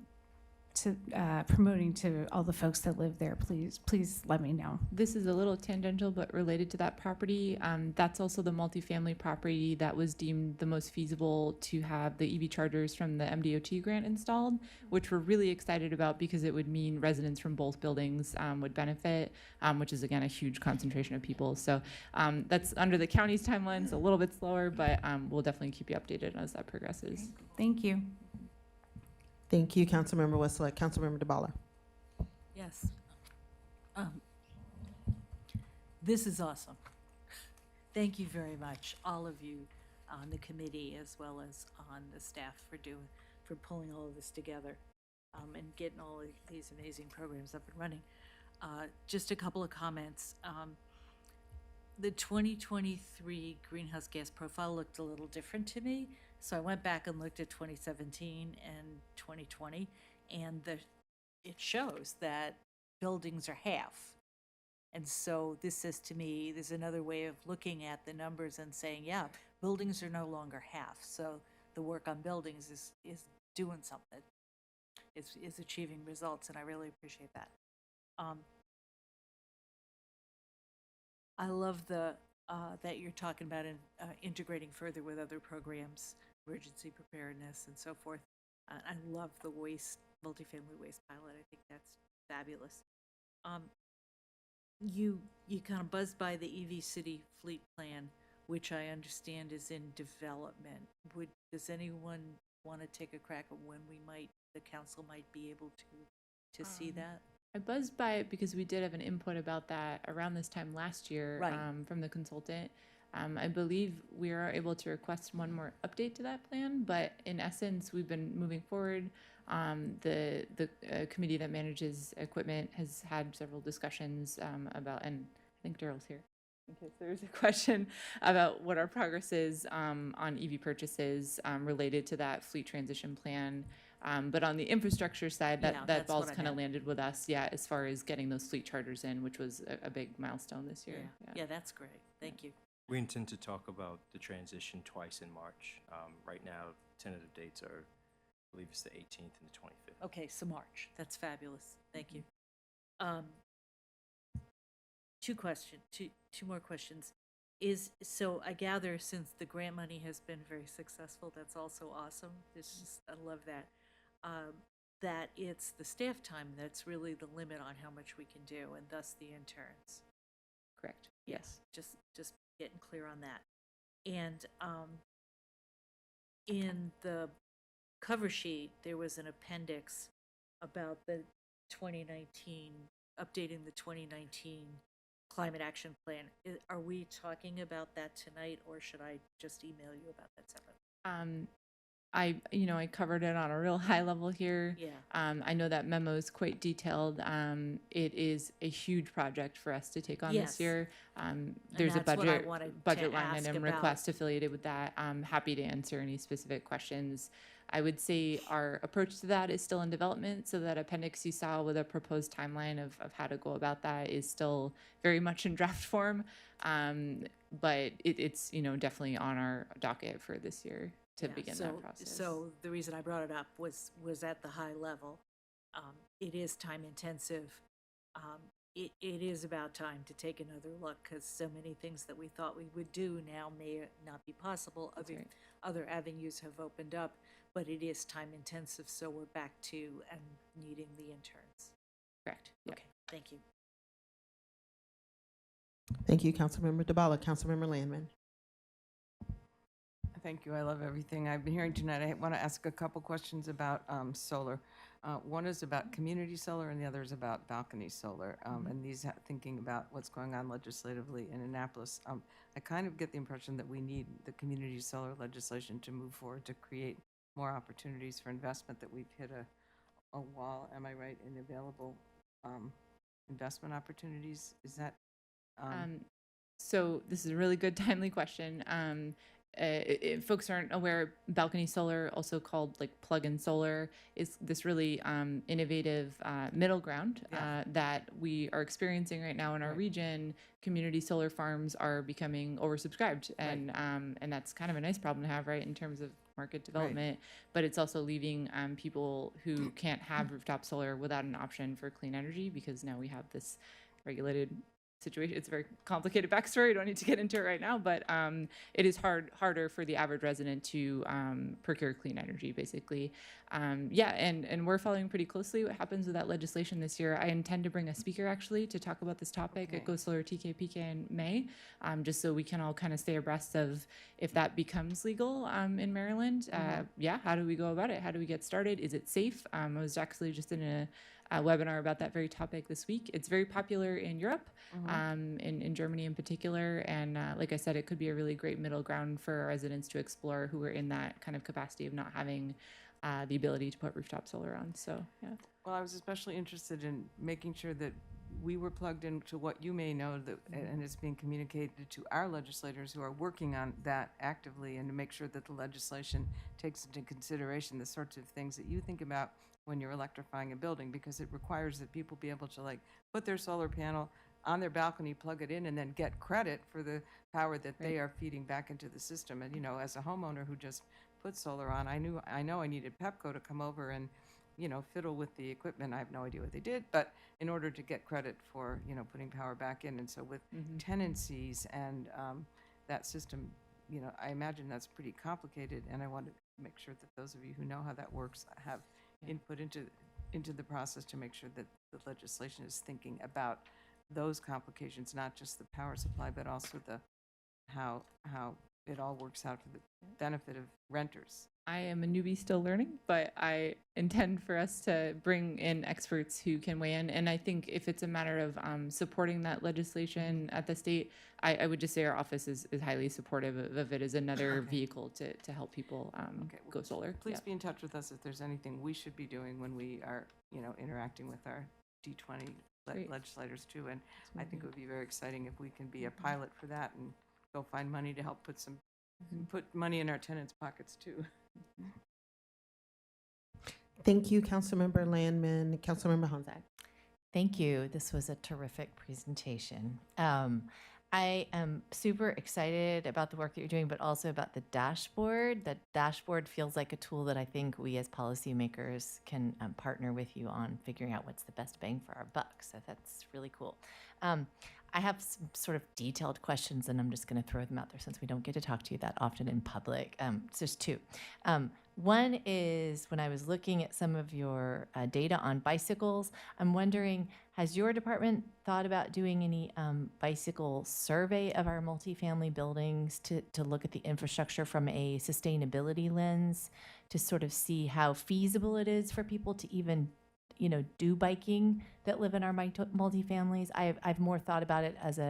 promoting to all the folks that live there, please let me know. This is a little tangential, but related to that property. That's also the multifamily property that was deemed the most feasible to have the EV chargers from the MDOT grant installed, which we're really excited about because it would mean residents from both buildings would benefit, which is, again, a huge concentration of people. So that's under the county's timelines, a little bit slower, but we'll definitely keep you updated as that progresses. Thank you. Thank you, Councilmember Westlake. Councilmember DeBala. Yes. This is awesome. Thank you very much, all of you on the committee as well as on the staff for pulling all of this together and getting all of these amazing programs up and running. Just a couple of comments. The 2023 greenhouse gas profile looked a little different to me. So I went back and looked at 2017 and 2020, and it shows that buildings are half. And so this says to me, there's another way of looking at the numbers and saying, yeah, buildings are no longer half. So the work on buildings is doing something. Is achieving results, and I really appreciate that. I love that you're talking about integrating further with other programs, emergency preparedness and so forth. I love the multifamily waste pilot. I think that's fabulous. You kind of buzzed by the EV City Fleet Plan, which I understand is in development. Does anyone want to take a crack at when the council might be able to see that? I buzzed by it because we did have an input about that around this time last year from the consultant. I believe we are able to request one more update to that plan, but in essence, we've been moving forward. The committee that manages equipment has had several discussions about, and I think Daryl's here in case there's a question about what our progress is on EV purchases related to that fleet transition plan. But on the infrastructure side, Yeah, that that's ball's what I kind of meant. landed with us, yeah, as far as getting those fleet chargers in, which was a big milestone this year. Yeah, that's great. Thank you. We intend to talk about the transition twice in March. Right now, tentative dates are, I believe it's the 18th and the 25th. Okay, so March. That's fabulous. Thank you. Two more questions. So I gather since the grant money has been very successful, that's also awesome. It's just, I love that. That it's the staff time that's really the limit on how much we can do, and thus the interns. Correct. Yes. Just getting clear on that. And in the cover sheet, there was an appendix about the 2019, updating the 2019 climate action plan. Are we talking about that tonight, or should I just email you about that separately? I covered it on a real high level here. Yeah. I know that memo is quite detailed. It is a huge project for us to take on Yes. this year. There's a that's what I wanted to budget line ask item about. request affiliated with that. I'm happy to answer any specific questions. I would say our approach to that is still in development. So that appendix you saw with a proposed timeline of how to go about that is still very much in draft form. But it's definitely on our docket for this year to begin that process. So the reason I brought it up was at the high level. It is time intensive. It is about time to take another look, because so many things that we thought we would do now may not be possible. Other avenues have opened up, but it is time intensive, so we're back to and needing the interns. Correct. Yeah. Okay, thank you. Thank you, Councilmember DeBala. Councilmember Landman. Thank you. I love everything I've been hearing tonight. I want to ask a couple questions about solar. One is about community solar, and the other is about balcony solar. And these, thinking about what's going on legislatively in Annapolis, I kind of get the impression that we need the community solar legislation to move forward to create more opportunities for investment, that we've hit a wall, am I right, in available investment opportunities? Is that? So this is a really good, timely question. If folks aren't aware, balcony solar, also called like plug-in solar, is this really innovative middle ground that we are experiencing right now in our region. Community solar farms are becoming oversubscribed, and that's kind of a nice problem to have, right, in terms of market development. But it's also leaving people who can't have rooftop solar without an option for clean energy, because now we have this regulated situation. It's a very complicated backstory. I don't need to get into it right now, but it is harder for the average resident to procure clean energy, basically. And we're following pretty closely what happens with that legislation this year. I intend to bring a speaker actually to talk about this topic at Go Solar TKPK in May, just so we can all kind of stay abreast of if that becomes legal in Maryland. How do we go about it? How do we get started? Is it safe? I was actually just in a webinar about that very topic this week. It's very popular in Europe, in Germany in particular. And like I said, it could be a really great middle ground for our residents to explore who are in that kind of capacity of not having the ability to put rooftop solar on. So, yeah. Well, I was especially interested in making sure that we were plugged into what you may know, that, and it's being communicated to our legislators who are working on that actively, and to make sure that the legislation takes into consideration the sorts of things that you think about when you're electrifying a building, because it requires that people be able to like put their solar panel on their balcony, plug it in, and then get credit for the power that they are feeding back into the system. And, as a homeowner who just put solar on, I know I needed Pepco to come over and, fiddle with the equipment. I have no idea what they did, but in order to get credit for, putting power back in. And so with tenancies and that system, I imagine that's pretty complicated, and I want to make sure that those of you who know how that works have input into the process to make sure that the legislation is thinking about those complications, not just the power supply, but also the how it all works out to the benefit of renters. I am a newbie still learning, but I intend for us to bring in experts who can weigh in. And I think if it's a matter of supporting that legislation at the state, I would just say our office is highly supportive of it as another vehicle to help people go solar. Please Yeah. be in touch with us if there's anything we should be doing when we are, interacting with our D20 Great. legislators too. And I think it would be very exciting if we can be a pilot for that and go find money to help put money in our tenants' pockets too. Thank you, Councilmember Landman. Councilmember Honzak. Thank you. This was a terrific presentation. I am super excited about the work that you're doing, but also about the dashboard. The dashboard feels like a tool that I think we as policymakers can partner with you on figuring out what's the best bang for our buck. So that's really cool. I have some sort of detailed questions, and I'm just going to throw them out there since we don't get to talk to you that often in public. It's just two. One is when I was looking at some of your data on bicycles, I'm wondering, has your department thought about doing any bicycle survey of our multifamily buildings to look at the infrastructure from a sustainability lens to sort of see how feasible it is for people to even do biking that live in our multifamilies? I've more thought about it as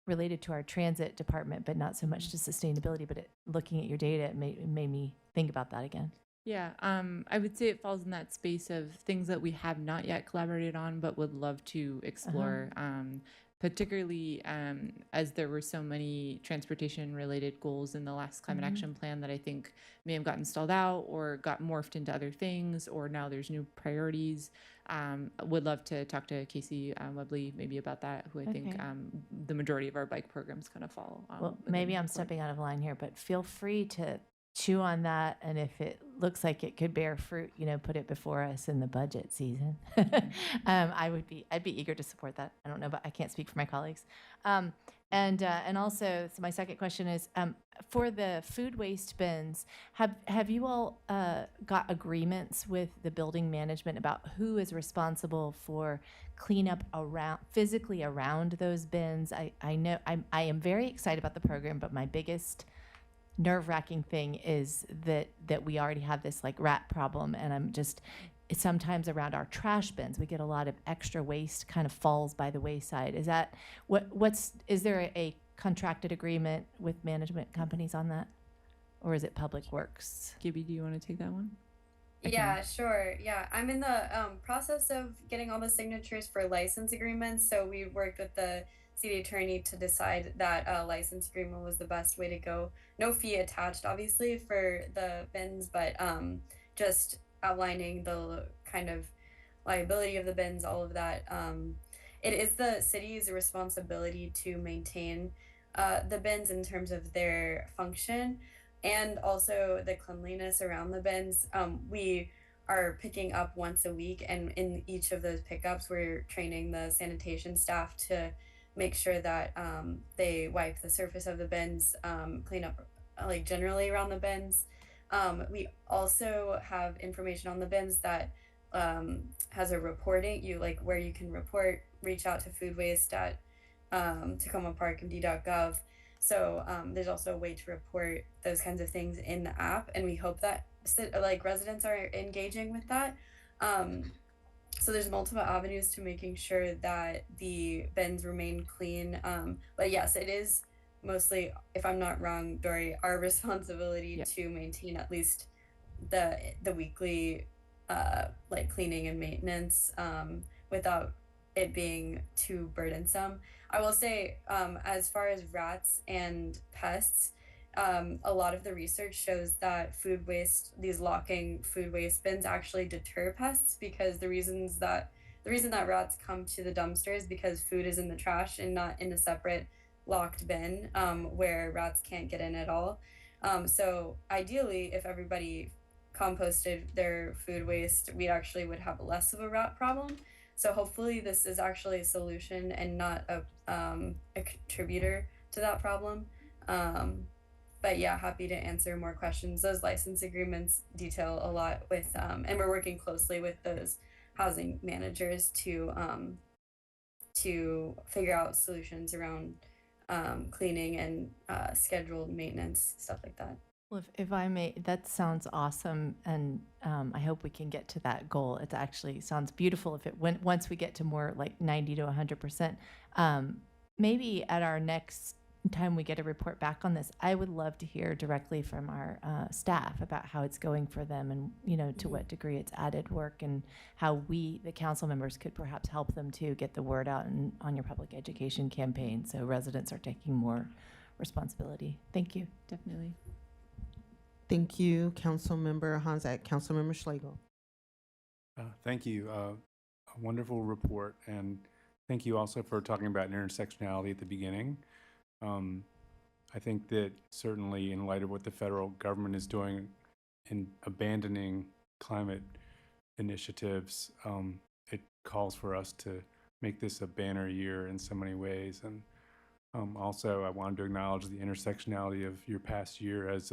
related to our transit department, but not so much to sustainability. But looking at your data, it made me think about that again. Yeah, I would say it falls in that space of things that we have not yet collaborated on, but would love to explore. Particularly as there were so many transportation-related goals in the last climate action plan that I think may have gotten stalled out or got morphed into other things, or now there's new priorities. Would love to talk to Casey Webley maybe about that, who I think the majority of our bike programs kind of fall. Well, maybe I'm stepping out of line here, but feel free to chew on that, and if it looks like it could bear fruit, put it before us in the budget season. I'd be eager to support that. I don't know, but I can't speak for my colleagues. And also, so my second question is, for the food waste bins, have you all got agreements with the building management about who is responsible for cleanup physically around those bins? I know I am very excited about the program, but my biggest nerve-wracking thing is that we already have this like rat problem, and it's sometimes around our trash bins we get a lot of extra waste kind of falls by the wayside. Is that is there a contracted agreement with management companies on that, or is it Public Works? Gibby, do you want to take that one? Yeah, sure. Yeah, I'm in the process of getting all the signatures for license agreements. So we worked with the city attorney to decide that a license agreement was the best way to go. No fee attached, obviously, for the bins, but just outlining the kind of liability of the bins, all of that. It is the city's responsibility to maintain the bins in terms of their function and also the cleanliness around the bins. We are picking up once a week, and in each of those pickups, we're training the sanitation staff to make sure that they wipe the surface of the bins, clean up like generally around the bins. We also have information on the bins that has a reporting, where you can reach out to food waste at Tacoma Park MD.gov. So there's also a way to report those kinds of things in the app, and we hope that residents are engaging with that. So there's multiple avenues to making sure that the bins remain clean. But yes, it is mostly, if I'm not wrong, Dory, our responsibility to maintain at least the weekly cleaning and maintenance without it being too burdensome. I will say, as far as rats and pests, a lot of the research shows that these locking food waste bins actually deter pests, because the reason that rats come to the dumpster is because food is in the trash and not in a separate locked bin where rats can't get in at all. So ideally, if everybody composted their food waste, we actually would have less of a rat problem. So hopefully this is actually a solution and not a contributor to that problem. But yeah, happy to answer more questions. Those license agreements detail a lot with, and we're working closely with those housing managers to figure out solutions around cleaning and scheduled maintenance, stuff like that. Well, if I may, that sounds awesome, and I hope we can get to that goal. It actually sounds beautiful if it once we get to more like 90 to 100%. Maybe at our next time we get a report back on this, I would love to hear directly from our staff about how it's going for them, and to what degree it's added work, and how we, the council members, could perhaps help them to get the word out on your public education campaign, so residents are taking more responsibility. Thank you. Definitely. Thank you, Councilmember Honzak. Councilmember Schlegel. Thank you. A wonderful report, and thank you also for talking about intersectionality at the beginning. I think that certainly in light of what the federal government is doing in abandoning climate initiatives, it calls for us to make this a banner year in so many ways. And also, I wanted to acknowledge the intersectionality of your past year as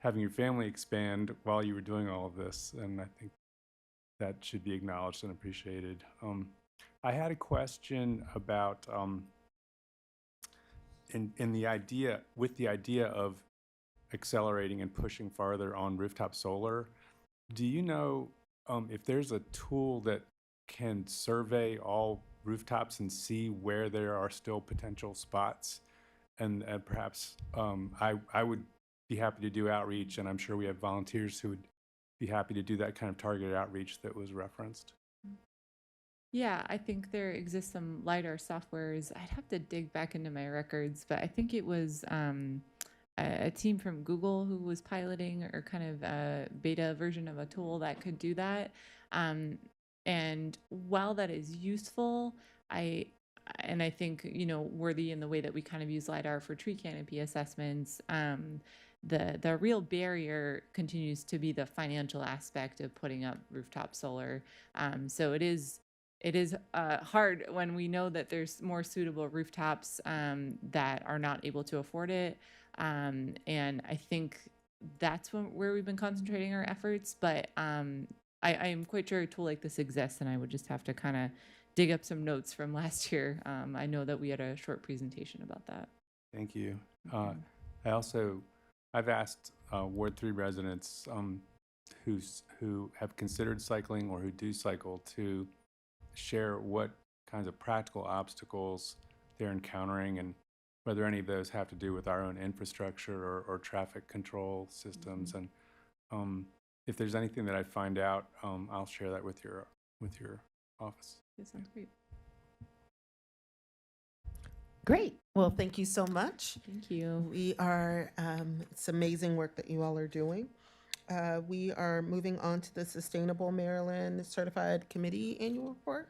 having your family expand while you were doing all of this, and I think that should be acknowledged and appreciated. I had a question about in the idea of accelerating and pushing farther on rooftop solar. Do you know if there's a tool that can survey all rooftops and see where there are still potential spots? And perhaps I would be happy to do outreach, and I'm sure we have volunteers who would be happy to do that kind of targeted outreach that was referenced. Yeah, I think there exists some LiDAR softwares. I'd have to dig back into my records, but I think it was a team from Google who was piloting, or kind of a beta version of a tool that could do that. And while that is useful, I think, worthy in the way that we kind of use LiDAR for tree canopy assessments, the real barrier continues to be the financial aspect of putting up rooftop solar. So it is hard when we know that there's more suitable rooftops that are not able to afford it. And I think that's where we've been concentrating our efforts. But I am quite sure a tool like this exists, and I would just have to kind of dig up some notes from last year. I know that we had a short presentation about that. Thank you. I've asked Ward 3 residents who have considered cycling or who do cycle to share what kinds of practical obstacles they're encountering, and whether any of those have to do with our own infrastructure or traffic control systems. Mm-hmm. And if there's anything that I find out, I'll share that with your office. That sounds great. Great. Well, thank you so much. Thank you. We are, it's amazing work that you all are doing. We are moving on to the Sustainable Maryland Certified Committee Annual Report.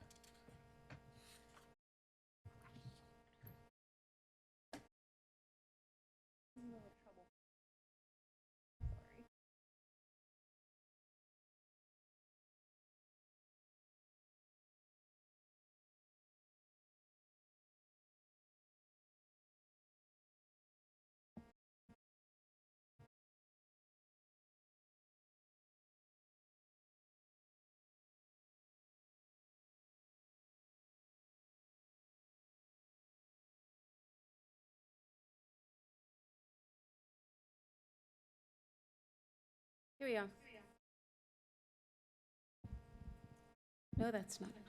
Here we go. No, that's not mine.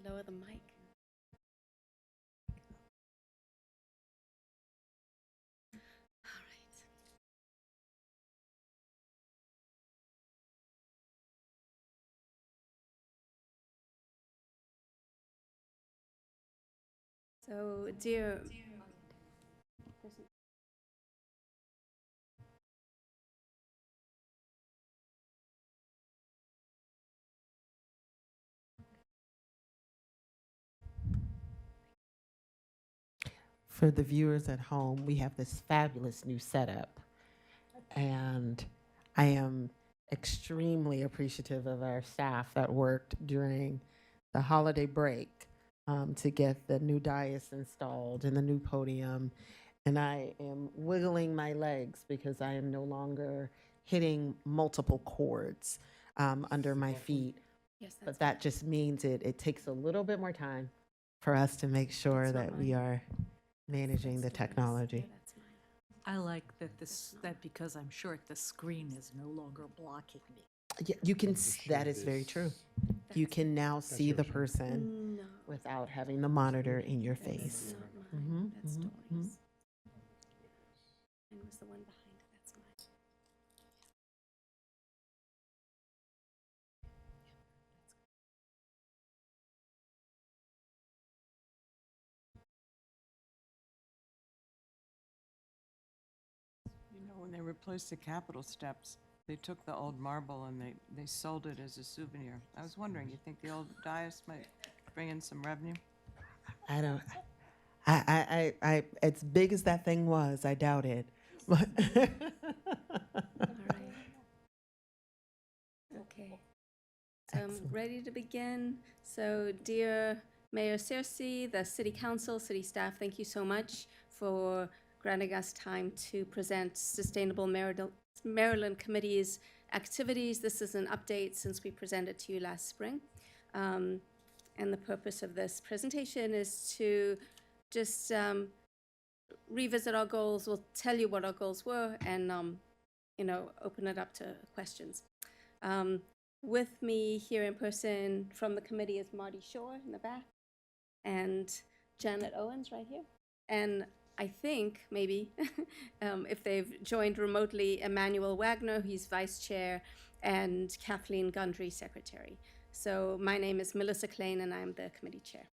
Lower the mic. All right. So, dear. For the viewers at home, we have this fabulous new setup, and I am extremely appreciative of our staff that worked during the holiday break to get the new dais installed and the new podium. And I am wiggling my legs because I am no longer hitting multiple chords under my feet. Yes, that's But that just means it takes a little bit more time for us to make sure that we are managing the technology. I like that because I'm short, the screen is no longer blocking me. Yeah, you can, that is very true. You can now see the person No. without having the monitor in your face. Mhm, That's mhm, Dory's. mhm. Mine was the one behind it. That's mine. You know, when they replaced the Capitol steps, they took the old marble and they sold it as a souvenir. I was wondering, you think the old dais might bring in some revenue? I don't, I, as big as that thing was, I doubt it. But Okay. So I'm ready to begin. So dear Mayor Searcy, the City Council, City staff, thank you so much for granting us time to present Sustainable Maryland Committee's activities. This is an update since we presented to you last spring. And the purpose of this presentation is to just revisit our goals. We'll tell you what our goals were and, open it up to questions. With me here in person from the committee is Marty Shore in the back and Janet Owens right here. And I think maybe if they've joined remotely, Emmanuel Wagner, he's vice chair, and Kathleen Gundry, secretary. So my name is Melissa Klein and I'm the committee chair.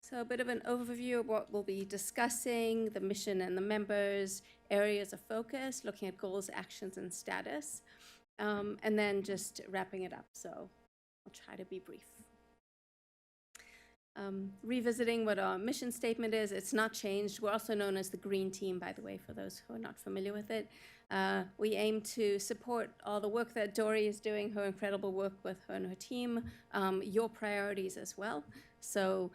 So a bit of an overview of what we'll be discussing, the mission and the members, areas of focus, looking at goals, actions, and status, and then just wrapping it up. So I'll try to be brief. Revisiting what our mission statement is, it's not changed. We're also known as the Green Team, by the way, for those who are not familiar with it. We aim to support all the work that Dory is doing, her incredible work with her and her team, your priorities as well. So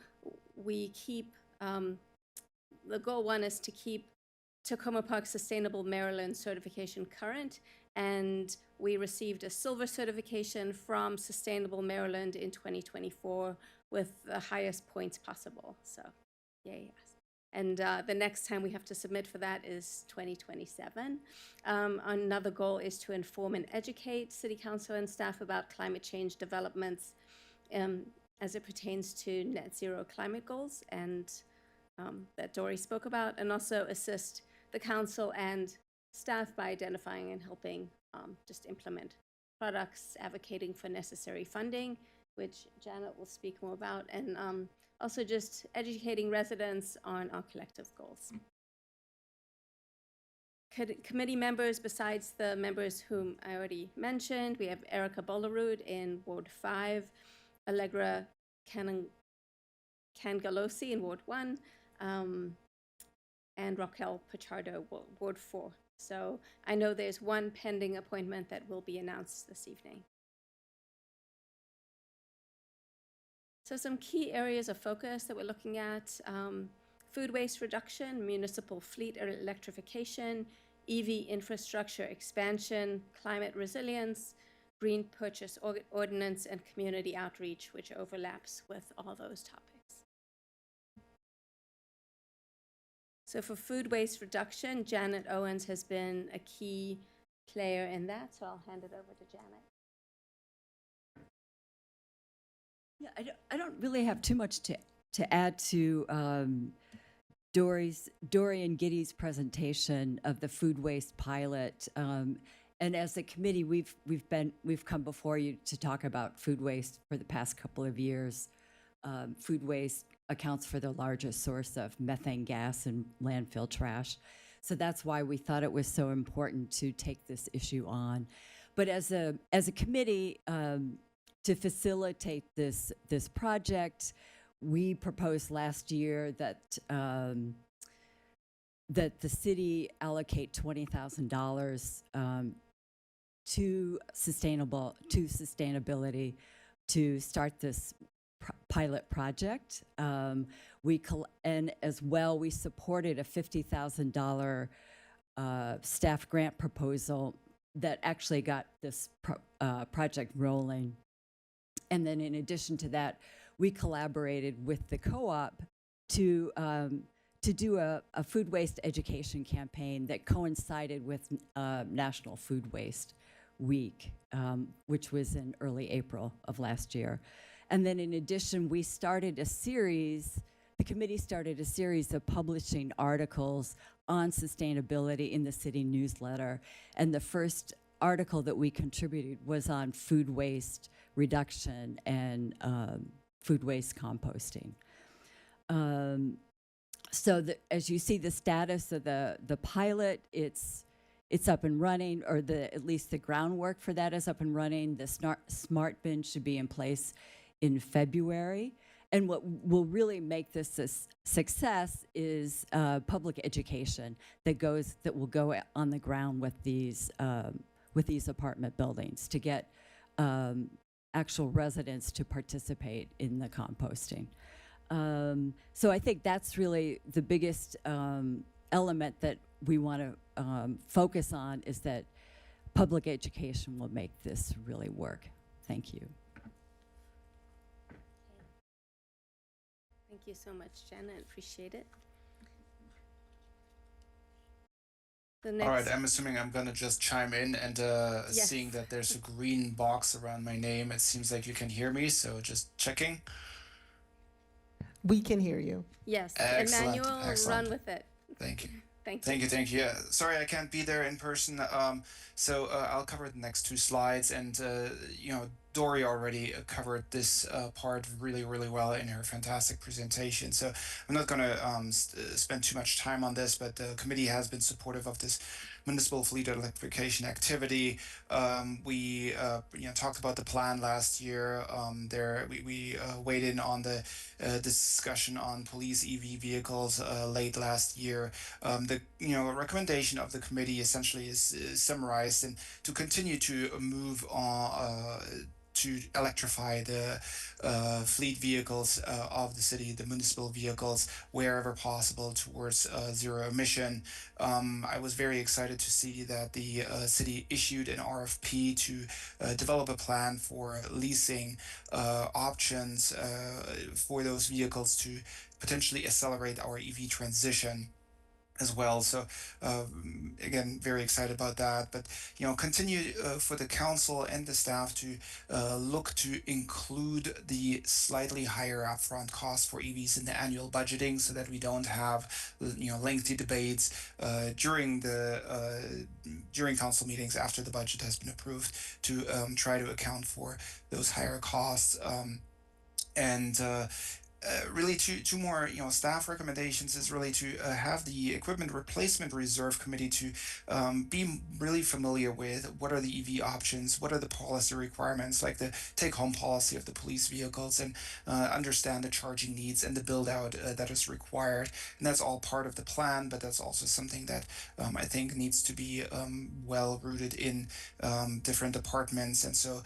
we keep, the goal one is to keep Tacoma Park Sustainable Maryland certification current, and we received a silver certification from Sustainable Maryland in 2024 with the highest points possible, so yay. And the next time we have to submit for that is 2027. Another goal is to inform and educate City Council and staff about climate change developments as it pertains to net zero climate goals and that Dory spoke about, and also assist the council and staff by identifying and helping just implement products, advocating for necessary funding, which Janet will speak more about, and also just educating residents on our collective goals. Committee members, besides the members whom I already mentioned, we have Erica Bollerud in Ward 5, Allegra Cangalosi in Ward 1, and Raquel Pichardo, Ward 4. So I know there's one pending appointment that will be announced this evening. So some key areas of focus that we're looking at, food waste reduction, municipal fleet electrification, EV infrastructure expansion, climate resilience, green purchase ordinance, and community outreach, which overlaps with all those topics. So for food waste reduction, Janet Owens has been a key player in that, so I'll hand it over to Janet. Yeah, I don't really have too much to add to Dory and Giddy's presentation of the food waste pilot. And as a committee, we've come before you to talk about food waste for the past couple of years. Food waste accounts for the largest source of methane gas and landfill trash. So that's why we thought it was so important to take this issue on. But as a committee, to facilitate this project, we proposed last year that that the city allocate $20,000 to sustainability to start this pilot project. And as well, we supported a $50,000 staff grant proposal that actually got this project rolling. And then in addition to that, we collaborated with the co-op to do a food waste education campaign that coincided with National Food Waste Week, which was in early April of last year. And then in addition, we started a series, the committee started a series of publishing articles on sustainability in the city newsletter. And the first article that we contributed was on food waste reduction and food waste composting. So as you see the status of the pilot, it's up and running, or at least the groundwork for that is up and running. The smart bin should be in place in February. And what will really make this a success is public education that will go on the ground with these apartment buildings to get actual residents to participate in the composting. So I think that's really the biggest element that we want to focus on, is that public education will make this really work. Thank you. Thank you so much, Jen. I appreciate it. The next. All right, I'm assuming I'm gonna just chime in, and Yes. seeing that there's a green box around my name, it seems like you can hear me, so just checking. We can hear you. Yes, Excellent, Emmanuel, excellent. run with it. Thank you. Thank you. Thank you, thank you. Yeah, sorry I can't be there in person. So I'll cover the next two slides, and Dory already covered this part really, really well in her fantastic presentation. So I'm not going to spend too much time on this, but the committee has been supportive of this municipal fleet electrification activity. We talked about the plan last year. We weighed in on the discussion on police EV vehicles late last year. The recommendation of the committee essentially is summarized, and to continue to move on to electrify the fleet vehicles of the city, the municipal vehicles, wherever possible towards zero emission. I was very excited to see that the city issued an RFP to develop a plan for leasing options for those vehicles to potentially accelerate our EV transition as well. So again, very excited about that, but continue for the council and the staff to look to include the slightly higher upfront cost for EVs in the annual budgeting, so that we don't have lengthy debates during council meetings after the budget has been approved, to try to account for those higher costs. Really two more staff recommendations is really to have the equipment replacement reserve committee to be really familiar with what are the EV options, what are the policy requirements, like the take-home policy of the police vehicles, and understand the charging needs and the build-out that is required. And that's all part of the plan, but that's also something that I think needs to be well rooted in different departments. And so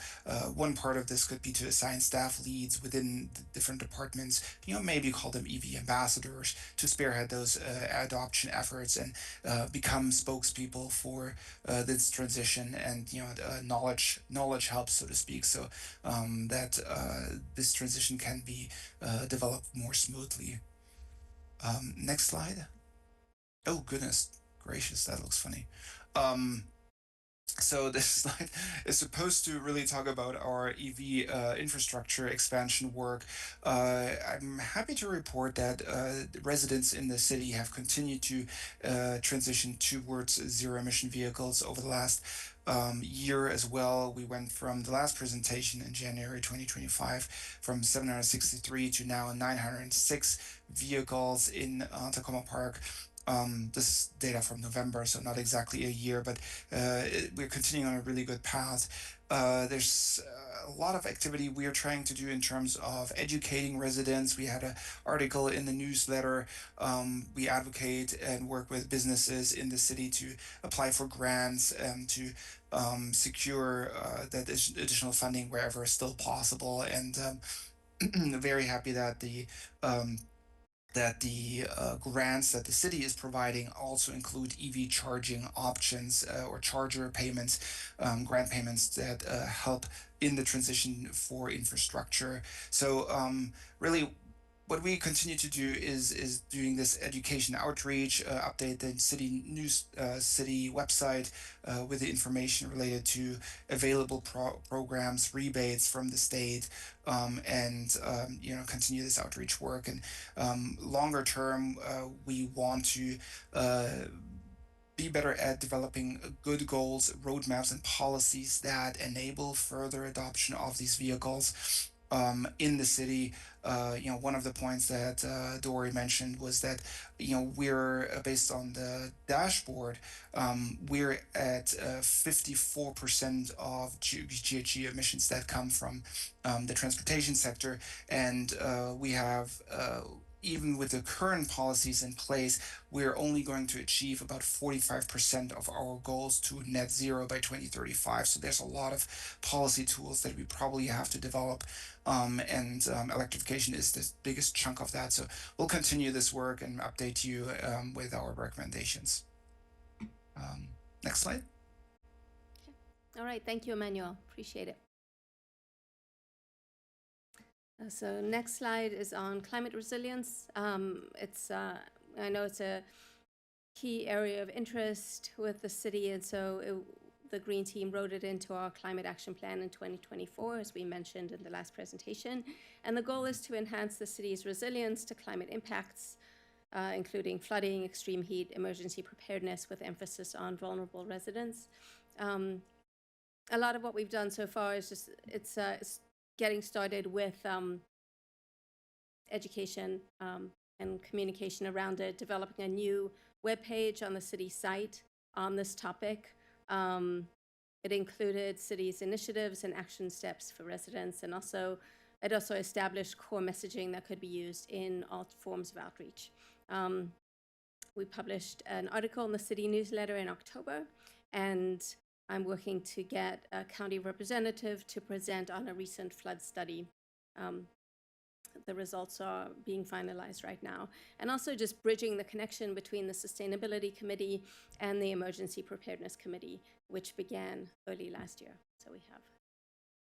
one part of this could be to assign staff leads within the different departments, maybe call them EV ambassadors, to spearhead those adoption efforts and become spokespeople for this transition. And knowledge helps, so to speak, so that this transition can be developed more smoothly. Next slide. Oh goodness gracious, that looks funny. So this slide is supposed to really talk about our EV infrastructure expansion work. I'm happy to report that residents in the city have continued to transition towards zero emission vehicles over the last year as well. We went from the last presentation in January 2025 from 763 to now 906 vehicles in Takoma Park. This is data from November, so not exactly a year, but we're continuing on a really good path. There's a lot of activity we are trying to do in terms of educating residents. We had an article in the newsletter. We advocate and work with businesses in the city to apply for grants and to secure that additional funding wherever still possible. And very happy that the grants that the city is providing also include EV charging options or charger payments, grant payments that help in the transition for infrastructure. So really, what we continue to do is doing this education outreach, update the city news, city website with the information related to available programs, rebates from the state, and continue this outreach work. And longer term, we want to be better at developing good goals, roadmaps, and policies that enable further adoption of these vehicles in the city. One of the points that Dory mentioned was that, we're based on the dashboard, we're at 54% of GHG emissions that come from the transportation sector. And we have even with the current policies in place, we're only going to achieve about 45% of our goals to net zero by 2035. So there's a lot of policy tools that we probably have to develop. And electrification is the biggest chunk of that. So we'll continue this work and update you with our recommendations. Next slide. All right, thank you, Emmanuel. Appreciate it. So next slide is on climate resilience. I know it's a key area of interest with the city, and so the Green Team wrote it into our climate action plan in 2024, as we mentioned in the last presentation. And the goal is to enhance the city's resilience to climate impacts, including flooding, extreme heat, emergency preparedness, with emphasis on vulnerable residents. A lot of what we've done so far is just, it's getting started with education and communication around it, developing a new webpage on the city site on this topic. It included city's initiatives and action steps for residents, and it also established core messaging that could be used in all forms of outreach. We published an article in the city newsletter in October, and I'm working to get a county representative to present on a recent flood study. The results are being finalized right now. And also just bridging the connection between the Sustainability Committee and the Emergency Preparedness Committee, which began early last year. So we have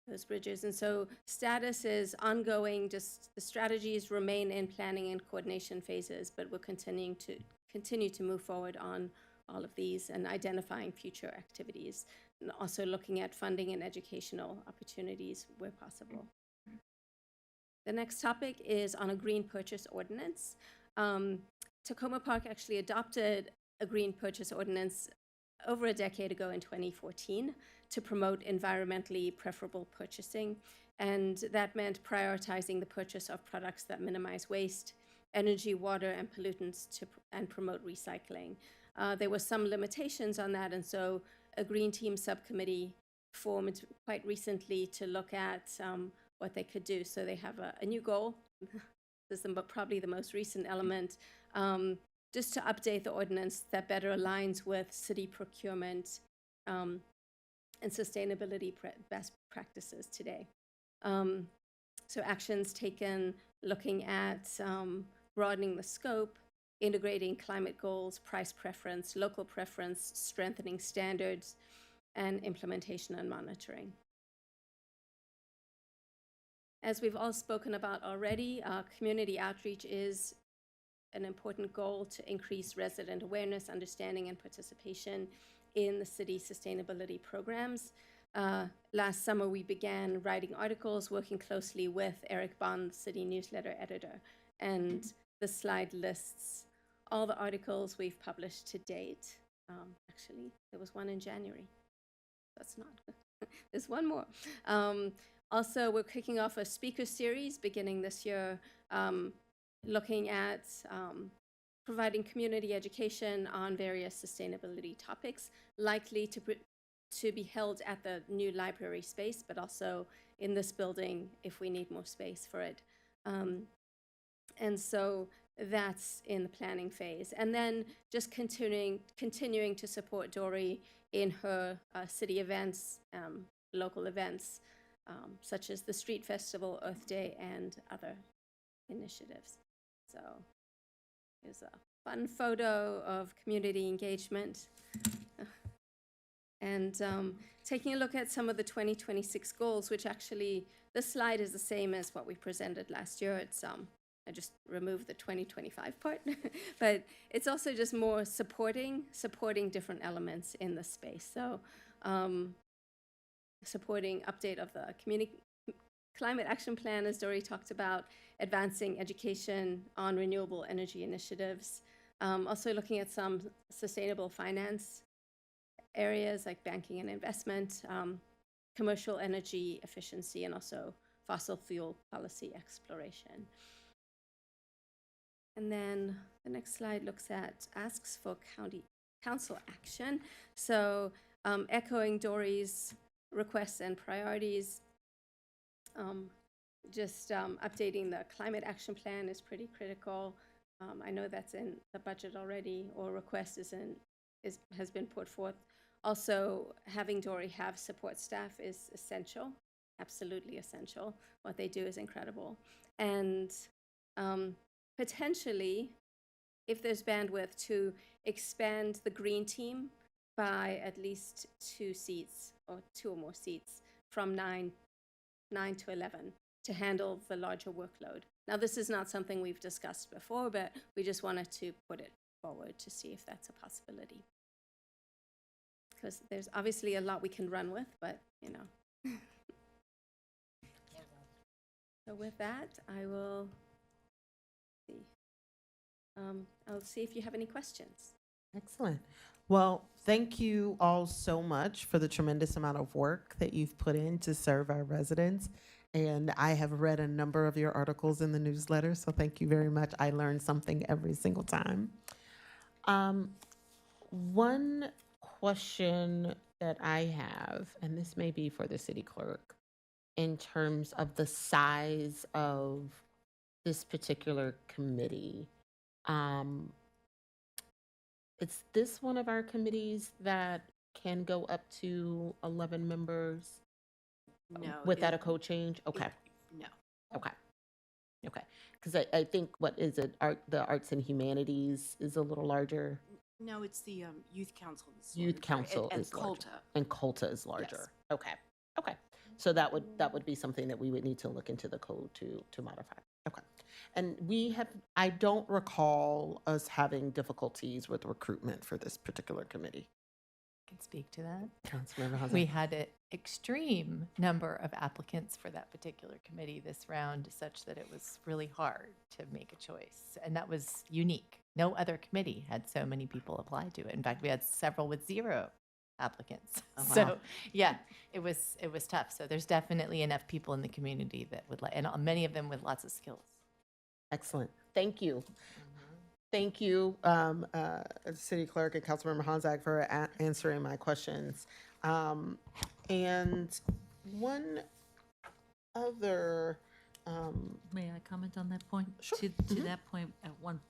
those bridges. And so status is ongoing, just the strategies remain in planning and coordination phases, but we're continue to move forward on all of these and identifying future activities, and also looking at funding and educational opportunities where possible. The next topic is on a green purchase ordinance. Tacoma Park actually adopted a green purchase ordinance over a decade ago in 2014 to promote environmentally preferable purchasing. And that meant prioritizing the purchase of products that minimize waste, energy, water, and pollutants and promote recycling. There were some limitations on that, and so a Green Team subcommittee formed quite recently to look at what they could do. So they have a new goal. This is probably the most recent element, just to update the ordinance that better aligns with city procurement and sustainability best practices today. So actions taken looking at broadening the scope, integrating climate goals, price preference, local preference, strengthening standards, and implementation and monitoring. As we've all spoken about already, community outreach is an important goal to increase resident awareness, understanding, and participation in the city's sustainability programs. Last summer, we began writing articles, working closely with Eric Bond, the city newsletter editor. And the slide lists all the articles we've published to date. Actually, there was one in January. That's not good. There's one more. Also, we're kicking off a speaker series beginning this year, looking at providing community education on various sustainability topics, likely to be held at the new library space, but also in this building if we need more space for it. And so that's in the planning phase. And then just continuing to support Dory in her city events, local events, such as the Street Festival, Earth Day, and other initiatives. So here's a fun photo of community engagement. And taking a look at some of the 2026 goals, which actually, this slide is the same as what we presented last year. It's I just removed the 2025 part, but it's also just more supporting different elements in the space. So supporting update of the climate action plan, as Dory talked about, advancing education on renewable energy initiatives, also looking at some sustainable finance areas like banking and investment, commercial energy efficiency, and also fossil fuel policy exploration. And then the next slide looks at asks for county council action. So echoing Dory's requests and priorities, updating the climate action plan is pretty critical. I know that's in the budget already, or request has been put forth. Also, having Dory have support staff is essential, absolutely essential. What they do is incredible. And potentially, if there's bandwidth, to expand the green team by at least 2 seats or 2 or more seats from 9 to 11 to handle the larger workload. Now, this is not something we've discussed before, but we just wanted to put it forward to see if that's a possibility. Because there's obviously a lot we can run with, but you know. So with that, I will see. I'll see if you have any questions. Excellent. Well, thank you all so much for the tremendous amount of work that you've put in to serve our residents. And I have read a number of your articles in the newsletter, so thank you very much. I learn something every single time. One question that I have, and this may be for the city clerk, in terms of the size of this particular committee. Is this one of our committees that can go up to 11 members No. without a code change? Okay. No. Okay. Okay. Because I think, what is it? The Arts and Humanities is a little larger. No, it's the youth council. Youth Council and is larger. COLTA. And COLTA is larger. Okay. Okay. So that would be something that we would need to look into the code to modify. Okay. And I don't recall us having difficulties with recruitment for this particular committee. I can speak to that. Councilmember Hazan. We had an extreme number of applicants for that particular committee this round, such that it was really hard to make a choice. And that was unique. No other committee had so many people apply to it. In fact, we had several with 0 applicants. Oh, wow. So yeah, it was tough. So there's definitely enough people in the community that would and many of them with lots of skills. Excellent. Thank you. Thank you, City Clerk and Councilmember Honzak, for answering my questions. And one other. May I comment on that point? Sure. To that point, at one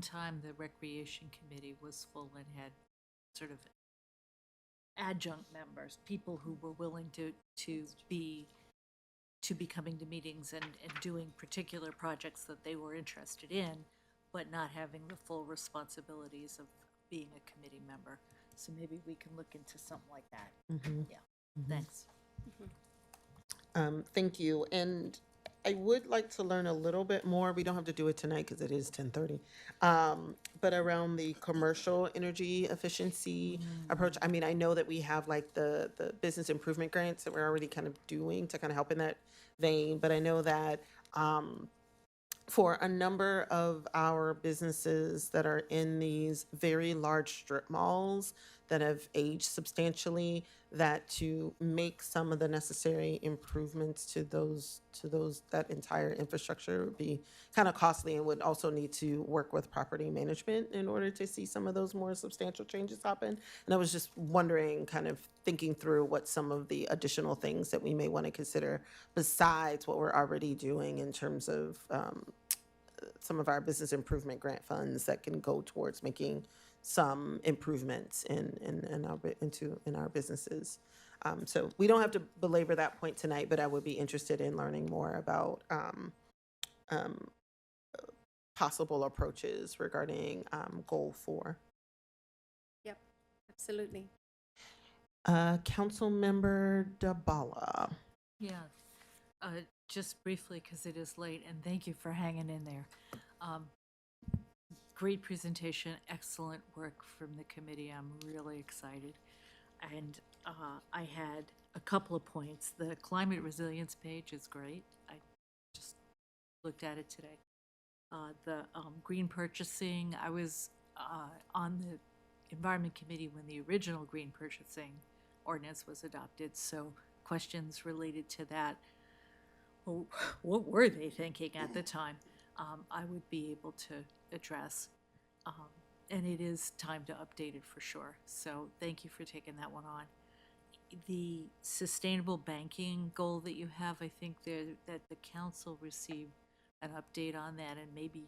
time, the Recreation Committee was full and had sort of adjunct members, people who were willing to be coming to meetings and doing particular projects that they were interested in, but not having the full responsibilities of being a committee member. So maybe we can look into something like that. Yeah, thanks. Thank you. And I would like to learn a little bit more. We don't have to do it tonight because it is 10:30. But around the commercial energy efficiency approach. I mean, I know that we have like the business improvement grants that we're already kind of doing to kind of help in that vein. But I know that for a number of our businesses that are in these very large strip malls that have aged substantially, that to make some of the necessary improvements to that entire infrastructure would be kind of costly, and would also need to work with property management in order to see some of those more substantial changes happen. And I was just wondering, kind of thinking through what some of the additional things that we may want to consider besides what we're already doing in terms of some of our business improvement grant funds that can go towards making some improvements in our businesses. So we don't have to belabor that point tonight, but I would be interested in learning more about possible approaches regarding goal 4. Yep, absolutely. Councilmember Dabala. Yeah, just briefly, because it is late, and thank you for hanging in there. Great presentation, excellent work from the committee. I'm really excited. And I had a couple of points. The climate resilience page is great. I just looked at it today. The green purchasing, I was on the Environment Committee when the original green purchasing ordinance was adopted, so questions related to that. Well, what were they thinking at the time? I would be able to address. And it is time to update it for sure. So thank you for taking that one on. The sustainable banking goal that you have, I think that the council received an update on that, and maybe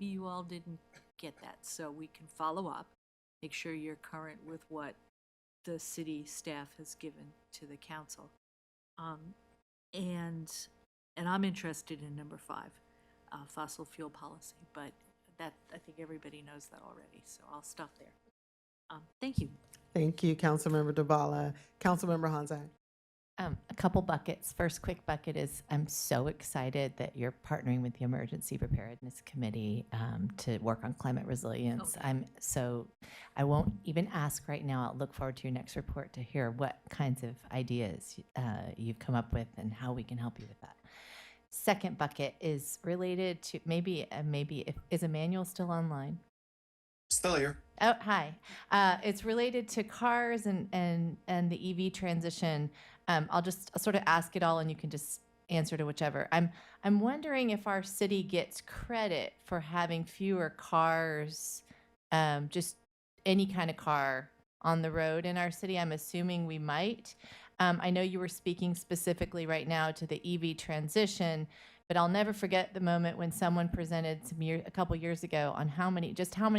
you all didn't get that. So we can follow up, make sure you're current with what the city staff has given to the council. And I'm interested in number 5, fossil fuel policy, but that I think everybody knows that already, so I'll stop there. Thank you. Thank you, Councilmember Dabala. Councilmember Honzak. A couple buckets. First quick bucket is I'm so excited that you're partnering with the Emergency Preparedness Committee to work on climate resilience. I won't even ask right now. I'll look forward to your next report to hear what kinds of ideas you've come up with and how we can help you with that. Second bucket is related to is Emmanuel still online? Still here. Oh, hi. It's related to cars and the EV transition. I'll just sort of ask it all and you can just answer to whichever. I'm wondering if our city gets credit for having fewer cars, just any kind of car on the road in our city. I'm assuming we might. I know you were speaking specifically right now to the EV transition, but I'll never forget the moment when someone presented a couple years ago on how many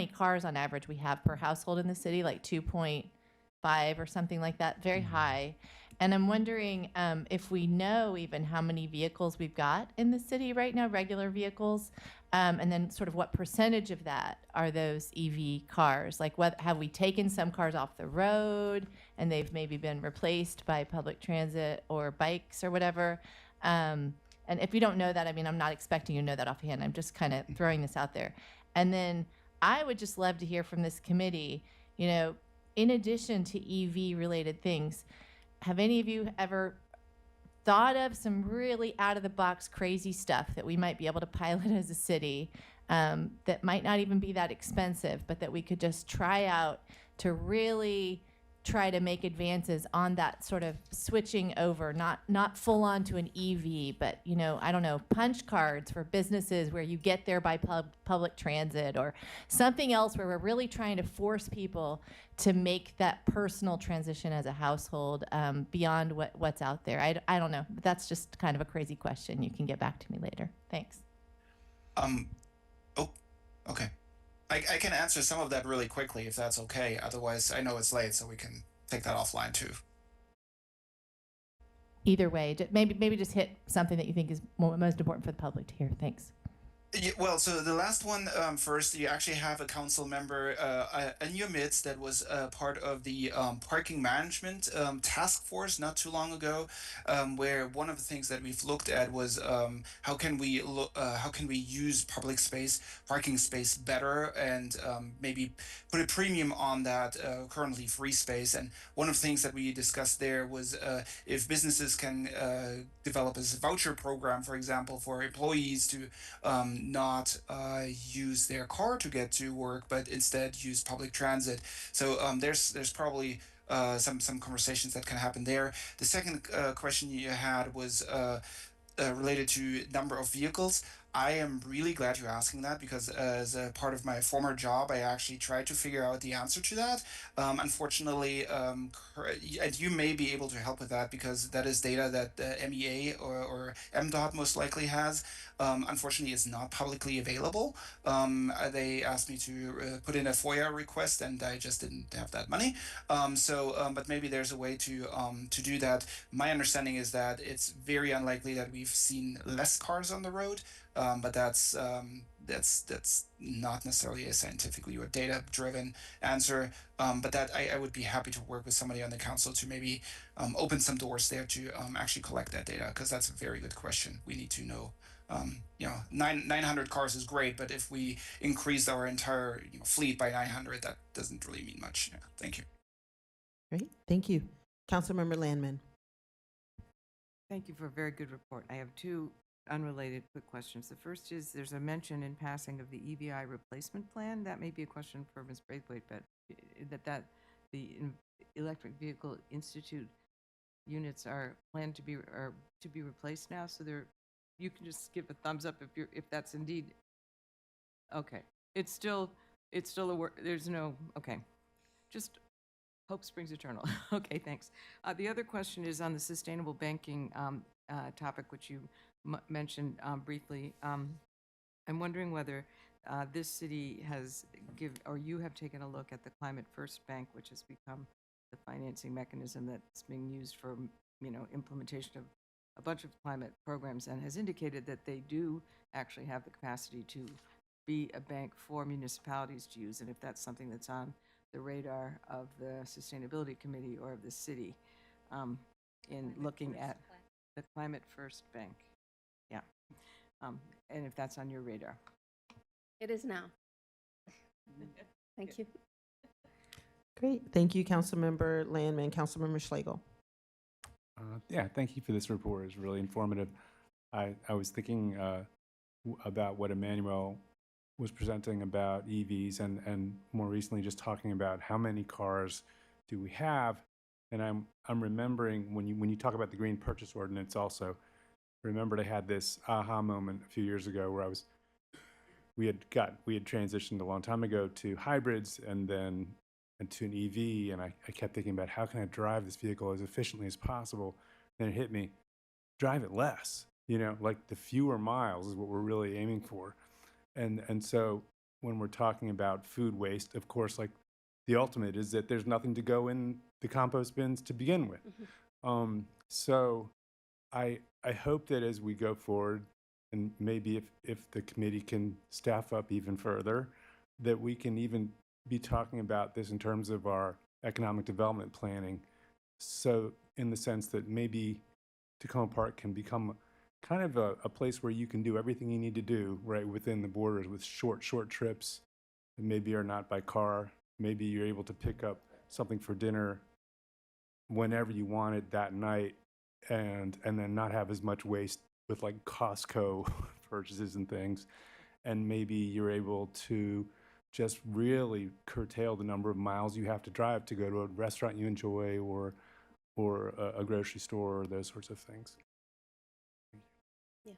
cars on average we have per household in the city, like 2.5 or something like that, very high. And I'm wondering if we know even how many vehicles we've got in the city right now, regular vehicles, and then sort of what percentage of that are those EV cars? Like, have we taken some cars off the road and they've maybe been replaced by public transit or bikes or whatever? And if you don't know that, I mean, I'm not expecting you to know that offhand. I'm just kind of throwing this out there. And then I would just love to hear from this committee, in addition to EV-related things, have any of you ever thought of some really out-of-the-box crazy stuff that we might be able to pilot as a city that might not even be that expensive, but that we could just try out to really try to make advances on that sort of switching over, not full on to an EV, but I don't know, punch cards for businesses where you get there by public transit or something else where we're really trying to force people to make that personal transition as a household beyond what's out there. I don't know. That's just kind of a crazy question. You can get back to me later. Thanks. Okay. I can answer some of that really quickly if that's okay. Otherwise, I know it's late, so we can take that offline too. Either way, maybe just hit something that you think is most important for the public to hear. Thanks. Yeah, well, so the last one first, you actually have a council member in your midst that was part of the parking management task force not too long ago, where one of the things that we've looked at was how can we use parking space better, and maybe put a premium on that currently free space. And one of the things that we discussed there was if businesses can develop a voucher program, for example, for employees to not use their car to get to work, but instead use public transit. So there's probably some conversations that can happen there. The second question you had was related to number of vehicles. I am really glad you're asking that because as a part of my former job, I actually tried to figure out the answer to that. Unfortunately, and you may be able to help with that because that is data that MEA or MDOT most likely has. Unfortunately, it's not publicly available. They asked me to put in a FOIA request, and I just didn't have that money. But maybe there's a way to do that. My understanding is that it's very unlikely that we've seen less cars on the road, but that's not necessarily a scientifically or data-driven answer. But that I would be happy to work with somebody on the council to maybe open some doors there to actually collect that data because that's a very good question. We need to know. 900 cars is great, but if we increased our entire fleet by 900, that doesn't really mean much. Yeah, thank you. Great, thank you. Councilmember Landman. Thank you for a very good report. I have two unrelated quick questions. The first is there's a mention in passing of the EVI replacement plan. That may be a question for Ms. Braithwaite, but the Electric Vehicle Institute units are planned to be replaced now. So you can just give a thumbs up if that's indeed okay. It's still a work. There's no okay. Just hope springs eternal. Okay, thanks. The other question is on the sustainable banking topic, which you mentioned briefly. I'm wondering whether this city you have taken a look at the Climate First Bank, which has become the financing mechanism that's being used for implementation of a bunch of climate programs, and has indicated that they do actually have the capacity to be a bank for municipalities to use, and if that's something that's on the radar of the Sustainability Committee or of the city in looking at the Climate First Bank. Yeah. And if that's on your radar. It is now. Thank you. Great, thank you, Councilmember Landman. Councilmember Schlegel. Yeah, thank you for this report. It's really informative. I was thinking about what Emmanuel was presenting about EVs and more recently just talking about how many cars do we have. And I'm remembering when you talk about the green purchase ordinance also, remembered I had this aha moment a few years ago where we had transitioned a long time ago to hybrids and then to an EV, and I kept thinking about how can I drive this vehicle as efficiently as possible. Then it hit me, drive it less. Like the fewer miles is what we're really aiming for. And so when we're talking about food waste, of course, like the ultimate is that there's nothing to go in the compost bins to begin with. Mm-hmm. So I hope that as we go forward, and maybe if the committee can staff up even further, that we can even be talking about this in terms of our economic development planning. So in the sense that maybe Tacoma Park can become kind of a place where you can do everything you need to do right within the borders with short trips that maybe are not by car. Maybe you're able to pick up something for dinner whenever you want it that night and then not have as much waste with like Costco purchases and things. And maybe you're able to just really curtail the number of miles you have to drive to go to a restaurant you enjoy or a grocery store or those sorts of things. Yeah.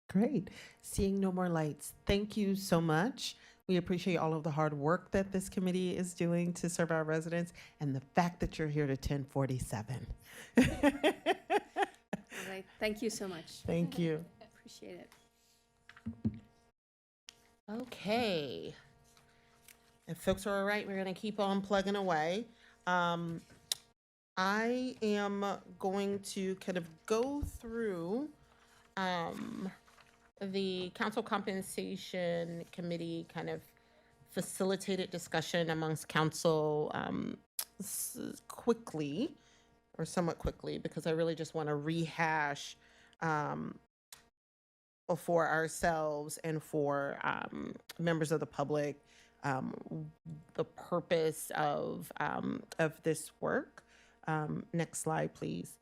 Great. Seeing no more lights. Thank you so much. We appreciate all of the hard work that this committee is doing to serve our residents and the fact that you're here to 1047. All right. Thank you so much. Thank you. Appreciate it. Okay. If folks are all right, we're going to keep on plugging away. I am going to kind of go through the Council Compensation Committee kind of facilitated discussion amongst council quickly, or somewhat quickly, because I really just want to rehash for ourselves and for members of the public the purpose of this work. Next slide, please.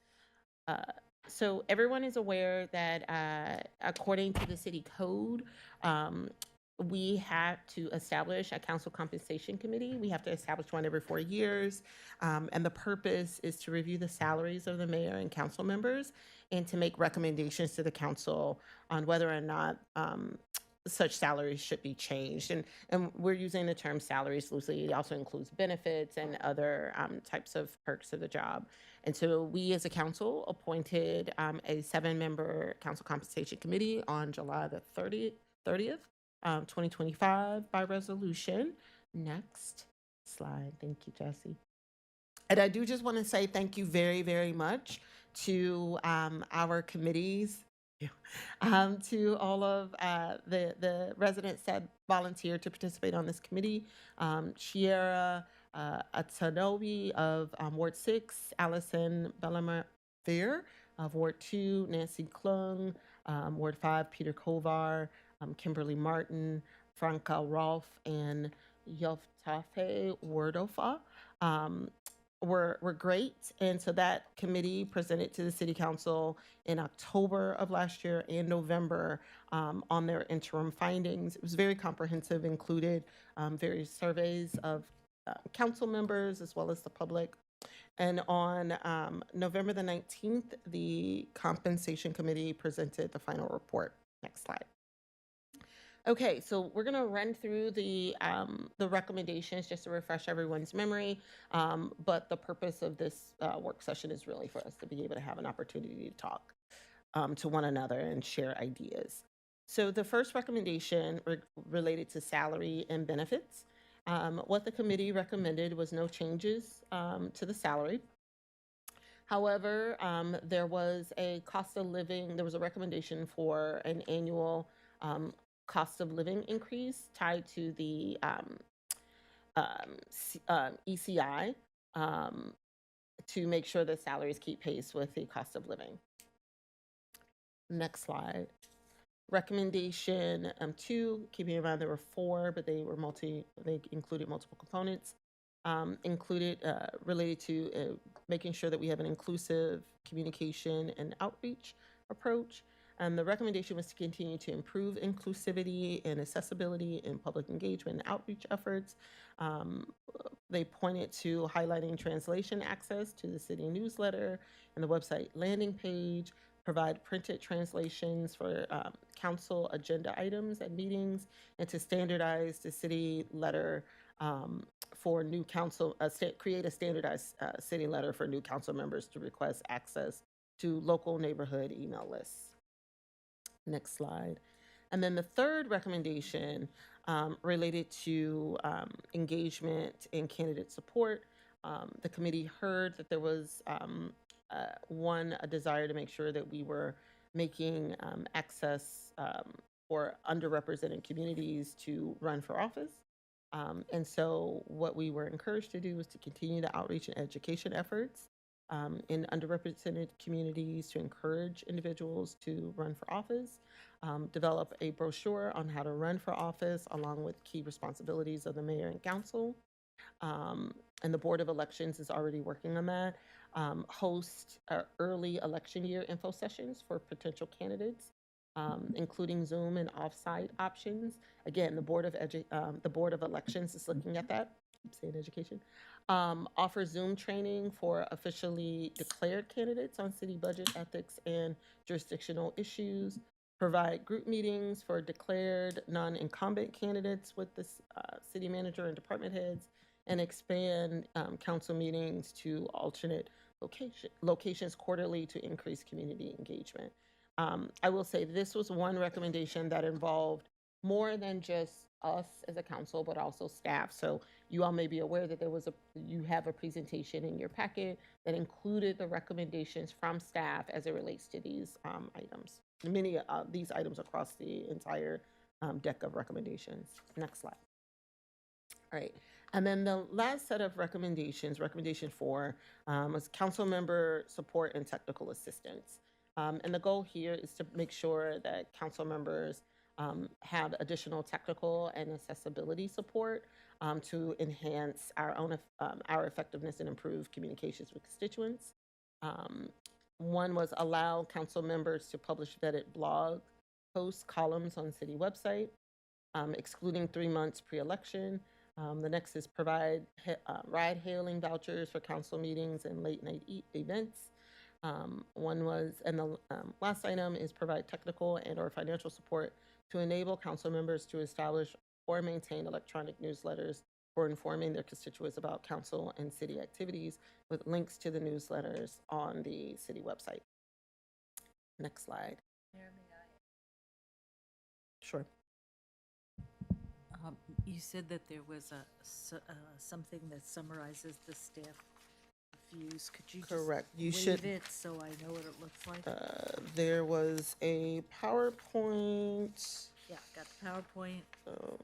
So everyone is aware that according to the city code, we had to establish a council compensation committee. We have to establish one every 4 years. And the purpose is to review the salaries of the mayor and council members and to make recommendations to the council on whether or not such salaries should be changed. And we're using the term salaries loosely. It also includes benefits and other types of perks of the job. And so we as a council appointed a 7-member council compensation committee on July the 30th, 2025 by resolution. Next slide. Thank you, Jesse. And I do just want to say thank you very, very much to our committees, to all of the residents that volunteered to participate on this committee. Shiera Atanobi of Ward 6, Allison Bellamere of Ward 2, Nancy Klung, Ward 5, Peter Kovar, Kimberly Martin, Franca Rolfe, and Yoftafe Wardofa were great. And so that committee presented to the City Council in October of last year and November on their interim findings. It was very comprehensive, included various surveys of council members as well as the public. And on November the 19th, the Compensation Committee presented the final report. Next slide. Okay, so we're gonna run through the recommendations just to refresh everyone's memory. But the purpose of this work session is really for us to be able to have an opportunity to talk to one another and share ideas. So the first recommendation related to salary and benefits. What the committee recommended was no changes to the salary. However, there was a cost of living, there was a recommendation for an annual cost of living increase tied to the ECI to make sure that salaries keep pace with the cost of living. Next slide. Recommendation 2, keeping in mind there were 4, but they included multiple components, related to making sure that we have an inclusive communication and outreach approach. The recommendation was to continue to improve inclusivity and accessibility in public engagement and outreach efforts. They pointed to highlighting translation access to the city newsletter and the website landing page, provide printed translations for council agenda items at meetings, and to standardize the city letter for new council, create a standardized city letter for new council members to request access to local neighborhood email lists. Next slide. And then the third recommendation related to engagement and candidate support. The committee heard that there was a desire to make sure that we were making access for underrepresented communities to run for office. And so what we were encouraged to do was to continue the outreach and education efforts in underrepresented communities to encourage individuals to run for office, develop a brochure on how to run for office along with key responsibilities of the mayor and council. And the Board of Elections is already working on that. Host early election year info sessions for potential candidates, including Zoom and offsite options. Again, the Board of Elections is looking at that. I'm saying education. Offer Zoom training for officially declared candidates on city budget ethics and jurisdictional issues. Provide group meetings for declared non-incumbent candidates with the city manager and department heads, and expand council meetings to alternate locations quarterly to increase community engagement. I will say this was one recommendation that involved more than just us as a council, but also staff. So you all may be aware that you have a presentation in your packet that included the recommendations from staff as it relates to these items. Many of these items across the entire deck of recommendations. Next slide. All right. And then the last set of recommendations, recommendation 4, was council member support and technical assistance. And the goal here is to make sure that council members have additional technical and accessibility support to enhance our effectiveness and improve communications with constituents. One was allow council members to publish vetted blog posts, columns on city website. excluding 3 months pre-election. The next is provide ride-hailing vouchers for council meetings and late-night events. One was, and the last item is provide technical and/or financial support to enable council members to establish or maintain electronic newsletters for informing their constituents about council and city activities, with links to the newsletters on the city website. Next slide. Sure. You said that there was something that summarizes the staff views. Could you Correct. You just should- wave it so I know what it looks like? There was a PowerPoint. Yeah, got the PowerPoint.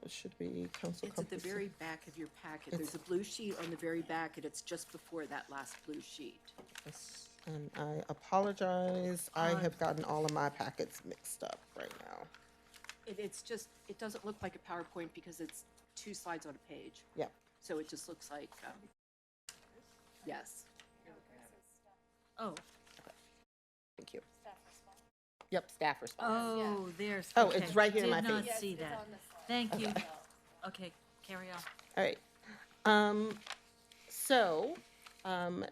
It should be council. It's at the very back of your packet. There's a blue sheet on the very back, and it's just before that last blue sheet. Yes, and I apologize. I have gotten all of my packets mixed up right now. It's just, it doesn't look like a PowerPoint because it's 2 slides on a page. Yep. So it just looks like, yes. Oh. Thank you. Yep, staff response. Oh, there's. Oh, okay. it's right here in my Did not face. see that. Thank you. Okay, carry on. All right.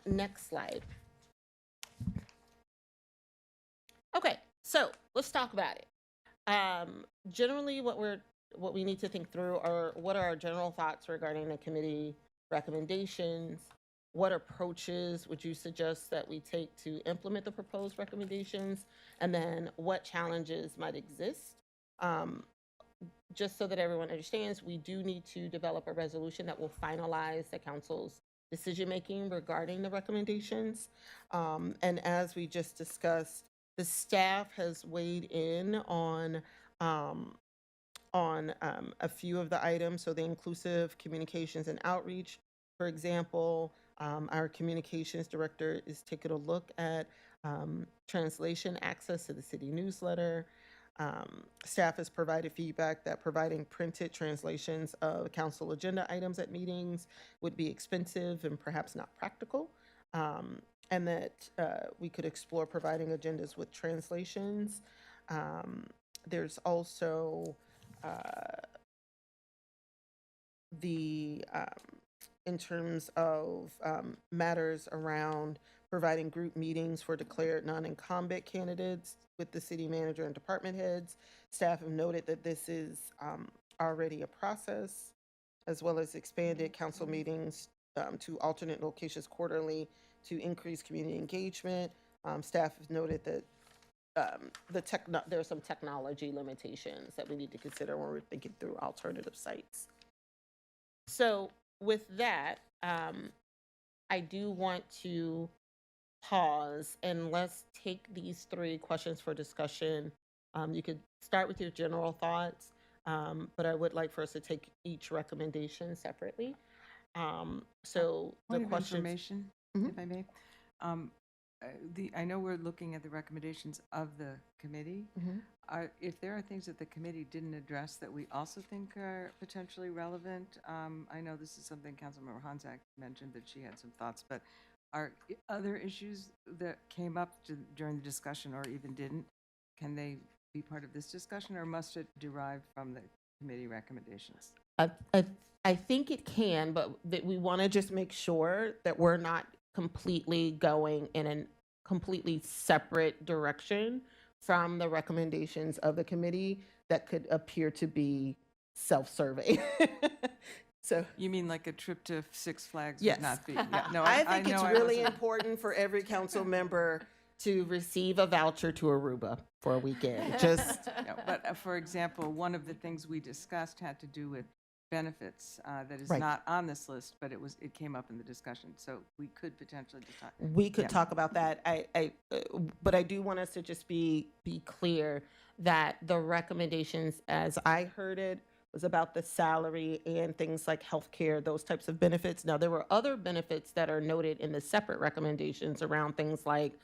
Next slide. Okay, so let's talk about it. Generally, what we need to think through are what are our general thoughts regarding the committee recommendations? What approaches would you suggest that we take to implement the proposed recommendations? And then what challenges might exist? Just so that everyone understands, we do need to develop a resolution that will finalize the council's decision-making regarding the recommendations. And as we just discussed, the staff has weighed in on a few of the items. So the inclusive communications and outreach, for example, our communications director is taking a look at translation access to the city newsletter. Staff has provided feedback that providing printed translations of council agenda items at meetings would be expensive and perhaps not practical. And that we could explore providing agendas with translations. There's also in terms of matters around providing group meetings for declared non-incumbent candidates with the city manager and department heads. Staff have noted that this is already a process, as well as expanded council meetings to alternate locations quarterly to increase community engagement. Staff has noted that there are some technology limitations that we need to consider when we're thinking through alternative sites. So with that, I do want to pause and let's take these 3 questions for discussion. You could start with your general thoughts, but I would like for us to take each recommendation separately. So the Point of questions. information, if I may. I know we're looking at the recommendations of the committee. If there are things that the committee didn't address that we also think are potentially relevant, I know this is something Councilmember Honzak mentioned that she had some thoughts, but are other issues that came up during the discussion or even didn't, can they be part of this discussion, or must it derive from the committee recommendations? I think it can, but that we want to just make sure that we're not completely going in a completely separate direction from the recommendations of the committee that could appear to be self-serving. So you mean like a trip to Six Flags yes. would not be? Yeah, no, I think it's really wasn't- important for every council member to receive a voucher to Aruba for a weekend. Just No, but for example, one of the things we discussed had to do with benefits that is Right. not on this list, but it came up in the discussion, so we could potentially decide. we could Yeah. talk about that. But I do want us to just be clear that the recommendations, as I heard it, was about the salary and things like healthcare, those types of benefits. Now, there were other benefits that are noted in the separate recommendations around things like,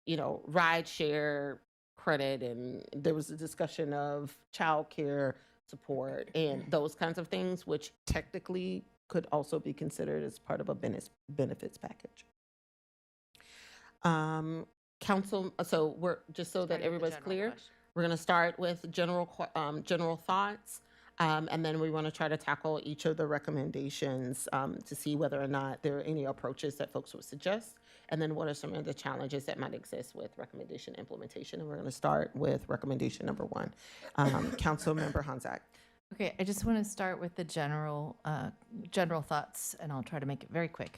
ride share credit, and there was a discussion of childcare support and those kinds of things, which technically could also be considered as part of a benefits package. Council, so we're just so that everybody's clear, we're going to start with general thoughts. And then we want to try to tackle each of the recommendations to see whether or not there are any approaches that folks would suggest. And then what are some of the challenges that might exist with recommendation implementation? And we're going to start with recommendation number 1. Councilmember Honzak. Okay, I just want to start with the general thoughts, and I'll try to make it very quick.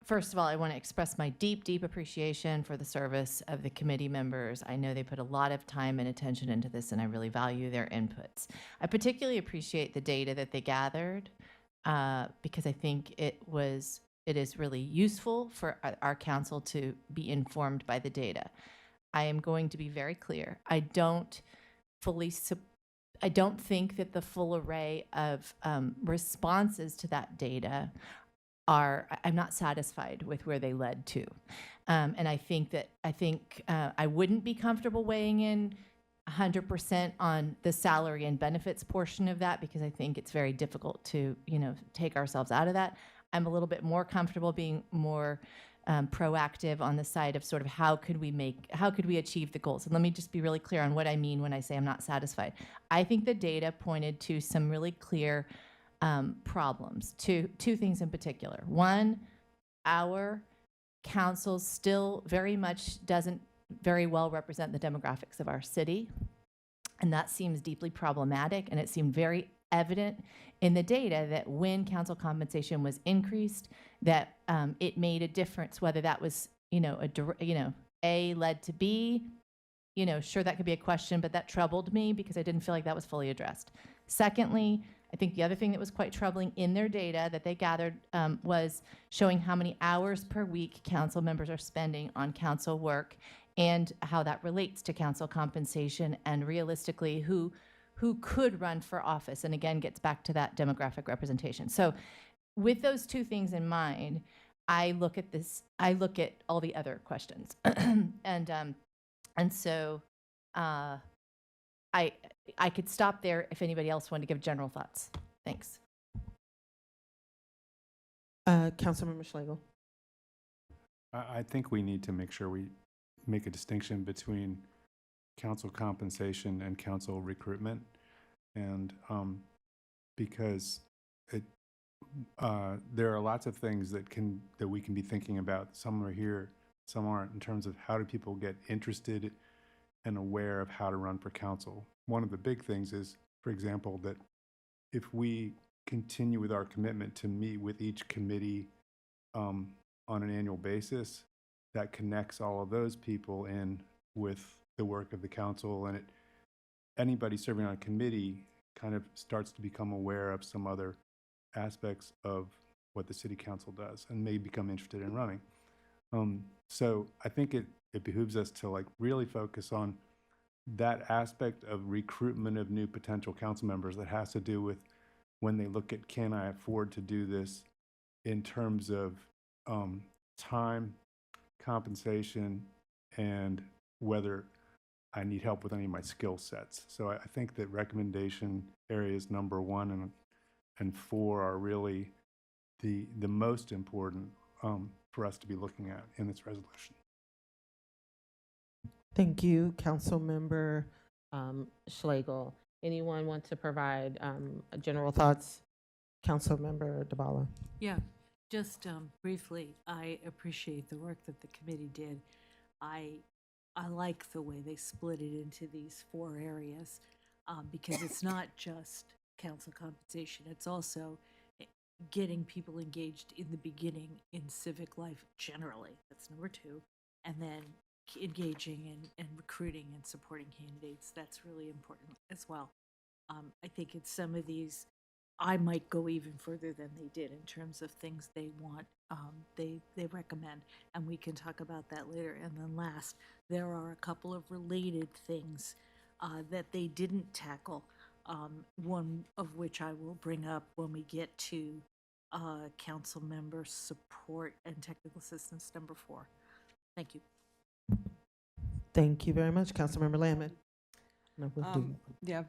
First of all, I want to express my deep, deep appreciation for the service of the committee members. I know they put a lot of time and attention into this, and I really value their inputs. I particularly appreciate the data that they gathered because I think it is really useful for our council to be informed by the data. I am going to be very clear. I don't think that the full array of responses to that data I'm not satisfied with where they led to. And I think I wouldn't be comfortable weighing in 100% on the salary and benefits portion of that because I think it's very difficult to, take ourselves out of that. I'm a little bit more comfortable being more proactive on the side of sort of how could we achieve the goals? And let me just be really clear on what I mean when I say I'm not satisfied. I think the data pointed to some really clear problems, two things in particular. One, our council still very much doesn't very well represent the demographics of our city, and that seems deeply problematic, and it seemed very evident in the data that when council compensation was increased, that it made a difference, whether that was, A led to B, sure, that could be a question, but that troubled me because I didn't feel like that was fully addressed. Secondly, I think the other thing that was quite troubling in their data that they gathered was showing how many hours per week council members are spending on council work and how that relates to council compensation and realistically who could run for office, and again gets back to that demographic representation. So with those two things in mind, I look at all the other questions. and so I could stop there if anybody else wanted to give general thoughts. Thanks. Councilmember Schlegel. I think we need to make sure we make a distinction between council compensation and council recruitment. And because there are lots of things that we can be thinking about. Some are here, some aren't, in terms of how do people get interested and aware of how to run for council. One of the big things is, for example, that if we continue with our commitment to meet with each committee on an annual basis, that connects all of those people in with the work of the council, and anybody serving on a committee kind of starts to become aware of some other aspects of what the city council does and may become interested in running. So I think it behooves us to really focus on that aspect of recruitment of new potential council members that has to do with when they look at, can I afford to do this in terms of time, compensation, and whether I need help with any of my skill sets. So I think that recommendation areas number 1 and 4 are really the most important for us to be looking at in this resolution. Thank you, Councilmember Schlegel. Anyone want to provide general thoughts? Councilmember DeBala. Yeah, just briefly, I appreciate the work that the committee did. I like the way they split it into these 4 areas because it's not just council compensation, it's also getting people engaged in the beginning in civic life generally. That's number 2. And then engaging and recruiting and supporting candidates. That's really important as well. I think in some of these, I might go even further than they did in terms of things they want, they recommend, and we can talk about that later. And then last, there are a couple of related things that they didn't tackle, one of which I will bring up when we get to council member support and technical assistance number 4. Thank you. Thank you very much, Councilmember Lamon. Yeah,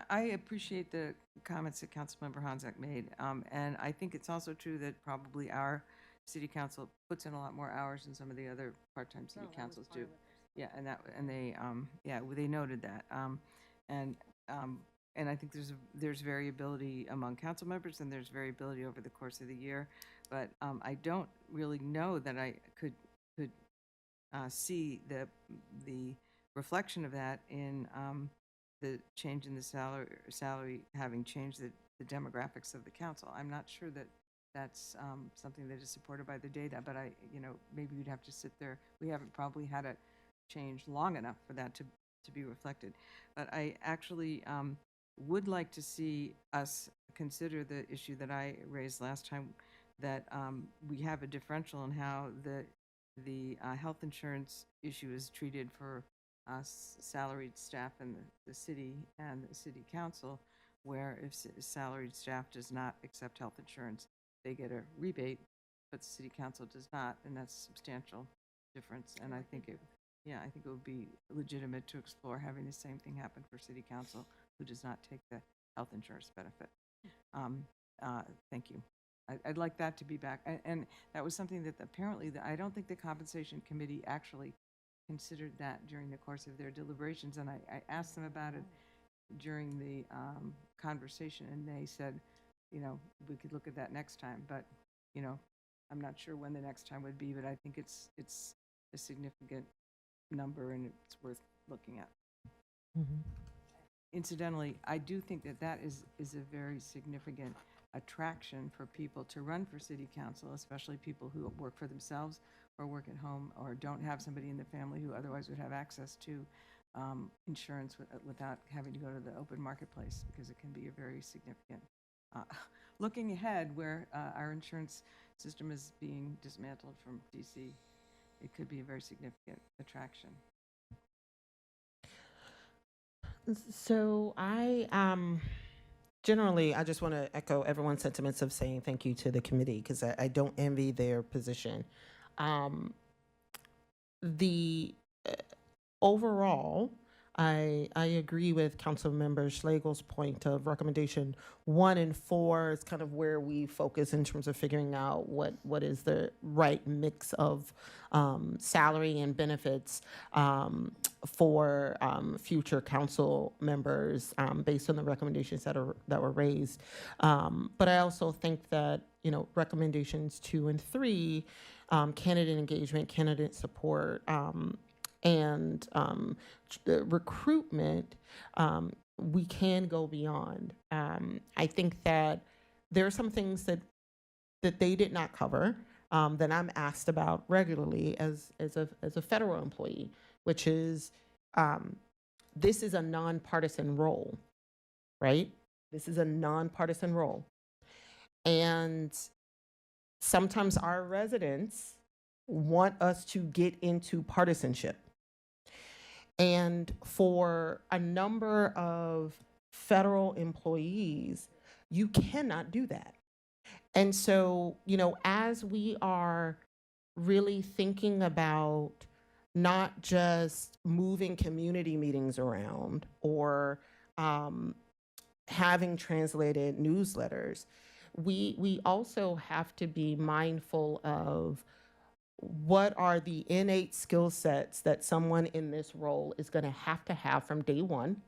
I appreciate the comments that Councilmember Honzak made, and I think it's also true that probably our city council puts in a lot more hours than some of the other part-time city councils do. Yeah, and they noted that, and I think there's variability among council members and there's variability over the course of the year, but I don't really know that I could see the reflection of that in the change in the salary having changed the demographics of the council. I'm not sure that that's something that is supported by the data, but maybe we'd have to sit there. We haven't probably had it change long enough for that to be reflected. But I actually would like to see us consider the issue that I raised last time, that we have a differential in how the health insurance issue is treated for salaried staff in the city and the city council, where if salaried staff does not accept health insurance, they get a rebate, but the city council does not, and that's a substantial difference. And I think it would be legitimate to explore having the same thing happen for city council who does not take the health insurance benefit. Thank you. I'd like that to be back. And that was something that apparently I don't think the compensation committee actually considered that during the course of their deliberations. And I asked them about it during the conversation, and they said, we could look at that next time. But, I'm not sure when the next time would be, but I think it's a significant number and it's worth looking at. Incidentally, I do think that is a very significant attraction for people to run for city council, especially people who work for themselves or work at home or don't have somebody in the family who otherwise would have access to insurance without having to go to the open marketplace, because it can be a very significant, looking ahead where our insurance system is being dismantled from DC, it could be a very significant attraction. So generally, I just want to echo everyone's sentiments of saying thank you to the committee, because I don't envy their position. Overall, I agree with Councilmember Schlegel's point of recommendation 1 and 4 is kind of where we focus in terms of figuring out what is the right mix of salary and benefits for future council members based on the recommendations that were raised. But I also think that recommendations 2 and 3, candidate engagement, candidate support, and recruitment, we can go beyond. I think that there are some things that they did not cover that I'm asked about regularly as a federal employee, which is this is a nonpartisan role, right? This is a nonpartisan role. And sometimes our residents want us to get into partisanship. And for a number of federal employees, you cannot do that. And so, as we are really thinking about not just moving community meetings around or having translated newsletters, we also have to be mindful of what are the innate skill sets that someone in this role is going to have from day one.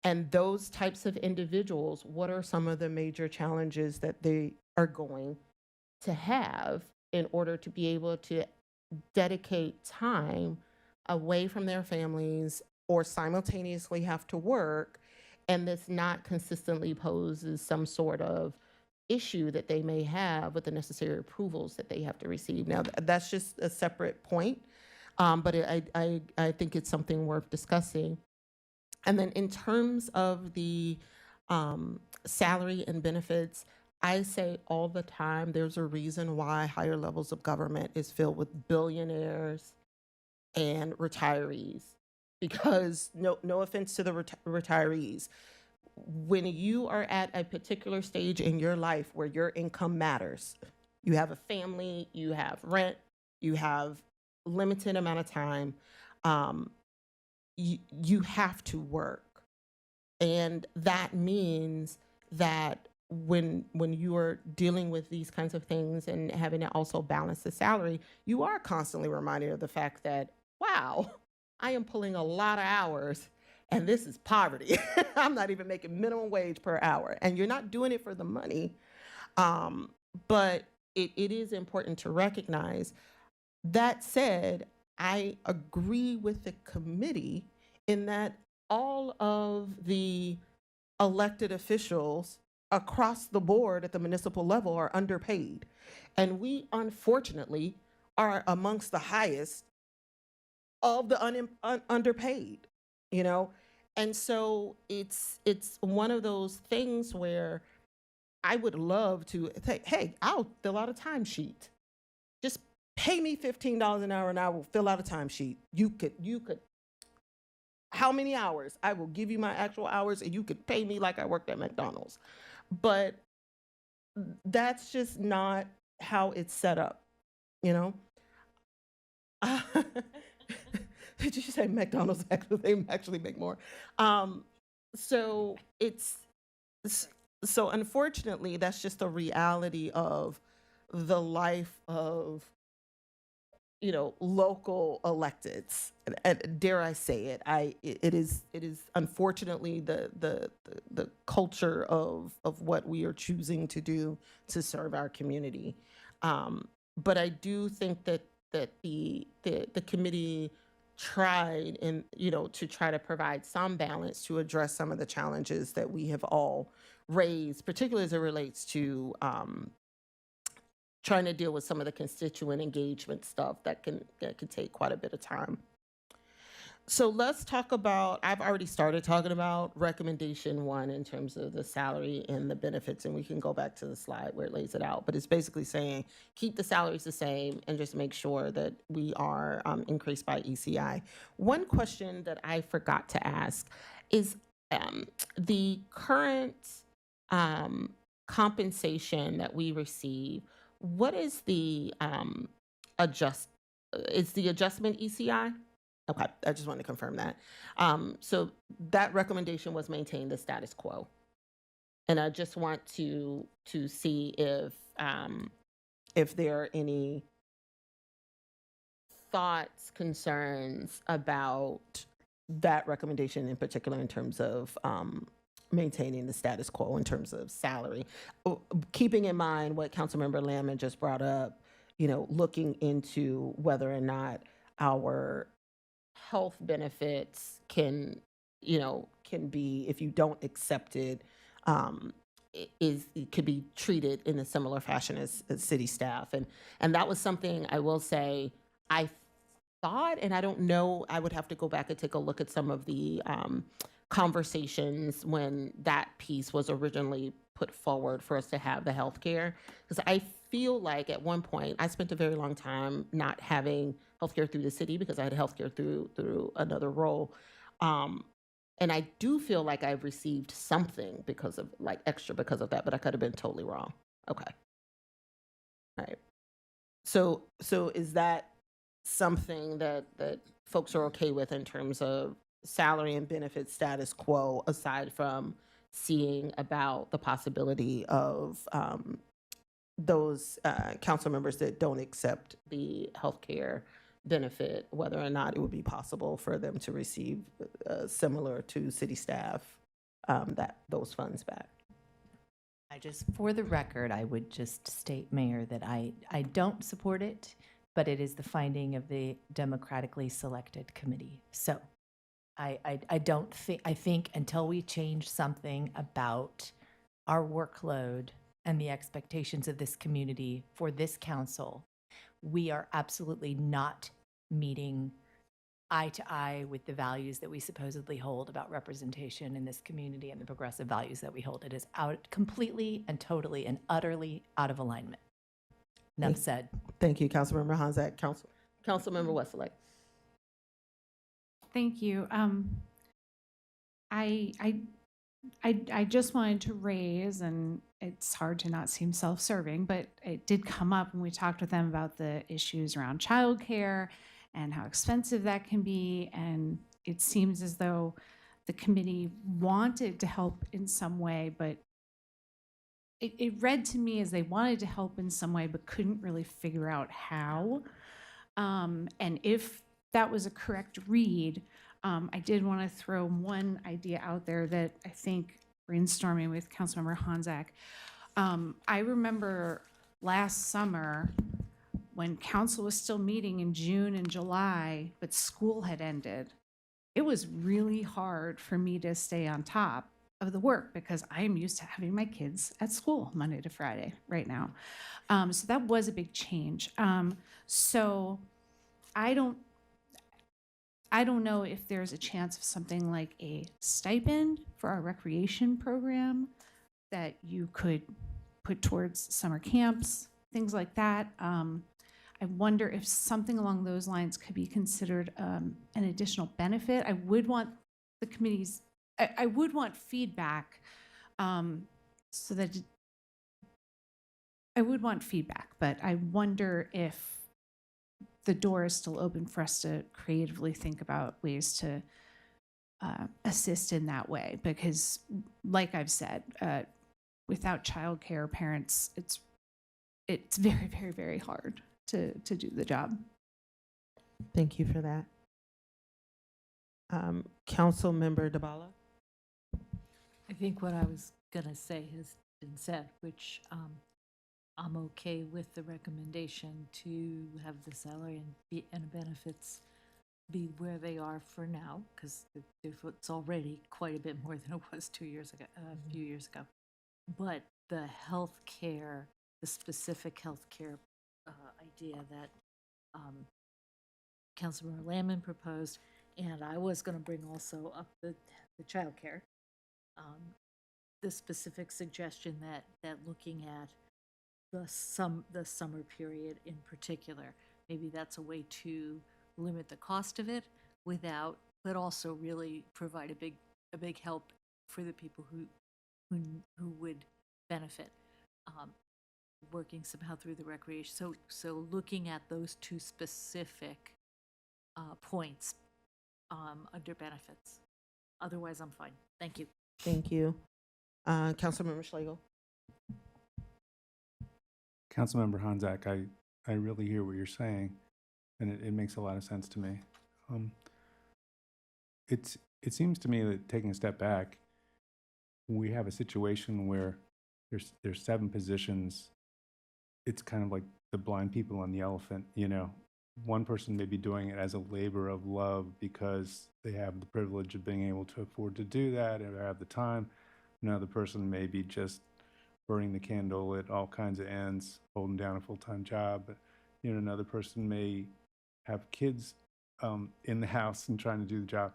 And those types of individuals, what are some of the major challenges that they are going to have in order to be able to dedicate time away from their families or simultaneously have to work, and this not consistently poses some sort of issue that they may have with the necessary approvals that they have to receive. Now, that's just a separate point, but I think it's something worth discussing. And then in terms of the salary and benefits, I say all the time, there's a reason why higher levels of government is filled with billionaires and retirees, because no offense to the retirees, when you are at a particular stage in your life where your income matters, you have a family, you have rent, you have limited amount of time, you have to work. And that means that when you are dealing with these kinds of things and having to also balance the salary, you are constantly reminded of the fact that, wow, I am pulling a lot of hours And this is poverty. I'm not even making minimum wage per hour. And you're not doing it for the money. But it is important to recognize. That said, I agree with the committee in that all of the elected officials across the board at the municipal level are underpaid. And we unfortunately are amongst the highest of the underpaid, you know? And so it's one of those things where I would love to say, hey, I'll fill out a timesheet. Just pay me $15 an hour and I will fill out a timesheet. You could, how many hours? I will give you my actual hours and you could pay me like I worked at McDonald's. But that's just not how it's set up, you know? Did you say McDonald's actually make more? So so unfortunately, that's just a reality of the life of, you know, local electeds. And dare I say it, it is unfortunately the culture of what we are choosing to do to serve our community. But I do think that the committee tried to try to provide some balance to address some of the challenges that we have all raised, particularly as it relates to trying to deal with some of the constituent engagement stuff that can take quite a bit of time. So let's talk about, I've already started talking about recommendation 1 in terms of the salary and the benefits, and we can go back to the slide where it lays it out, but it's basically saying keep the salaries the same and just make sure that we are increased by ECI. One question that I forgot to ask is the current compensation that we receive, what is the is the adjustment ECI? Okay, I just wanted to confirm that. So that recommendation was maintain the status quo. And I just want to see if there are any thoughts, concerns about that recommendation in particular in terms of maintaining the status quo in terms of salary. Keeping in mind what Councilmember Lamon just brought up, you know, looking into whether or not our health benefits can be, if you don't accept it, it could be treated in a similar fashion as city staff. And that was something I will say I thought, and I don't know, I would have to go back and take a look at some of the conversations when that piece was originally put forward for us to have the healthcare. Because I feel like at one point, I spent a very long time not having healthcare through the city because I had healthcare through another role. And I do feel like I've received something because of extra because of that, but I could have been totally wrong. Okay. All right. So is that something that folks are okay with in terms of salary and benefit status quo, aside from seeing about the possibility of those council members that don't accept the healthcare benefit, whether or not it would be possible for them to receive similar to city staff those funds back? For the record, I would just state, Mayor, that I don't support it, but it is the finding of the democratically selected committee. So I don't think, I think until we change something about our workload and the expectations of this community for this council, we are absolutely not meeting eye to eye with the values that we supposedly hold about representation in this community and the progressive values that we hold. It is completely and totally and utterly out of alignment. Enough said. Thank you, Councilmember Honzak. Councilmember Westlake. Thank you. I just wanted to raise, and it's hard to not seem self-serving, but it did come up when we talked with them about the issues around childcare and how expensive that can be. And it seems as though the committee wanted to help in some way, but it read to me as they wanted to help in some way, but couldn't really figure out how. And if that was a correct read, I did want to throw one idea out there that I think brainstorming with Councilmember Honzak. I remember last summer when council was still meeting in June and July, but school had ended. It was really hard for me to stay on top of the work because I am used to having my kids at school Monday to Friday right now. So that was a big change. So I don't know if there's a chance of something like a stipend for our recreation program that you could put towards summer camps, things like that. I wonder if something along those lines could be considered an additional benefit. I would want the committees, I would want feedback so that I would want feedback, but I wonder if the door is still open for us to creatively think about ways to assist in that way. Because like I've said, without childcare, parents, it's very, very, very hard to do the job. Thank you for that. Council Member Dabala. I think what I was gonna say has been said, which I'm okay with the recommendation to have the salary and benefits be where they are for now, because it's already quite a bit more than it was 2 years ago, a few years ago. But the health care, the specific health care idea that Councilmember Landman proposed, and I was going to bring also up the child care, the specific suggestion that looking at the summer period in particular, maybe that's a way to limit the cost of it without, but also really provide a big help for the people who would benefit, working somehow through the recreation. So looking at those two specific points under benefits. Otherwise, I'm fine. Thank you. Thank you. Councilmember Schlegel. Councilmember Honzak, I really hear what you're saying, and it makes a lot of sense to me. It seems to me that taking a step back, we have a situation where there's 7 positions. It's kind of like the blind people on the elephant, you know. One person may be doing it as a labor of love because they have the privilege of being able to afford to do that or have the time. Another person may be just burning the candle at all kinds of ends, holding down a full-time job. But, you know, another person may have kids in the house and trying to do the job.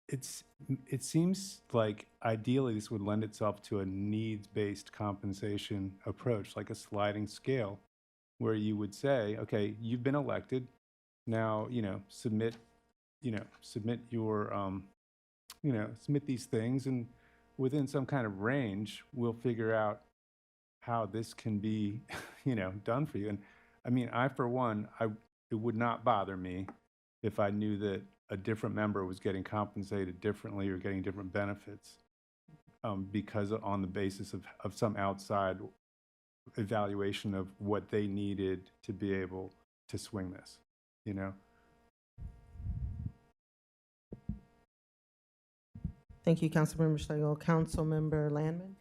It seems like ideally this would lend itself to a needs-based compensation approach, like a sliding scale, where you would say, okay, you've been elected, now, submit your, submit these things, and within some kind of range, we'll figure out how this can be, done for you. And I mean, for one, it would not bother me if I knew that a different member was getting compensated differently or getting different benefits because on the basis of some outside evaluation of what they needed to be able to swing this, Thank you, Councilmember Schlegel. Councilmember Landman.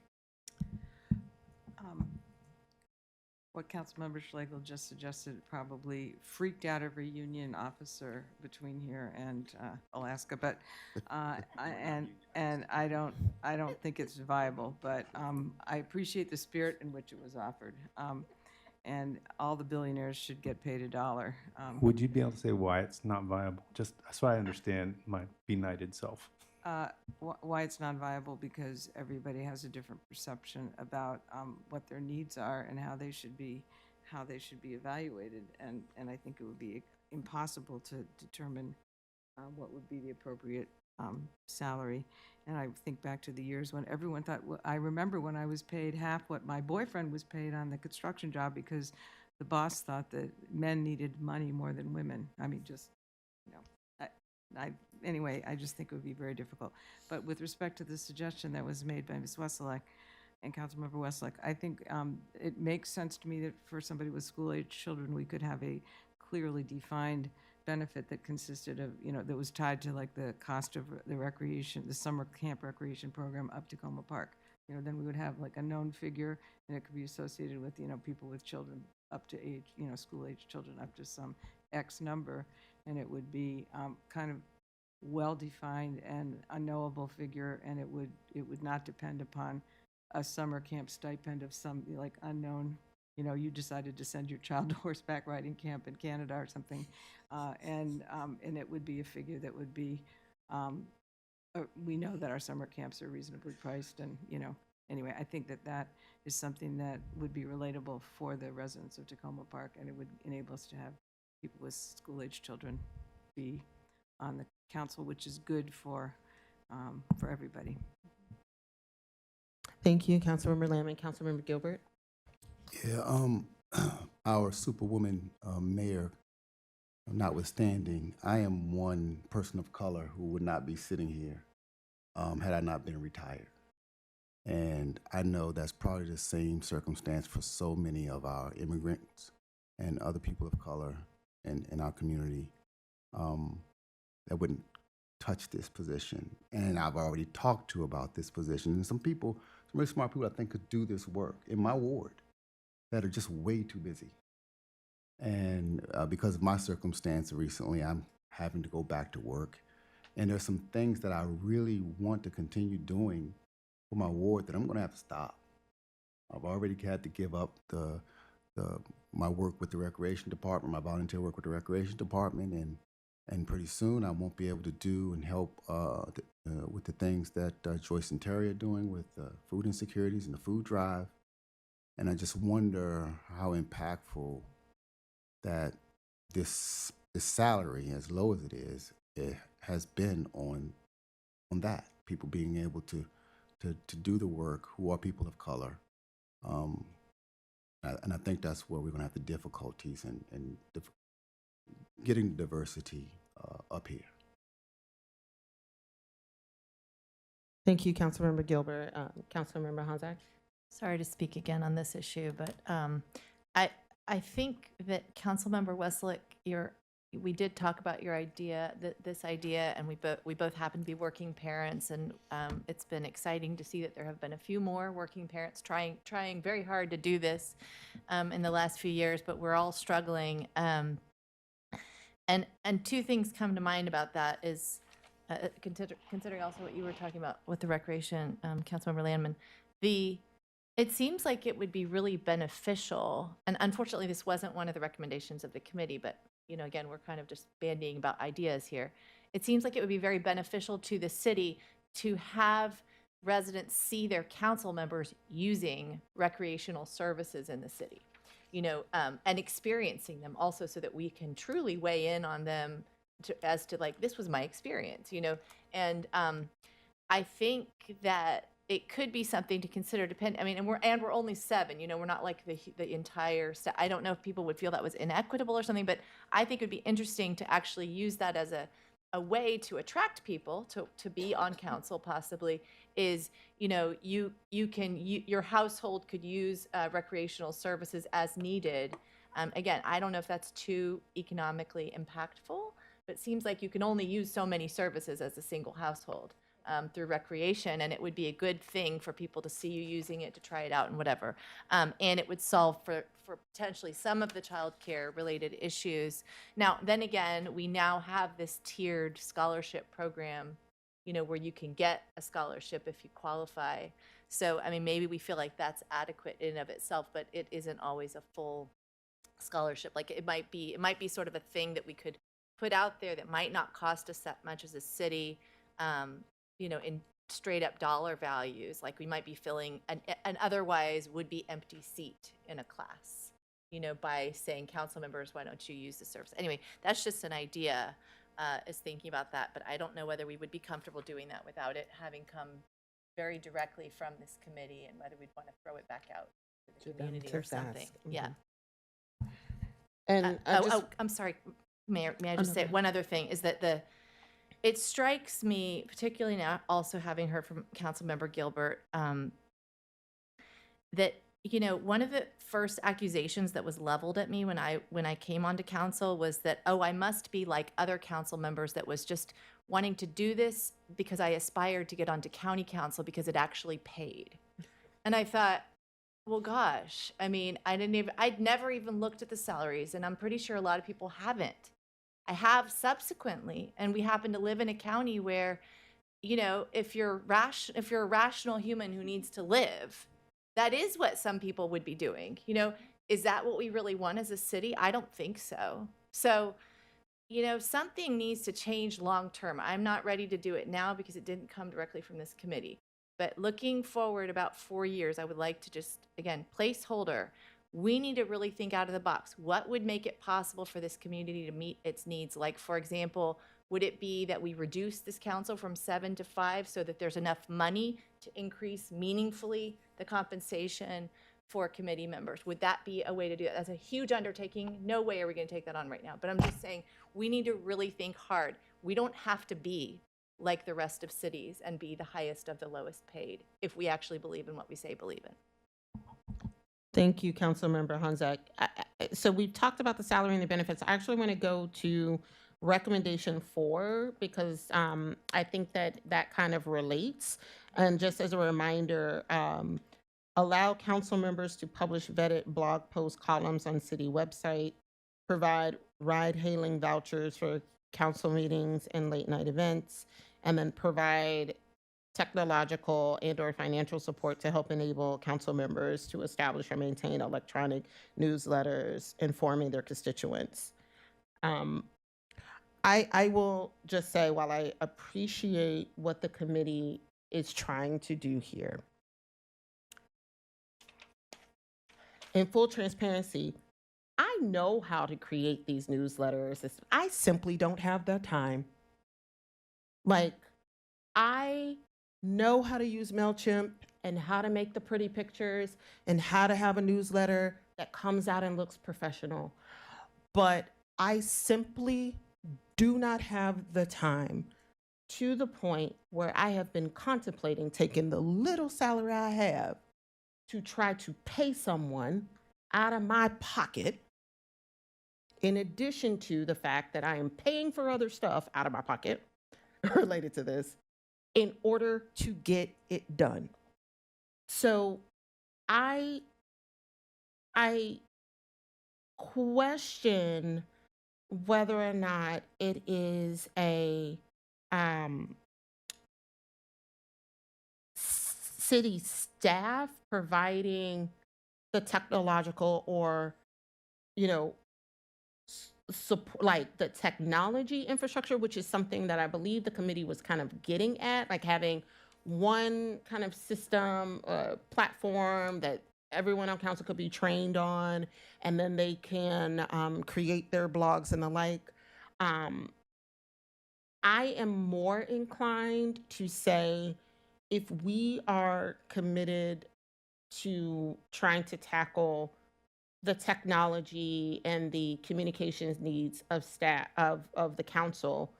What Councilmember Schlegel just suggested probably freaked out every union officer between here and Alaska, but I don't think it's viable. But I appreciate the spirit in which it was offered, and all the billionaires should get paid $1. Would you be able to say why it's not viable, just so I understand my benighted self? Why it's not viable? Because everybody has a different perception about what their needs are and how they should be evaluated, and I think it would be impossible to determine what would be the appropriate salary. And I think back to the years when everyone thought, I remember when I was paid half what my boyfriend was paid on the construction job because the boss thought that men needed money more than women. I mean, just, anyway, I just think it would be very difficult. But with respect to the suggestion that was made by Ms. Wesselak and Councilmember Wesselak, I think it makes sense to me that for somebody with school-age children, we could have a clearly defined benefit that consisted of, that was tied to like the cost of the recreation, the summer camp recreation program up Tacoma Park. Then we would have like a known figure, and it could be associated with, people with children up to age, school-age children up to some X number, and it would be kind of well-defined and a knowable figure, and it would not depend upon a summer camp stipend of some like unknown, you decided to send your child to horseback riding camp in Canada or something, and it would be a figure that would be, we know that our summer camps are reasonably priced, and anyway, I think that is something that would be relatable for the residents of Tacoma Park, and it would enable us to have people with school-age children be on the council, which is good for everybody. Thank you, Councilmember Lamb and Councilmember Gilbert. Yeah, our Superwoman mayor notwithstanding, I am one person of color who would not be sitting here had I not been retired. And I know that's probably the same circumstance for so many of our immigrants and other people of color in our community that wouldn't touch this position. And I've already talked to about this position. And some people, some really smart people I think could do this work in my ward that are just way too busy. And because of my circumstance recently, I'm having to go back to work. And there's some things that I really want to continue doing for my ward that I'm going to have to stop. I've already had to give up my work with the recreation department, my volunteer work with the recreation department, and pretty soon I won't be able to do and help with the things that Joyce and Terry are doing with food insecurities and the food drive. And I just wonder how impactful that this salary, as low as it is, it has been on that. People being able to do the work who are people of color. And I think that's where we're going to have the difficulties in getting the diversity up here. Thank you, Councilmember Gilbert. Councilmember Honzak. Sorry to speak again on this issue, but I think that Councilmember Westlake, we did talk about your idea, this idea, and we both happen to be working parents, and it's been exciting to see that there have been a few more working parents trying very hard to do this in the last few years, but we're all struggling. And two things come to mind about that is considering also what you were talking about with the recreation, Councilmember Landman. It seems like it would be really beneficial, and unfortunately this wasn't one of the recommendations of the committee, but again, we're kind of just bandying about ideas here. It seems like it would be very beneficial to the city to have residents see their council members using recreational services in the city, and experiencing them also, so that we can truly weigh in on them as to like, this was my experience, and I think that it could be something to consider. And we're only 7. We're not like the entire staff. I don't know if people would feel that was inequitable or something, but I think it would be interesting to actually use that as a way to attract people to be on council. Possibly is your household could use recreational services as needed. Again, I don't know if that's too economically impactful, but it seems like you can only use so many services as a single household. Through recreation, and it would be a good thing for people to see you using it, to try it out and whatever. And it would solve for potentially some of the childcare related issues. Now, then again, we now have this tiered scholarship program, where you can get a scholarship if you qualify. So, maybe we feel like that's adequate in and of itself, but it isn't always a full scholarship. Like it might be sort of a thing that we could put out there that might not cost us that much as a city. In straight up dollar values, like we might be filling an otherwise would be empty seat in a class, by saying, council members, why don't you use the service? Anyway, that's just an idea, is thinking about that, but I don't know whether we would be comfortable doing that without it having come very directly from this committee, and whether we'd want to throw it back out to the community or something. Yeah. And I'm sorry, Mayor, may I just say one other thing is that it strikes me, particularly now, also having heard from Councilmember Gilbert, that You know, one of the first accusations that was leveled at me when I came onto council was that, oh, I must be like other council members that was just wanting to do this because I aspired to get onto county council because it actually paid. And I thought, well, gosh, I mean, I'd never even looked at the salaries, and I'm pretty sure a lot of people haven't. I have subsequently, and we happen to live in a county where, you know, if you're a rational human who needs to live, that is what some people would be doing. You know, is that what we really want as a city? I don't think so. So, you know, something needs to change long term. I'm not ready to do it now because it didn't come directly from this committee. But looking forward about 4 years, I would like to just, again, placeholder. We need to really think out of the box. What would make it possible for this community to meet its needs? Like, for example, would it be that we reduce this council from 7 to 5 so that there's enough money to increase meaningfully the compensation for committee members? Would that be a way to do it? That's a huge undertaking. No way are we going to take that on right now. But I'm just saying we need to really think hard. We don't have to be like the rest of cities and be the highest of the lowest paid if we actually believe in what we say believe in. Thank you, Councilmember Honzak. So we've talked about the salary and the benefits. I actually want to go to recommendation 4 because I think that kind of relates. And just as a reminder, allow council members to publish vetted blog post columns on city website, provide ride-hailing vouchers for council meetings and late-night events, and then provide technological and/or financial support to help enable council members to establish or maintain electronic newsletters informing their constituents. I will just say, while I appreciate what the committee is trying to do here, in full transparency, I know how to create these newsletters. I simply don't have the time. Like, I know how to use MailChimp and how to make the pretty pictures and how to have a newsletter that comes out and looks professional. But I simply do not have the time, to the point where I have been contemplating taking the little salary I have to try to pay someone out of my pocket, in addition to the fact that I am paying for other stuff out of my pocket related to this, in order to get it done. So I question whether or not it is a city staff providing the technological or, you know, support, like the technology infrastructure, which is something that I believe the committee was kind of getting at, like having one kind of system, platform that everyone on council could be trained on, and then they can create their blogs and the like. I am more inclined to say, if we are committed to trying to tackle the technology and the communications needs of staff of the council,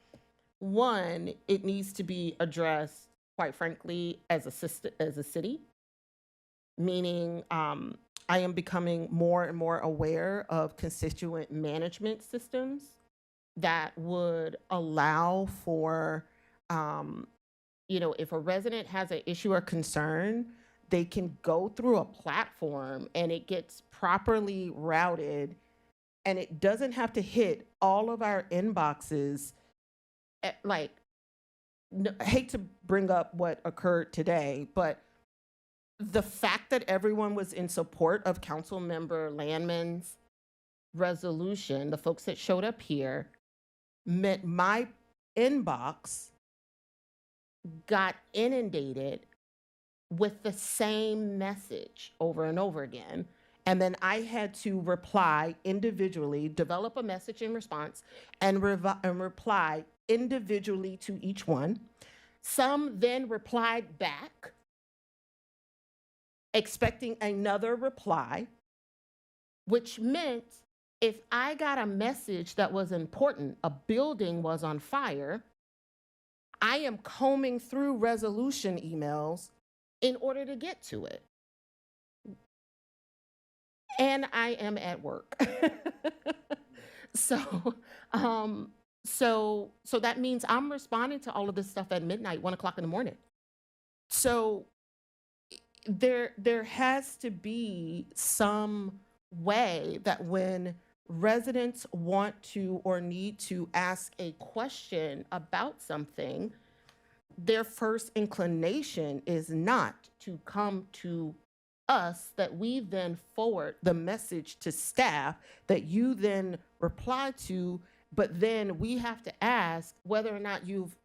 one, it needs to be addressed, quite frankly, as a city. Meaning, I am becoming more and more aware of constituent management systems that would allow for, you know, if a resident has an issue or concern, they can go through a platform and it gets properly routed, and it doesn't have to hit all of our inboxes. Like, I hate to bring up what occurred today, but the fact that everyone was in support of Councilmember Landman's resolution, the folks that showed up here, meant my inbox got inundated with the same message over and over again. And then I had to reply individually, develop a message in response, and reply individually to each one. Some then replied back, expecting another reply, which meant if I got a message that was important, a building was on fire, I am combing through resolution emails in order to get to it. and I am at work. So, so that means I'm responding to all of this stuff at midnight, 1 o'clock in the morning. So there has to be some way that when residents want to or need to ask a question about something, their first inclination is not to come to us, that we then forward the message to staff that you then reply to, but then we have to ask whether or not you've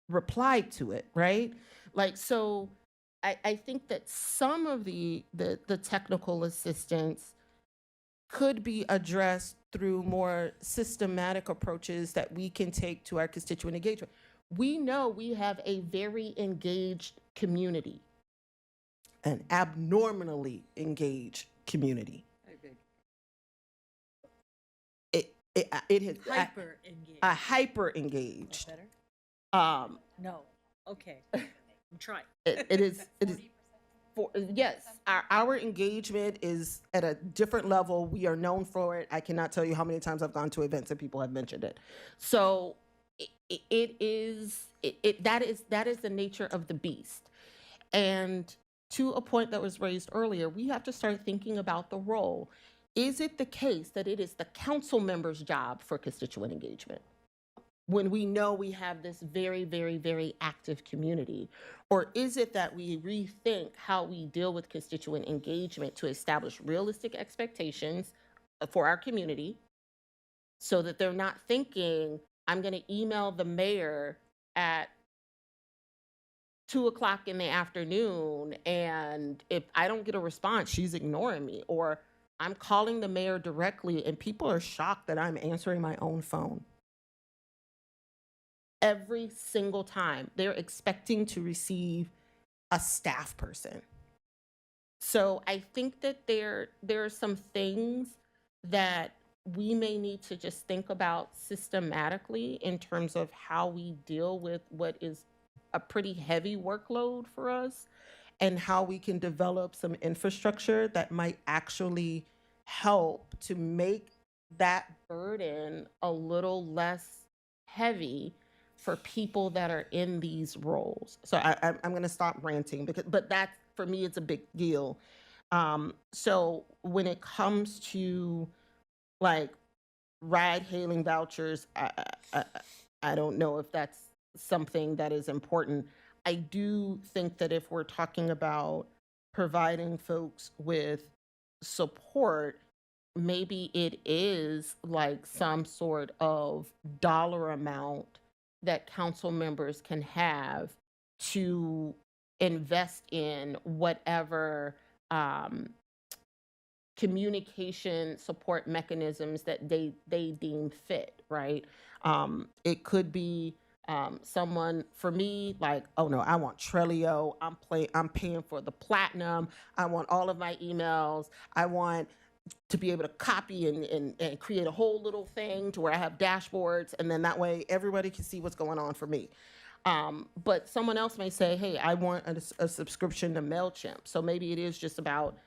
replied to it, right? Like, so I think that some of the technical assistance could be addressed through more systematic approaches that we can take to our constituent engagement. We know we have a very engaged community, an abnormally engaged community. It has Hyper engaged. a hyper engaged. Better? No. Okay. I'm trying. It is yes, our engagement is at a different level. We are known for it. I cannot tell you how many times I've gone to events and people have mentioned it. So that is the nature of the beast. And to a point that was raised earlier, we have to start thinking about the role. Is it the case that it is the council member's job for constituent engagement, when we know we have this very, very, very active community? Or is it that we rethink how we deal with constituent engagement to establish realistic expectations for our community, so that they're not thinking, I'm going to email the mayor at 2 o'clock in the afternoon, and if I don't get a response, she's ignoring me, or I'm calling the mayor directly and people are shocked that I'm answering my own phone. Every single time they're expecting to receive a staff person. So I think that there are some things that we may need to just think about systematically in terms of how we deal with what is a pretty heavy workload for us, and how we can develop some infrastructure that might actually help to make that burden a little less heavy for people that are in these roles. So I'm going to stop ranting, but that, for me, it's a big deal. So when it comes to like ride hailing vouchers, I don't know if that's something that is important. I do think that if we're talking about providing folks with support, maybe it is like some sort of dollar amount that council members can have to invest in whatever communication support mechanisms that they deem fit, right? It could be someone, for me, like, oh no, I want Trello. I'm paying for the platinum. I want all of my emails. I want to be able to copy and create a whole little thing to where I have dashboards, and then that way everybody can see what's going on for me. But someone else may say, hey, I want a subscription to MailChimp. So maybe it is just about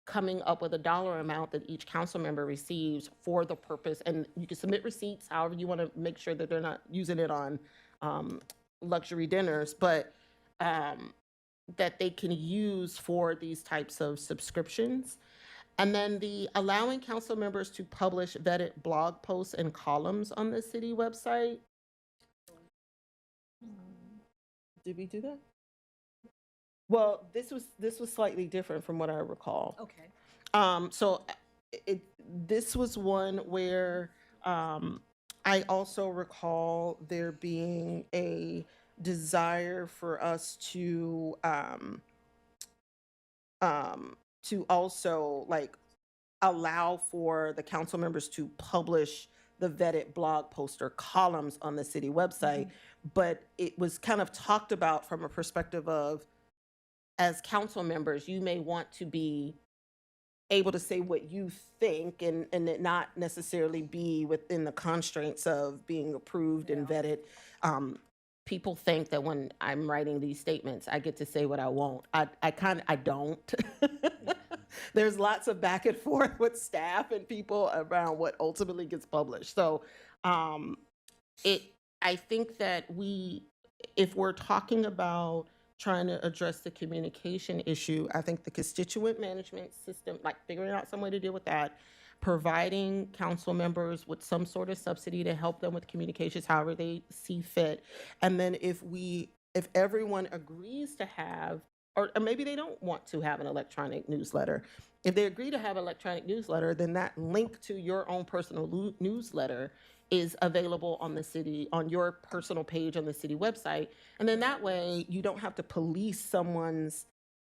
coming up with a dollar amount that each council member receives for the purpose. And you can submit receipts, however you want to make sure that they're not using it on luxury dinners, but that they can use for these types of subscriptions. And then the allowing council members to publish vetted blog posts and columns on the city website. Did we do that? Well, this was slightly different from what I recall. Okay. So this was one where I also recall there being a desire for us to also like allow for the council members to publish the vetted blog post or columns on the city website, but it was kind of talked about from a perspective of, as council members, you may want to be able to say what you think and it not necessarily be within the constraints of being approved and vetted. People think that when I'm writing these statements, I get to say what I want. I don't. there's lots of back and forth with staff and people around what ultimately gets published. So I think that if we're talking about trying to address the communication issue, I think the constituent management system, like figuring out some way to deal with that, providing council members with some sort of subsidy to help them with communications however they see fit. And then if everyone agrees to have, or maybe they don't want to have an electronic newsletter, if they agree to have an electronic newsletter, then that link to your own personal newsletter is available on your personal page on the city website. And then that way you don't have to police someone's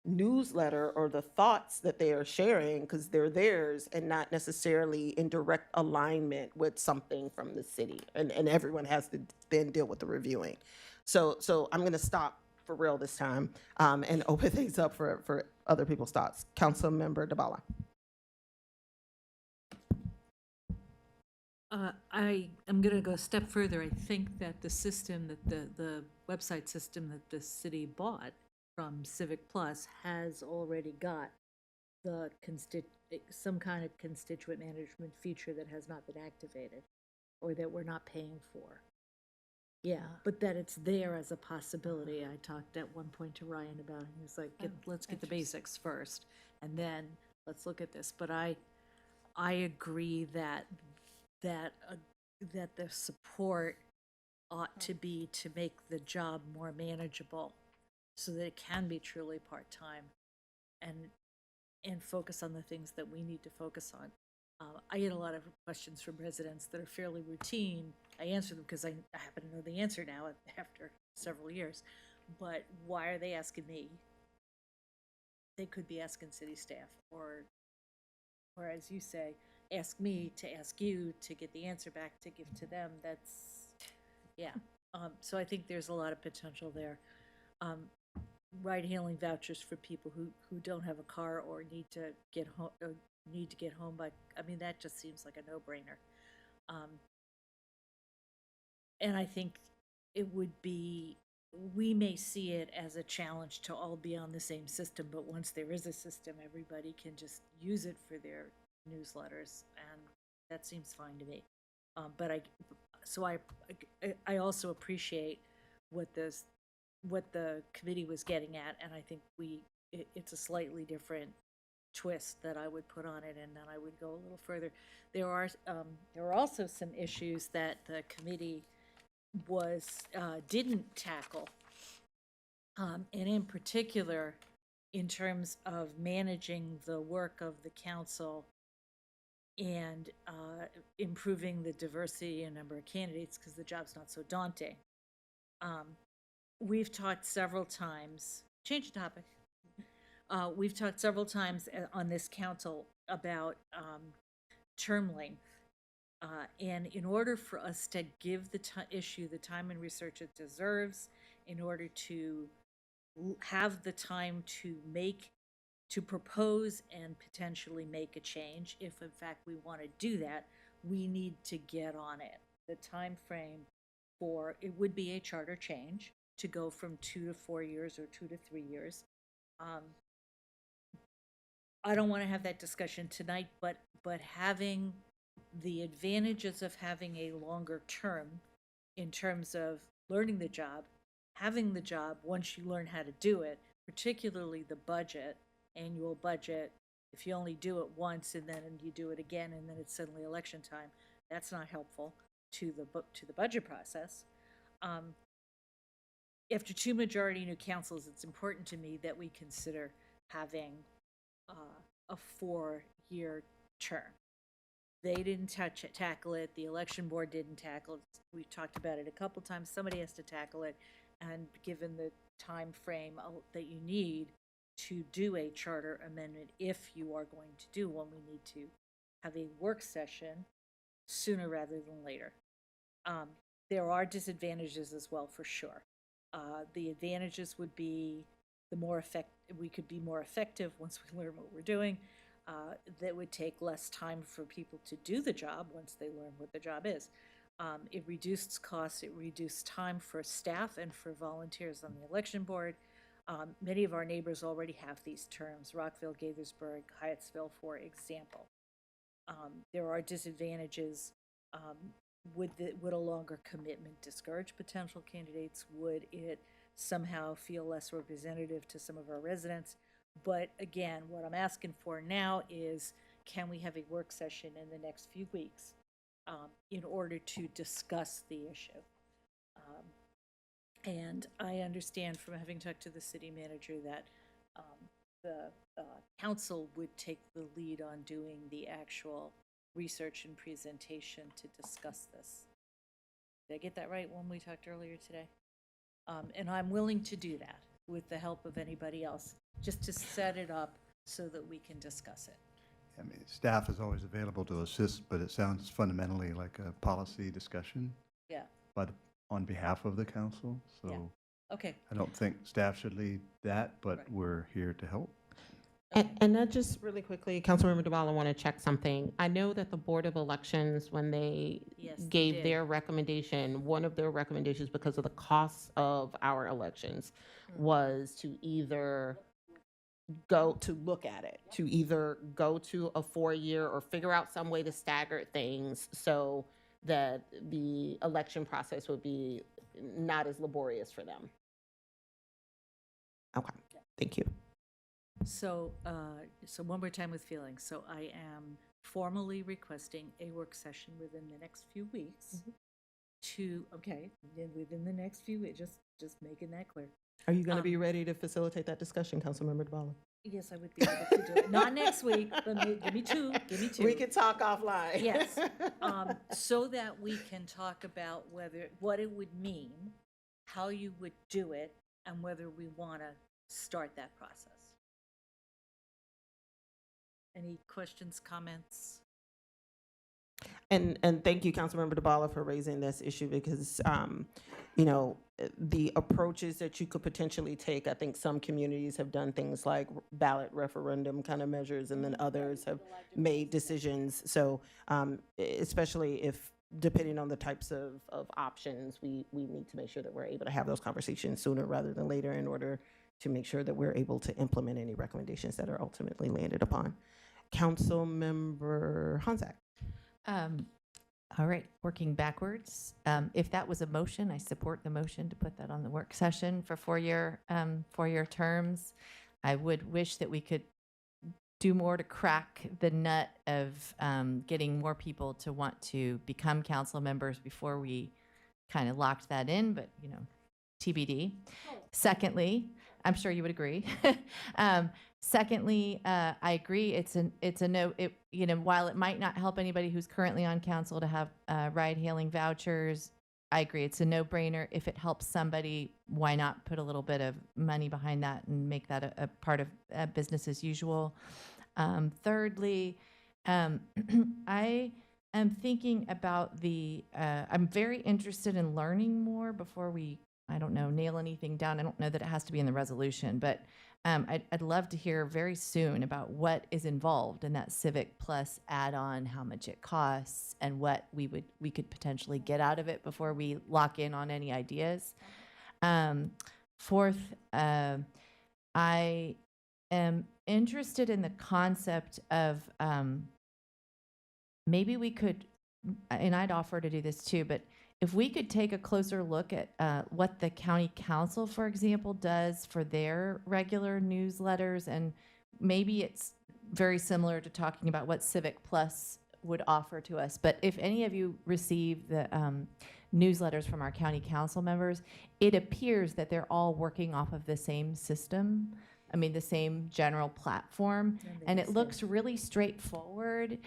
newsletter or the thoughts that they are sharing because they're theirs and not necessarily in direct alignment with something from the city. And everyone has to then deal with the reviewing. So I'm going to stop for real this time and open things up for other people's thoughts. Councilmember Dabala. I am going to go a step further. I think that the system that the website system that the city bought from Civic Plus has already got the some kind of constituent management feature that has not been activated or that we're not paying for. Yeah, but that it's there as a possibility. I talked at one point to Ryan about it. He was like, let's get the basics first, and then let's look at this. But I agree that the support ought to be to make the job more manageable so that it can be truly part-time and focus on the things that we need to focus on. I get a lot of questions from residents that are fairly routine. I answer them because I happen to know the answer now after several years. But why are they asking me? They could be asking city staff, or as you say, ask me to ask you to get the answer back to give to them. So I think there's a lot of potential there. Ride-hailing vouchers for people who don't have a car or need to get home by, I mean, that just seems like a no-brainer. And I think it would be, we may see it as a challenge to all be on the same system, but once there is a system, everybody can just use it for their newsletters, and that seems fine to me. But I also appreciate what the committee was getting at, and I think it's a slightly different twist that I would put on it, and then I would go a little further. There are also some issues that the committee didn't tackle, and in particular, in terms of managing the work of the council and improving the diversity and number of candidates, because the job's not so daunting. We've talked several times, change the topic. We've talked several times on this council about term length. And in order for us to give the issue the time and research it deserves, in order to have the time to propose and potentially make a change, if in fact we want to do that, we need to get on it. The time frame for it would be a charter change to go from 2 to 4 years or 2 to 3 years. I don't want to have that discussion tonight, but having the advantages of having a longer term in terms of learning the job, having the job once you learn how to do it, particularly the budget, annual budget, if you only do it once and then you do it again and then it's suddenly election time, that's not helpful to the budget process. After 2 majority new councils, it's important to me that we consider having a 4-year term. They didn't tackle it. The election board didn't tackle it. We've talked about it a couple times. Somebody has to tackle it. And given the time frame that you need to do a charter amendment, if you are going to do one, we need to have a work session sooner rather than later. There are disadvantages as well, for sure. The advantages would be we could be more effective once we learn what we're doing. That would take less time for people to do the job once they learn what the job is. It reduced costs, it reduced time for staff and for volunteers on the election board. Many of our neighbors already have these terms, Rockville, Gaithersburg, Hyattsville, for example. There are disadvantages. Would a longer commitment discourage potential candidates? Would it somehow feel less representative to some of our residents? But again, what I'm asking for now is, can we have a work session in the next few weeks in order to discuss the issue? And I understand from having talked to the city manager that the council would take the lead on doing the actual research and presentation to discuss this. Did I get that right when we talked earlier today? And I'm willing to do that with the help of anybody else, just to set it up so that we can discuss it. I mean, staff is always available to assist, but it sounds fundamentally like a policy discussion. Yeah. On behalf of the council, so. Yeah. Okay. I don't think staff should lead that, but we're here to help. And I just really quickly, Councilmember Duvall, I want to check something. I know that the Board of Elections, when they Yes, they gave did. their recommendation, one of their recommendations, because of the costs of our elections, was to either go to look at it, to either go to a 4-year or figure out some way to stagger things so that the election process would be not as laborious for them. Okay, thank you. So, so one more time with feelings. So I am formally requesting a work session within the next few weeks within the next few weeks, just making that clear. Are you going to be ready to facilitate that discussion, Councilmember DeBala? Yes, I would be able to do it. Not next week, but give me two. We can talk offline. Yes, so that we can talk about what it would mean, how you would do it, and whether we want to start that process. Any questions, comments? And thank you, Councilmember DeBala, for raising this issue because, you know, the approaches that you could potentially take, I think some communities have done things like ballot referendum kind of measures, and then others have made decisions. So especially if, depending on the types of options, we need to make sure that we're able to have those conversations sooner rather than later in order to make sure that we're able to implement any recommendations that are ultimately landed upon. Councilmember Honzak. All right, working backwards. If that was a motion, I support the motion to put that on the work session for 4-year terms. I would wish that we could do more to crack the nut of getting more people to want to become council members before we kind of locked that in, but you know, TBD. Secondly, I'm sure you would agree. Secondly, I agree. It's a no. You know, while it might not help anybody who's currently on council to have ride-hailing vouchers, I agree. It's a no-brainer. If it helps somebody, why not put a little bit of money behind that and make that a part of business as usual? Thirdly, I am thinking about I'm very interested in learning more before we, I don't know, nail anything down. I don't know that it has to be in the resolution, but I'd love to hear very soon about what is involved in that Civic Plus add-on, how much it costs, and what we could potentially get out of it before we lock in on any ideas. Fourth, I am interested in the concept of maybe we could, and I'd offer to do this too, but if we could take a closer look at what the county council, for example, does for their regular newsletters, and maybe it's very similar to talking about what Civic Plus would offer to us. But if any of you receive the newsletters from our county council members, it appears that they're all working off of the same system. I mean, the same general platform, and it looks really straightforward.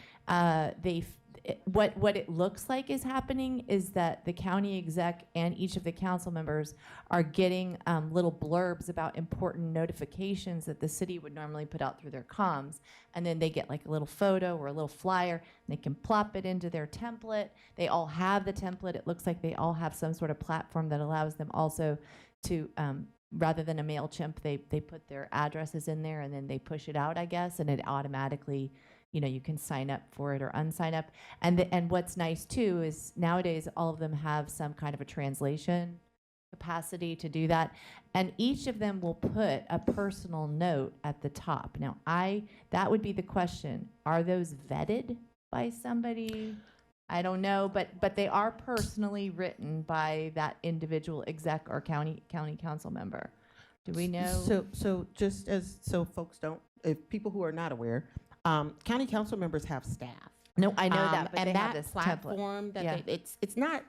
What it looks like is happening is that the county exec and each of the council members are getting little blurbs about important notifications that the city would normally put out through their comms, and then they get like a little photo or a little flyer, and they can plop it into their template. They all have the template. It looks like they all have some sort of platform that allows them also to rather than a MailChimp, they put their addresses in there and then they push it out, I guess, and it automatically, you know, you can sign up for it or unsign up. And what's nice too is nowadays all of them have some kind of a translation capacity to do that. And each of them will put a personal note at the top. Now, that would be the question. Are those vetted by somebody? I don't know, but they are personally written by that individual exec or county council member. Do we know? So just so folks don't, if people who are not aware, county council members have staff. No, I know that, but and they that have this platform template. that Yeah. it's not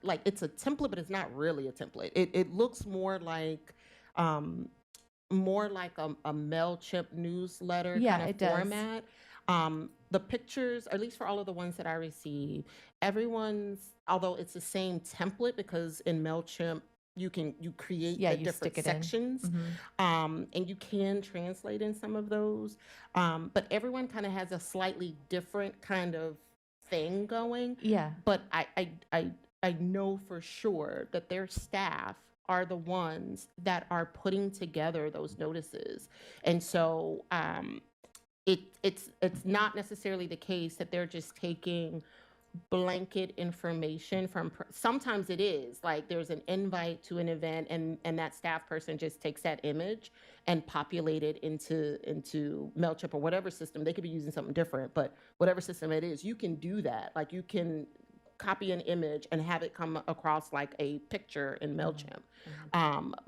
like it's a template, but it's not really a template. It looks more like a MailChimp newsletter Yeah, kind of it does. format. The pictures, or at least for all of the ones that I receive, although it's the same template, because in MailChimp you create Yeah, the you different stick it in. sections, and you can translate in some of those, but everyone kind of has a slightly different kind of thing going. Yeah. But I know for sure that their staff are the ones that are putting together those notices, and so it's not necessarily the case that they're just taking blanket information from sometimes it is like there's an invite to an event, and that staff person just takes that image and populate it into MailChimp or whatever system. They could be using something different, but whatever system it is, you can do that. Like, you can copy an image and have it come across like a picture in MailChimp.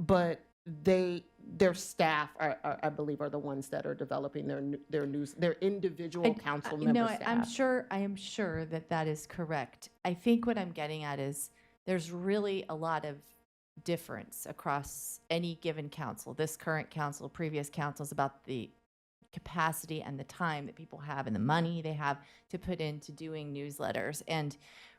But their staff are, I believe, are the ones that are developing their individual council member staff. I am sure that is correct. I think what I'm getting at is there's really a lot of difference across any given council, this current council, previous councils, about the capacity and the time that people have and the money they have to put into doing newsletters. And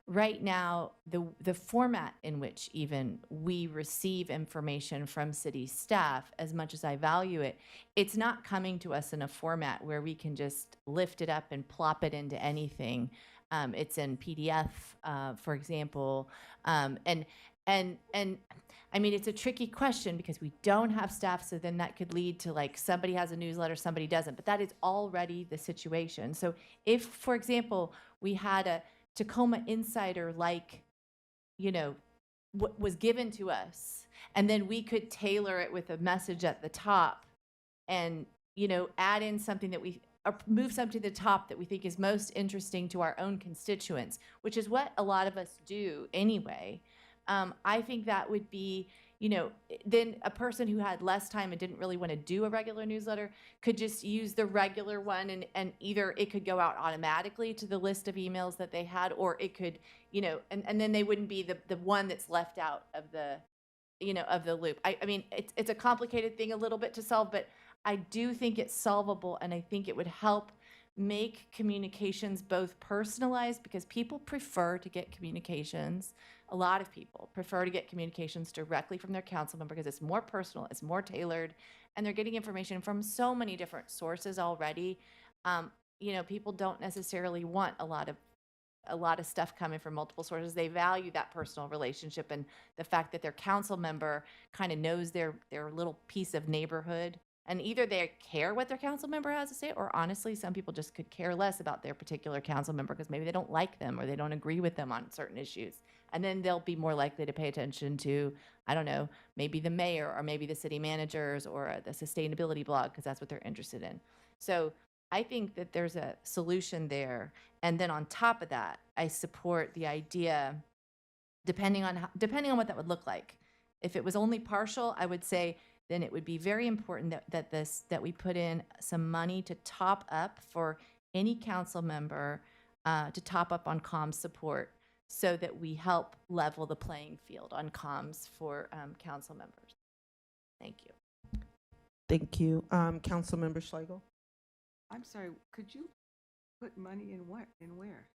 right now, the format in which even we receive information from city staff, as much as I value it, it's not coming to us in a format where we can just lift it up and plop it into anything. It's in PDF, for example, and I mean, it's a tricky question because we don't have staff, so then that could lead to like somebody has a newsletter, somebody doesn't, but that is already the situation. So if, for example, we had a Tacoma Insider, like, what was given to us, and then we could tailor it with a message at the top and, add in something that or move something to the top that we think is most interesting to our own constituents, which is what a lot of us do anyway. I think that would be, then a person who had less time and didn't really want to do a regular newsletter could just use the regular one, and either it could go out automatically to the list of emails that they had, or it could, and then they wouldn't be the one that's left out of the, of the loop. I mean, it's a complicated thing a little bit to solve, but I do think it's solvable, and I think it would help make communications both personalized, because people prefer to get communications. A lot of people prefer to get communications directly from their council member because it's more personal, it's more tailored, and they're getting information from so many different sources already. People don't necessarily want a lot of stuff coming from multiple sources. They value that personal relationship and the fact that their council member kind of knows their little piece of neighborhood. And either they care what their council member has to say, or honestly, some people just could care less about their particular council member because maybe they don't like them or they don't agree with them on certain issues. And then they'll be more likely to pay attention to, I don't know, maybe the mayor or maybe the city managers or the sustainability blog, because that's what they're interested in. So I think that there's a solution there. And then on top of that, I support the idea, depending on what that would look like. If it was only partial, I would say, then it would be very important that we put in some money to top up for any council member to top up on comms support, so that we help level the playing field on comms for council members. Thank you. Thank you. Councilmember Schlegel? I'm sorry, could you put money in what, in where?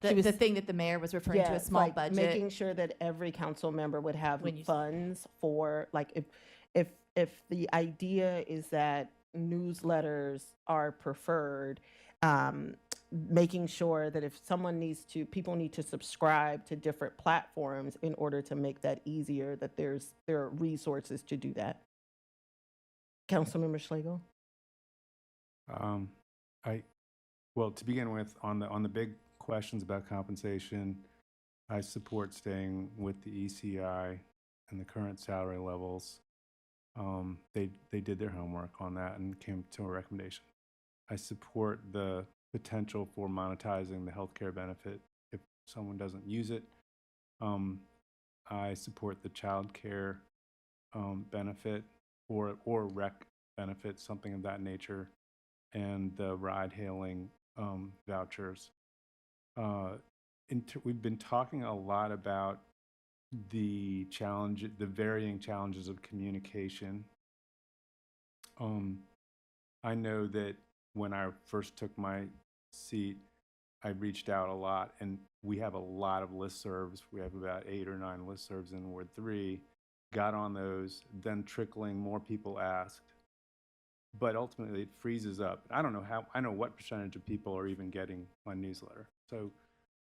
The thing that the mayor was referring to, a small like budget. making sure that every council member would have funds for, like, if the idea is that newsletters are preferred, making sure that if people need to subscribe to different platforms in order to make that easier, that there are resources to do that. Councilmember Schlegel? Well, to begin with, on the big questions about compensation, I support staying with the ECI and the current salary levels. They did their homework on that and came to a recommendation. I support the potential for monetizing the healthcare benefit if someone doesn't use it. I support the child care benefit or rec benefit, something of that nature, and the ride-hailing vouchers. We've been talking a lot about the varying challenges of communication. I know that when I first took my seat, I reached out a lot, and we have a lot of listservs. We have about 8 or 9 listservs in Ward 3. Got on those, then trickling, more people asked. But ultimately, it freezes up. I don't know I know what percentage of people are even getting my newsletter. So,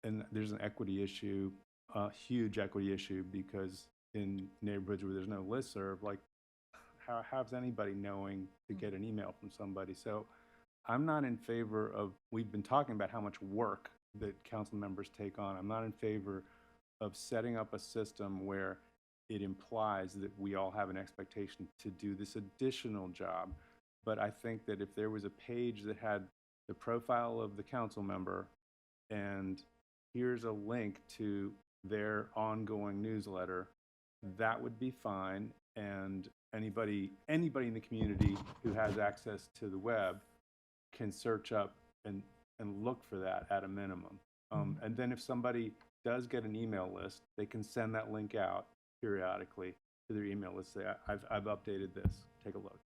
and there's an equity issue, a huge equity issue, because in neighborhoods where there's no listserv, like, how's anybody knowing to get an email from somebody? So I'm not in favor of, we've been talking about how much work that council members take on. I'm not in favor of setting up a system where it implies that we all have an expectation to do this additional job. But I think that if there was a page that had the profile of the council member and here's a link to their ongoing newsletter, that would be fine. And anybody in the community who has access to the web can search up and look for that at a minimum. And then if somebody does get an email list, they can send that link out periodically to their email list. Say, I've updated this, take a look.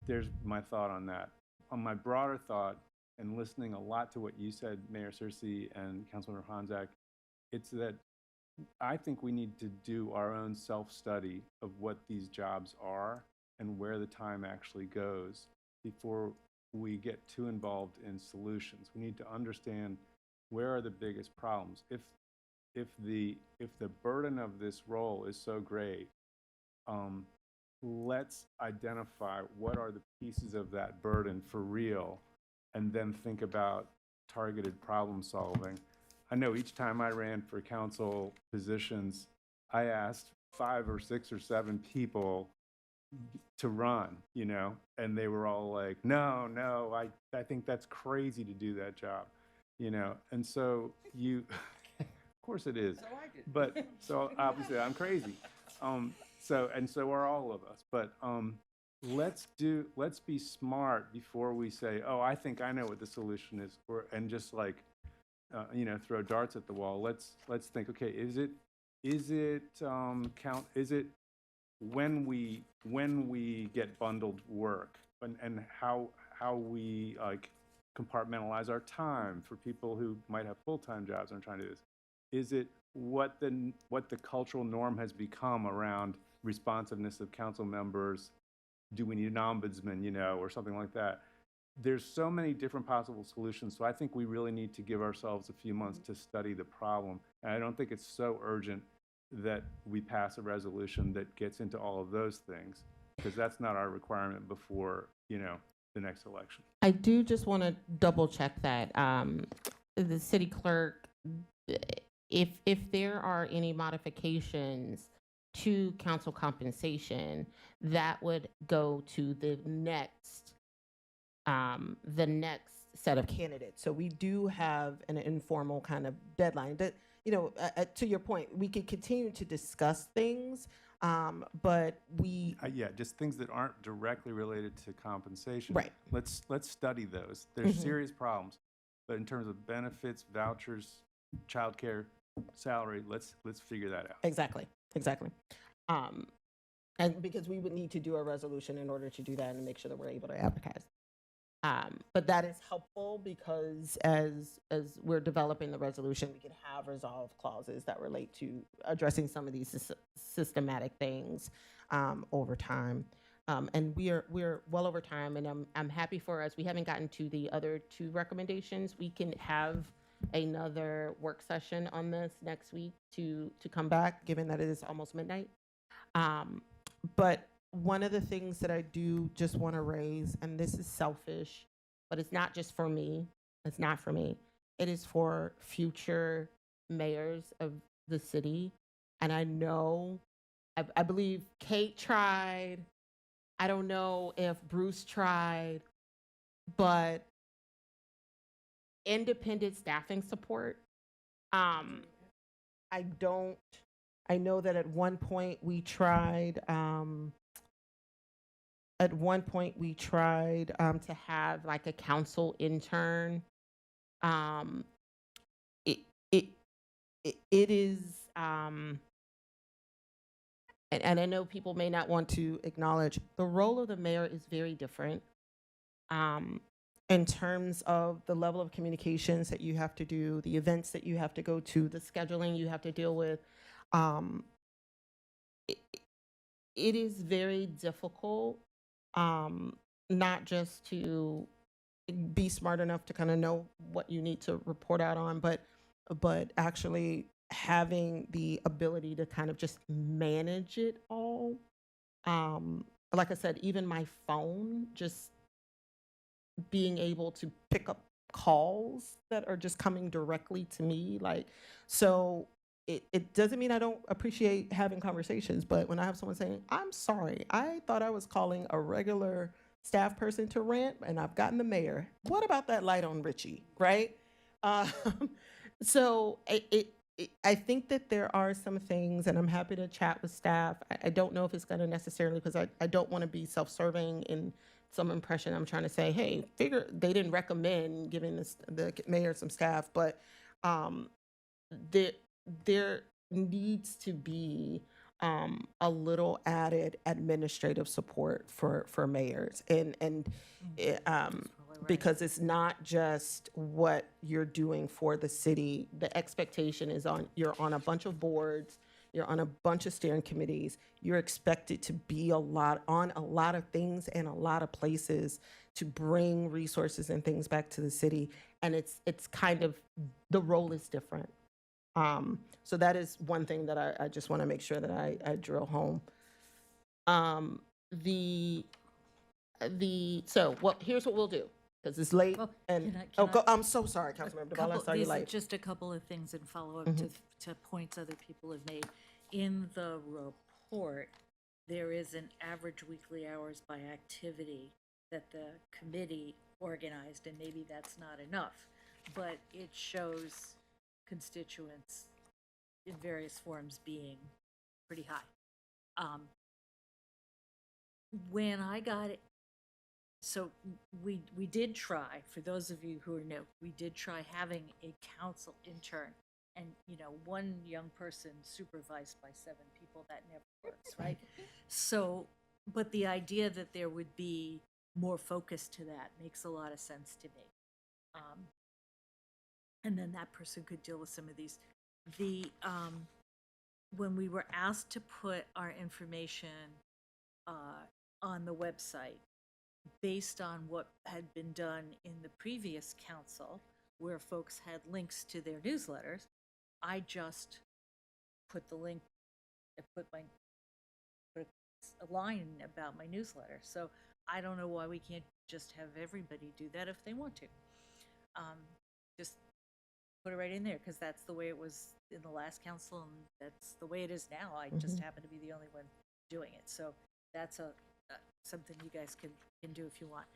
There's my thought on that. On my broader thought, and listening a lot to what you said, Mayor Searcy and Councilmember Honzak, it's that I think we need to do our own self-study of what these jobs are and where the time actually goes before we get too involved in solutions. We need to understand where are the biggest problems. If the burden of this role is so great, let's identify what are the pieces of that burden for real, and then think about targeted problem solving. I know each time I ran for council positions, I asked 5 or 6 or 7 people to run, you know, and they were all like, no, I think that's crazy to do that job, you know. And so of course it is, but so obviously I'm crazy. So are all of us, but let's be smart before we say, oh, I think I know what the solution is, and just like, throw darts at the wall. Let's think, okay, is it when we get bundled work, and how we like compartmentalize our time for people who might have full-time jobs and are trying to do this? Is it what the cultural norm has become around responsiveness of council members? Do we need an ombudsman, or something like that? There's so many different possible solutions. So I think we really need to give ourselves a few months to study the problem. And I don't think it's so urgent that we pass a resolution that gets into all of those things, because that's not our requirement before, the next election. I do just want to double check that the city clerk, if there are any modifications to council compensation, that would go to the next set of candidates. So we do have an informal kind of deadline that, to your point, we could continue to discuss things, but we just things that aren't directly related to compensation. Right. Let's study those. There's serious problems, but in terms of benefits, vouchers, childcare, salary, let's figure that out. Exactly. And because we would need to do a resolution in order to do that and make sure that we're able to advertise. But that is helpful because as we're developing the resolution, we can have resolve clauses that relate to addressing some of these systematic things over time. And we're well over time, and I'm happy for us. We haven't gotten to the other 2 recommendations. We can have another work session on this next week to come back, given that it is almost midnight. But one of the things that I do just want to raise, and this is selfish, but it's not just for me. It's not for me. It is for future mayors of the city, and I know, I believe Kate tried. I don't know if Bruce tried, but independent staffing support. I know that at one point we tried. At one point we tried to have like a council intern. It it it is. And I know people may not want to acknowledge the role of the mayor is very different in terms of the level of communications that you have to do, the events that you have to go to, the scheduling you have to deal with. It, it is very difficult, not just to be smart enough to kind of know what you need to report out on, but actually having the ability to kind of just manage it all. Like I said, even my phone, just being able to pick up calls that are just coming directly to me. Like, so it doesn't mean I don't appreciate having conversations, but when I have someone saying, I'm sorry, I thought I was calling a regular staff person to rant and I've gotten the mayor. What about that light on Richie, right? So I think that there are some things, and I'm happy to chat with staff. I don't know if it's going to necessarily, because I don't want to be self-serving in some impression. I'm trying to say, hey, they didn't recommend giving the mayor some staff, but there needs to be a little added administrative support for mayors, and because it's not just what you're doing for the city. The expectation is you're on a bunch of boards, you're on a bunch of steering committees, you're expected to be on a lot of things and a lot of places to bring resources and things back to the city. And it's kind of, the role is different. So that is one thing that I just want to make sure that I drill home. Here's what we'll do, because it's late. Well, And can I- I'm so sorry, Councilmember Duvall, I saw you These are late. just a couple of things in follow-up Mhm. to points other people have made. In the report, there is an average weekly hours by activity that the committee organized, and maybe that's not enough, but it shows constituents in various forms being pretty high. When I got it, so we did try, for those of you who are new, we did try having a council intern, and one young person supervised by 7 people, that never works, right? So, but the idea that there would be more focus to that makes a lot of sense to me. And then that person could deal with some of these. When we were asked to put our information on the website, based on what had been done in the previous council, where folks had links to their newsletters, I just put the link, I put a line about my newsletter. So I don't know why we can't just have everybody do that if they want to. Just put it right in there, because that's the way it was in the last council, and that's the way it is now. I just happen to be the only one doing it. So that's something you guys can do if you want.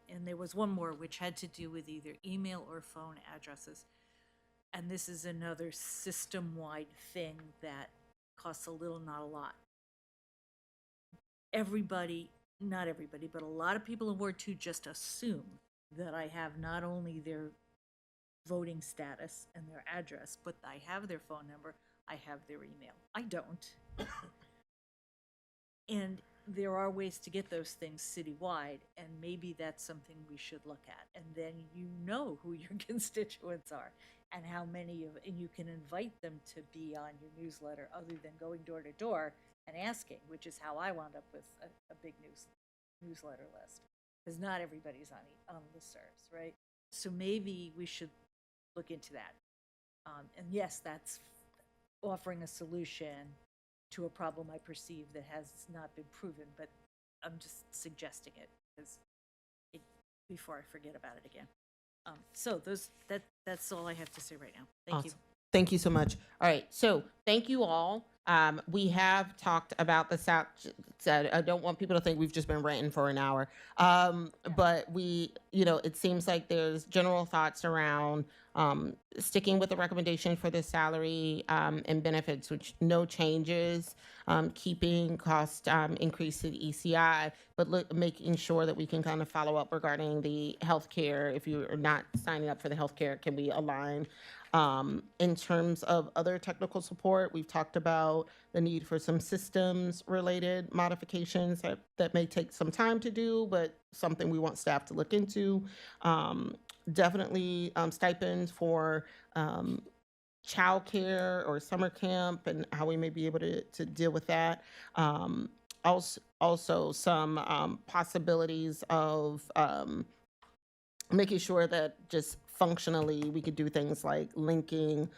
And there was one more, which had to do with either email or phone addresses. And this is another system-wide thing that costs a little, not a lot. Everybody, not everybody, but a lot of people in Ward 2 just assume that I have not only their voting status and their address, but I have their phone number, I have their email. I don't. And there are ways to get those things citywide, and maybe that's something we should look at. And then you know who your constituents are and how many and you can invite them to be on your newsletter, other than going door to door and asking, which is how I wound up with a big newsletter list, because not everybody's on listservs, right? So maybe we should look into that. And yes, that's offering a solution to a problem I perceive that has not been proven, but I'm just suggesting it before I forget about it again. So that's all I have to say right now. Thank you. Awesome. Thank you so much. All right, so thank you all. We have talked about the South. I don't want people to think we've just been ranting for an hour. But we, it seems like there's general thoughts around sticking with the recommendation for the salary and benefits, which no changes, keeping cost increase to the ECI, but making sure that we can kind of follow up regarding the healthcare. If you are not signing up for the healthcare, can we align? In terms of other technical support, we've talked about the need for some systems related modifications that may take some time to do, but something we want staff to look into. Definitely stipends for childcare or summer camp and how we may be able to deal with that. Also some possibilities of making sure that just functionally we could do things like linking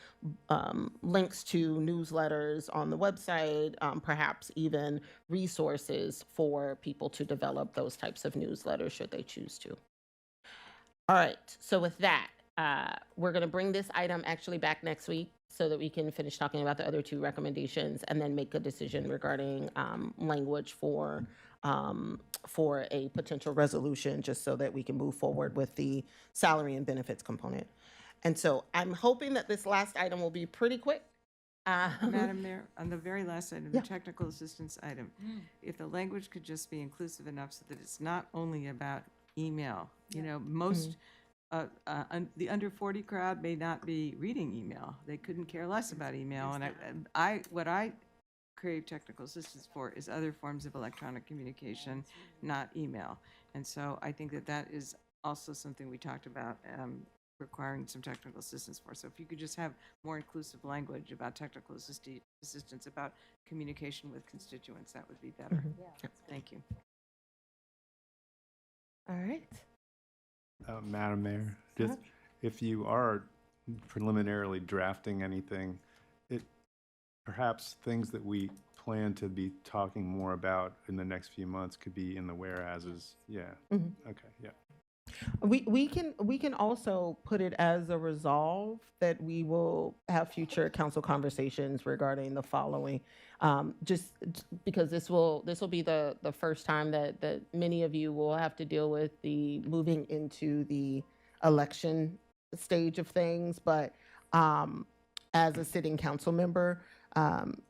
links to newsletters on the website, perhaps even resources for people to develop those types of newsletters should they choose to. All right, so with that, we're going to bring this item actually back next week so that we can finish talking about the other two recommendations and then make a decision regarding language for a potential resolution, just so that we can move forward with the salary and benefits component. And so I'm hoping that this last item will be pretty quick. Madam Mayor, on the very last item, Yeah. the technical assistance item, if the language could just be inclusive enough so that it's not only about email. You know, most, the under 40 crowd may not be reading email. They couldn't care less about email. And what I crave technical assistance for is other forms of electronic communication, not email. And so I think that that is also something we talked about, requiring some technical assistance for. So if you could just have more inclusive language about technical assistance, about communication with constituents, that would be better. Thank you. All right. Madam Mayor, just if you are preliminarily drafting anything, perhaps things that we plan to be talking more about in the next few months could be in the whereases. Yeah. Okay. Yeah. We can also put it as a resolve that we will have future council conversations regarding the following. Just because this will be the first time that many of you will have to deal with the moving into the election stage of things. But as a sitting council member,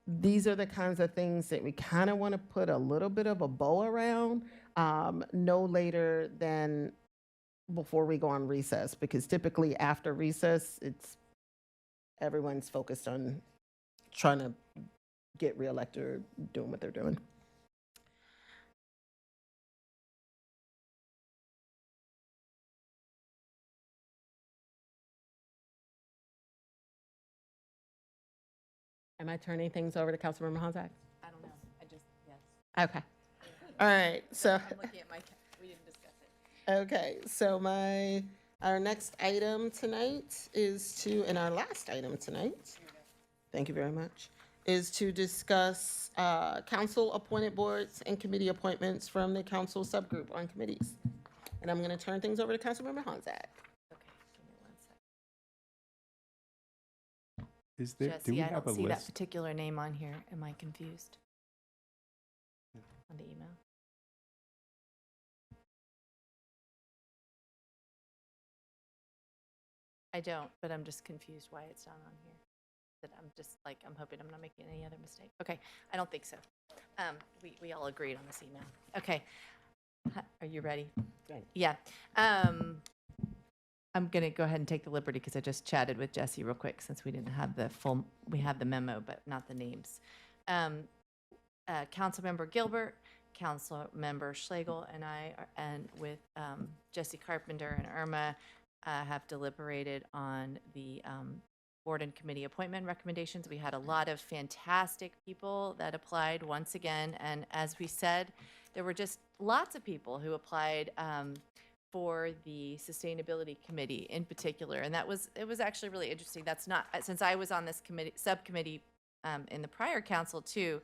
these are the kinds of things that we kind of want to put a little bit of a bow around, no later than before we go on recess, because typically after recess, everyone's focused on trying to get reelected or doing what they're doing. Am I turning things over to Councilmember Honzak? I don't know. Yes. Okay. All right. So. I'm looking at my, we didn't discuss it. Okay. So our next item tonight and our last item tonight, thank you very much, is to discuss council appointed boards and committee appointments from the council subgroup on committees. And I'm going to turn things over to Councilmember Honzak. Okay, give me 1 second. Is there? Jesse, Do we I have don't a see that list? particular name on here. Am I confused? On the email? I don't, but I'm just confused why it's not on here. That I'm just like, I'm hoping I'm not making any other mistake. Okay, I don't think so. We all agreed on this email. Okay, are you ready? Ready. Yeah. I'm gonna go ahead and take the liberty because I just chatted with Jesse real quick since we didn't have we have the memo, but not the names. Councilmember Gilbert, Councilmember Schlegel, and I, and with Jesse Carpenter and Irma, have deliberated on the board and committee appointment recommendations. We had a lot of fantastic people that applied once again, and as we said, there were just lots of people who applied for the sustainability committee in particular, and it was actually really interesting. That's not, since I was on this subcommittee in the prior council too,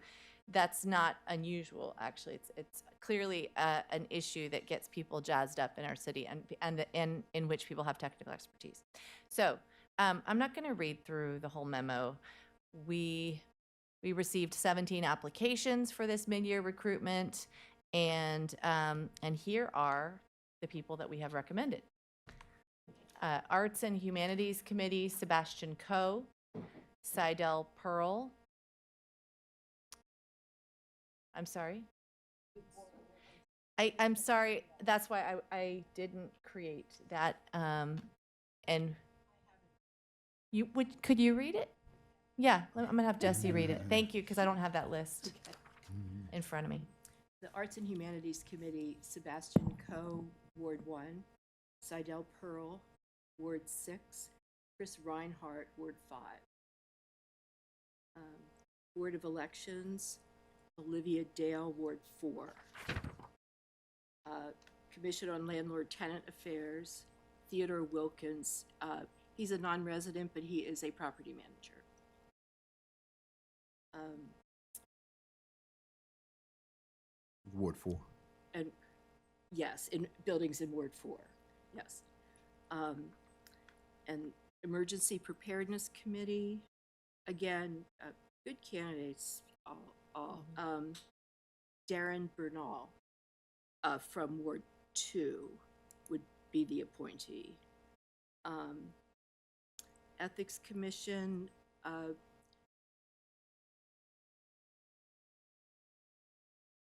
that's not unusual. Actually, it's clearly an issue that gets people jazzed up in our city and in which people have technical expertise. So I'm not going to read through the whole memo. We received 17 applications for this mid-year recruitment, and here are the people that we have recommended. Arts and Humanities Committee, Sebastian Coe, Seidel Pearl. I'm sorry. I'm sorry. That's why I didn't create that. And you could you read it? Yeah, I'm gonna have Jesse read it. Thank you, because I don't have that list in front of me. The Arts and Humanities Committee, Sebastian Coe, Ward 1, Seidel Pearl, Ward 6, Chris Reinhardt, Ward 5. Board of Elections, Olivia Dale, Ward 4. Commission on Landlord-Tenant Affairs, Theodore Wilkins. He's a non-resident, but he is a property manager. Ward 4. And yes, in buildings in Ward 4, yes. And Emergency Preparedness Committee, again, good candidates, all. Darren Bernal from Ward 2 would be the appointee. Ethics Commission,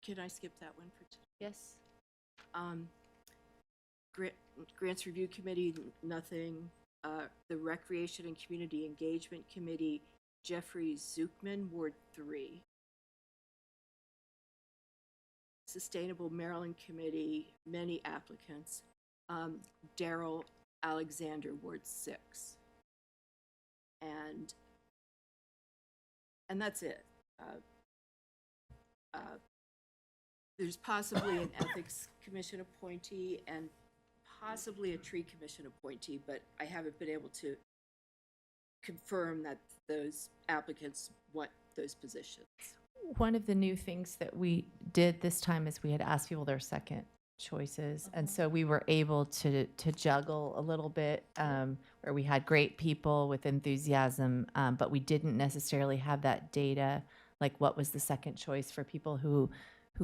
can I skip that one for today? Yes. Grants Review Committee, nothing. The Recreation and Community Engagement Committee, Jeffrey Zookman, Ward 3. Sustainable Maryland Committee, many applicants. Daryl Alexander, Ward 6. And that's it. There's possibly an Ethics Commission appointee and possibly a Tree Commission appointee, but I haven't been able to confirm that those applicants want those positions. One of the new things that we did this time is we had asked people their second choices, and so we were able to juggle a little bit, where we had great people with enthusiasm, but we didn't necessarily have that data, like what was the second choice for people who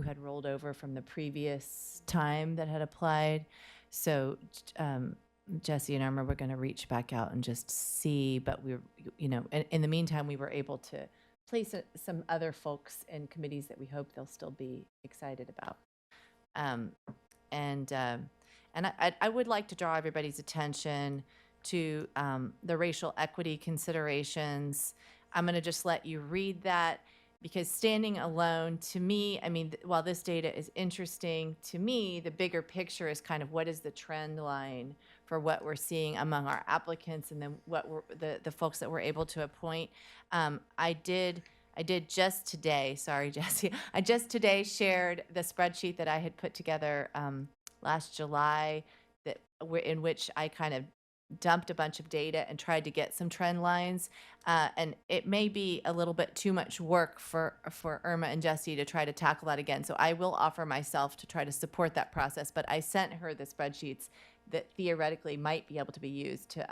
had rolled over from the previous time that had applied. So Jesse and Irma were going to reach back out and just see, but we were, in the meantime, we were able to place some other folks in committees that we hope they'll still be excited about. And I would like to draw everybody's attention to the racial equity considerations. I'm going to just let you read that, because standing alone, to me, I mean, while this data is interesting, to me, the bigger picture is kind of what is the trend line for what we're seeing among our applicants, and then what the folks that we're able to appoint. I did just today, sorry, Jesse, I just today shared the spreadsheet that I had put together last July in which I kind of dumped a bunch of data and tried to get some trend lines. And it may be a little bit too much work for Irma and Jesse to try to tackle that again. So I will offer myself to try to support that process, but I sent her the spreadsheets that theoretically might be able to be used to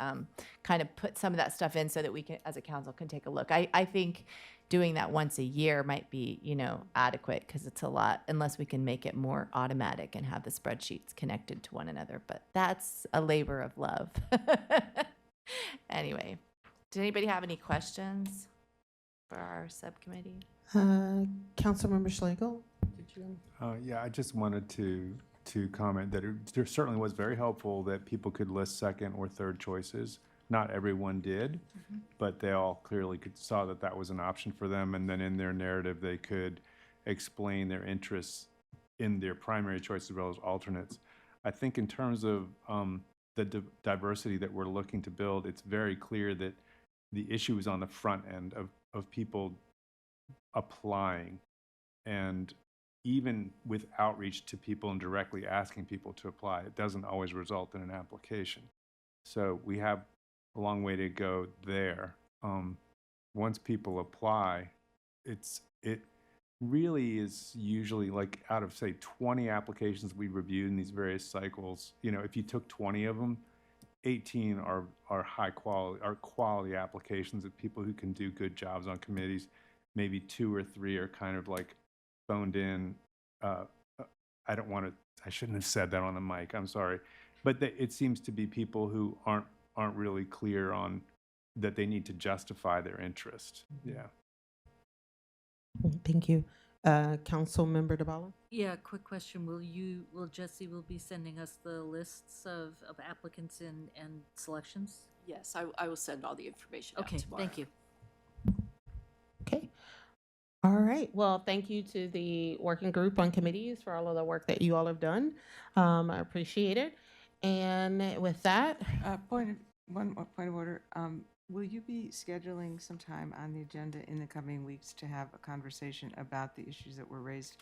kind of put some of that stuff in so that we can, as a council, can take a look. I think doing that once a year might be, adequate, because it's a lot, unless we can make it more automatic and have the spreadsheets connected to one another. But that's a labor of love. Anyway, did anybody have any questions for our subcommittee? Councilmember Schlegel, did you? Yeah, I just wanted to comment that there certainly was very helpful that people could list second or third choices. Not everyone did, but they all clearly saw that that was an option for them, and then in their narrative they could explain their interests in their primary choice as well as alternates. I think in terms of the diversity that we're looking to build, it's very clear that the issue is on the front end of people applying, and even with outreach to people and directly asking people to apply, it doesn't always result in an application. So we have a long way to go there. Once people apply, it really is usually, like, out of, say, 20 applications we reviewed in these various cycles, if you took 20 of them, 18 are high quality, are quality applications of people who can do good jobs on committees. Maybe 2 or 3 are kind of like phoned in. I don't want to, I shouldn't have said that on the mic, I'm sorry. But it seems to be people who aren't really clear on that they need to justify their interest. Yeah. Thank you. Council Member DeBala? Yeah, quick question. Will Jesse be sending us the lists of applicants and selections? Yes, I will send all the information out Okay, tomorrow. thank you. Okay. All right. Well, thank you to the working group on committees for all of the work that you all have done. I appreciate it. And with that, One more point of order. Will you be scheduling some time on the agenda in the coming weeks to have a conversation about the issues that were raised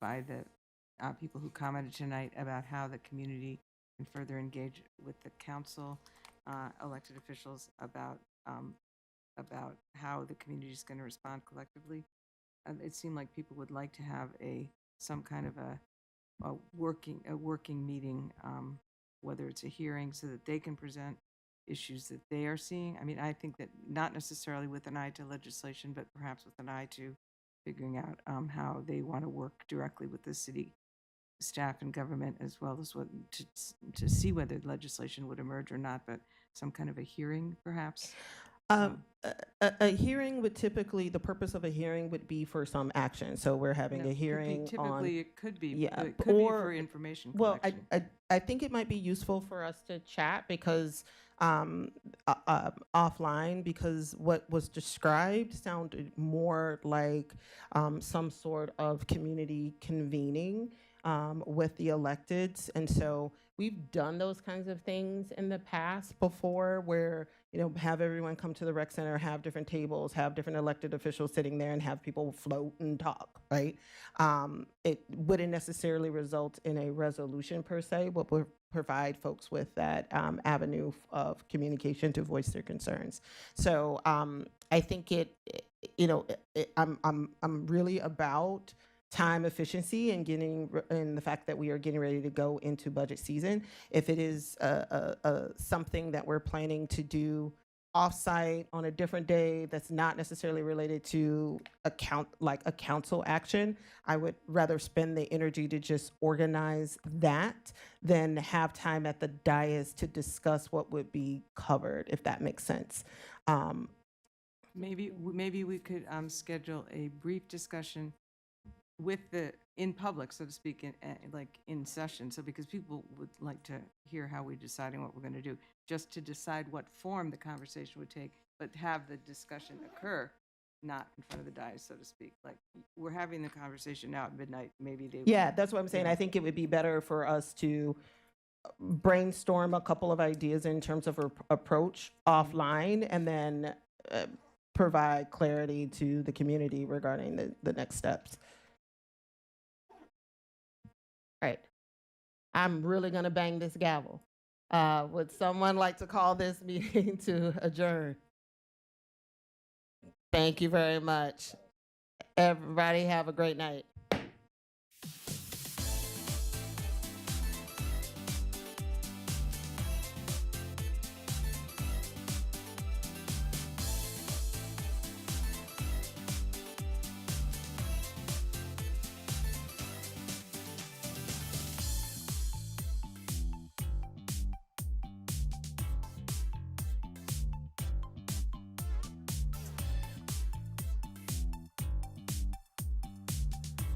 by the people who commented tonight about how the community can further engage with the council, elected officials about how the community is going to respond collectively? It seemed like people would like to have some kind of a working meeting, whether it's a hearing, so that they can present issues that they are seeing. I mean, I think that not necessarily with an eye to legislation, but perhaps with an eye to figuring out how they want to work directly with the city staff and government, as well as to see whether legislation would emerge or not, but some kind of a hearing, perhaps. a hearing would typically, the purpose of a hearing would be for some action. So we're having a hearing Typically, on. it could be. Yeah, But it could be for information Well, collection. I think it might be useful for us to chat because offline, because what was described sounded more like some sort of community convening with the electeds. And so we've done those kinds of things in the past before where, have everyone come to the rec center, have different tables, have different elected officials sitting there and have people float and talk, right? It wouldn't necessarily result in a resolution per se, but would provide folks with that avenue of communication to voice their concerns. So I think I'm really about time efficiency and and the fact that we are getting ready to go into budget season. If it is something that we're planning to do offsite on a different day that's not necessarily related to a council action, I would rather spend the energy to just organize that than have time at the dais to discuss what would be covered, if that makes sense. Maybe we could schedule a brief discussion in public, so to speak, in session. So because people would like to hear how we're deciding what we're going to do, just to decide what form the conversation would take, but have the discussion occur, not in front of the dais, so to speak. Like we're having the conversation now at midnight. Maybe they. Yeah, that's what I'm saying. I think it would be better for us to brainstorm a couple of ideas in terms of approach offline, and then provide clarity to the community regarding the next steps. Right. I'm really going to bang this gavel. Would someone like to call this meeting to adjourn? Thank you very much. Everybody have a great night.